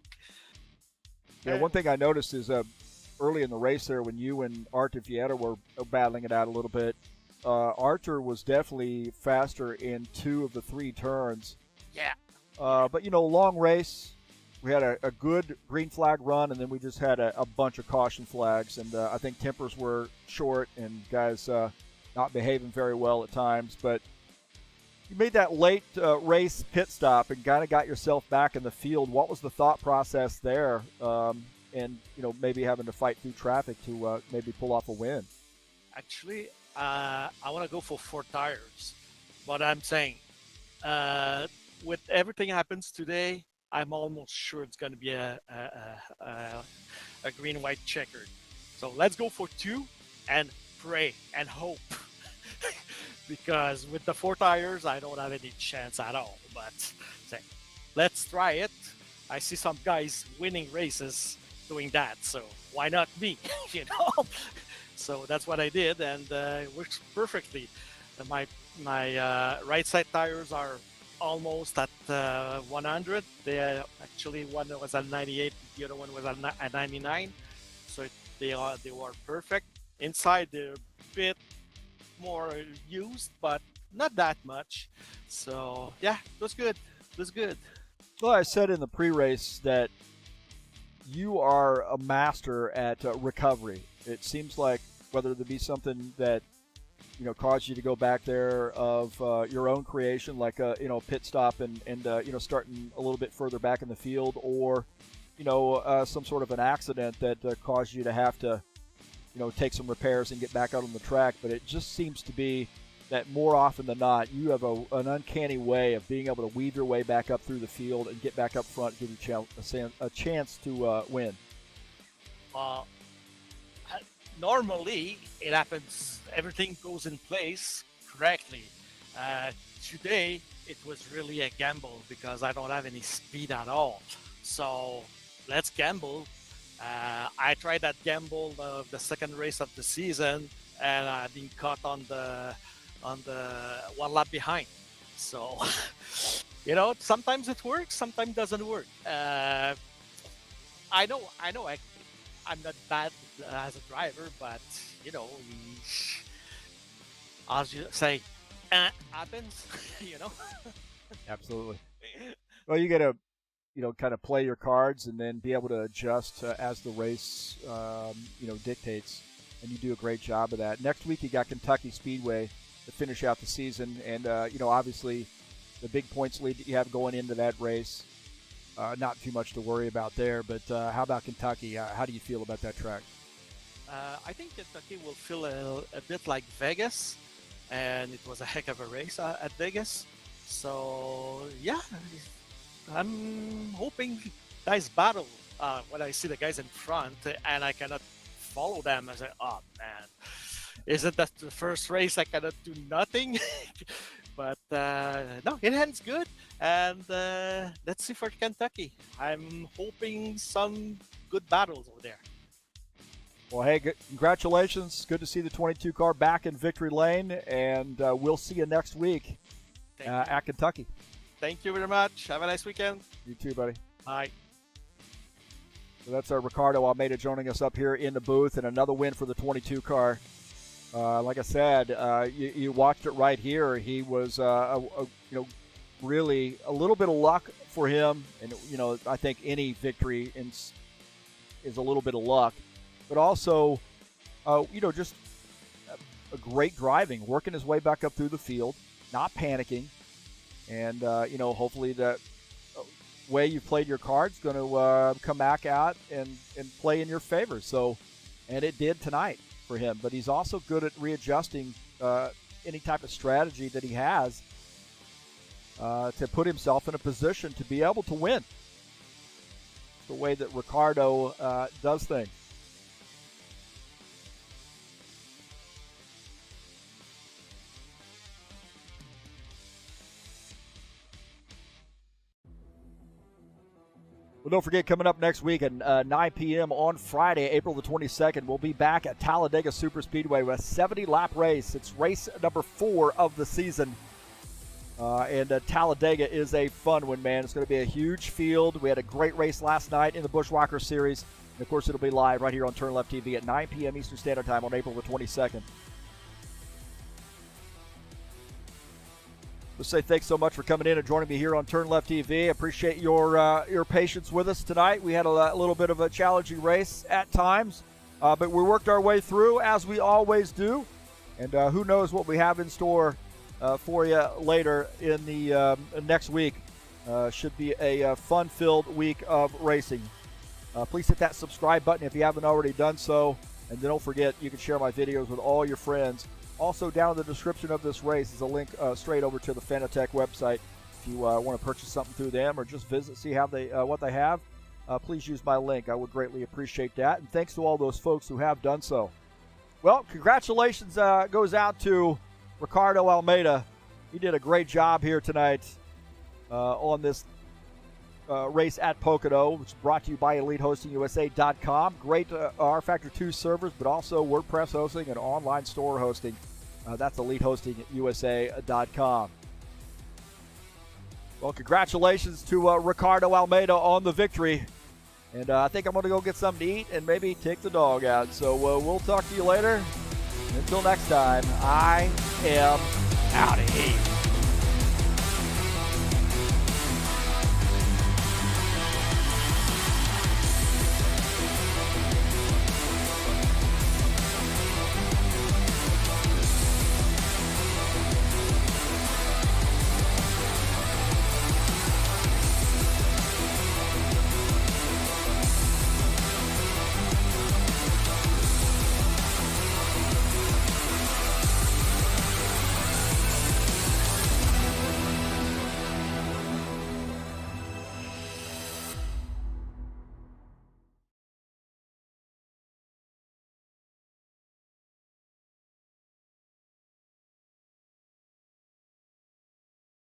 Yeah, one thing I noticed is early in the race there, when you and Artur Vieta were battling it out a little bit, Artur was definitely faster in 2 of the 3 turns. Yeah. But, long race. We had a good green flag run, and then we just had a bunch of caution flags. And I think tempers were short and guys not behaving very well at times. But you made that late race pit stop and kind of got yourself back in the field. What was the thought process there? And maybe having to fight through traffic to maybe pull off a win. Actually, I want to go for 4 tires, but I'm saying with everything happens today, I'm almost sure it's going to be a green-white checkered. So let's go for 2 and pray and hope. Because with the 4 tires, I don't have any chance at all. But say, let's try it. I see some guys winning races doing that, so why not me? So that's what I did, and it works perfectly. My right side tires are almost at 100. They actually, one was at 98, the other one was at 99. So they were perfect. Inside they're a bit more used, but not that much. So yeah, it was good. It was good. Well, I said in the pre-race that you are a master at recovery. It seems like whether there be something that caused you to go back there of your own creation, like a pit stop and starting a little bit further back in the field, or some sort of an accident that caused you to have to take some repairs and get back out on the track. But it just seems to be that more often than not, you have an uncanny way of being able to weave your way back up through the field and get back up front, give you a chance to win. Normally, it happens, everything goes in place correctly. Today, it was really a gamble because I don't have any speed at all. So let's gamble. I tried that gamble of the second race of the season, and I've been caught on the one lap behind. So, sometimes it works, sometimes it doesn't work. I know I'm not bad as a driver, but as you say, happens, Absolutely. Well, you got to, kind of play your cards and then be able to adjust as the race, dictates. And you do a great job of that. Next week, you got Kentucky Speedway. to finish out the season. And, obviously the big points lead that you have going into that race, not too much to worry about there. But how about Kentucky? How do you feel about that track? I think Kentucky will feel a bit like Vegas, and it was a heck of a race at Vegas. So, yeah, I'm hoping nice battle when I see the guys in front and I cannot follow them. I say, oh, man, isn't that the first race I cannot do nothing? But, no, it ends good. And let's see for Kentucky. I'm hoping some good battles over there. Well, hey, congratulations. Good to see the 22 car back in victory lane, and we'll see you next week at Kentucky. Thank you very much. Have a nice weekend. You too, buddy. Bye. So that's Ricardo Almeida joining us up here in the booth, and another win for the 22 car. Like I said, you watched it right here. He was, really a little bit of luck for him, and I think any victory is a little bit of luck. But also, just a great driving, working his way back up through the field, not panicking. And, hopefully the way you played your cards going to come back out and play in your favor. So, and it did tonight for him. But he's also good at readjusting any type of strategy that he has to put himself in a position to be able to win. The way that Ricardo does things. Well, don't forget, coming up next week at 9 p.m. on Friday, April the 22nd, we'll be back at Talladega Superspeedway with a 70-lap race. It's race number 4 of the season. And Talladega is a fun one, man. It's going to be a huge field. We had a great race last night in the Bushwhacker Series. And, of course, it'll be live right here on TurnLeftTV at 9 p.m. Eastern Standard Time on April the 22nd. Let's say thanks so much for coming in and joining me here on TurnLeftTV. Appreciate your patience with us tonight. We had a little bit of a challenging race at times, but we worked our way through as we always do. And who knows what we have in store for you later in the next week. Should be a fun-filled week of racing. Please hit that subscribe button if you haven't already done so. And then don't forget, you can share my videos with all your friends. Also, down in the description of this race is a link straight over to the Fanatec website. If you want to purchase something through them or just visit, see how they what they have, please use my link. I would greatly appreciate that. And thanks to all those folks who have done so. Well, congratulations goes out to Ricardo Almeida. He did a great job here tonight on this race at Pocono, which is brought to you by EliteHostingUSA.com. Great rFactor 2 servers, but also WordPress hosting and online store hosting. That's EliteHostingUSA.com. Well, congratulations to Ricardo Almeida on the victory. And I think I'm going to go get something to eat and maybe take the dog out. So we'll talk to you later. Until next time, I am out of here.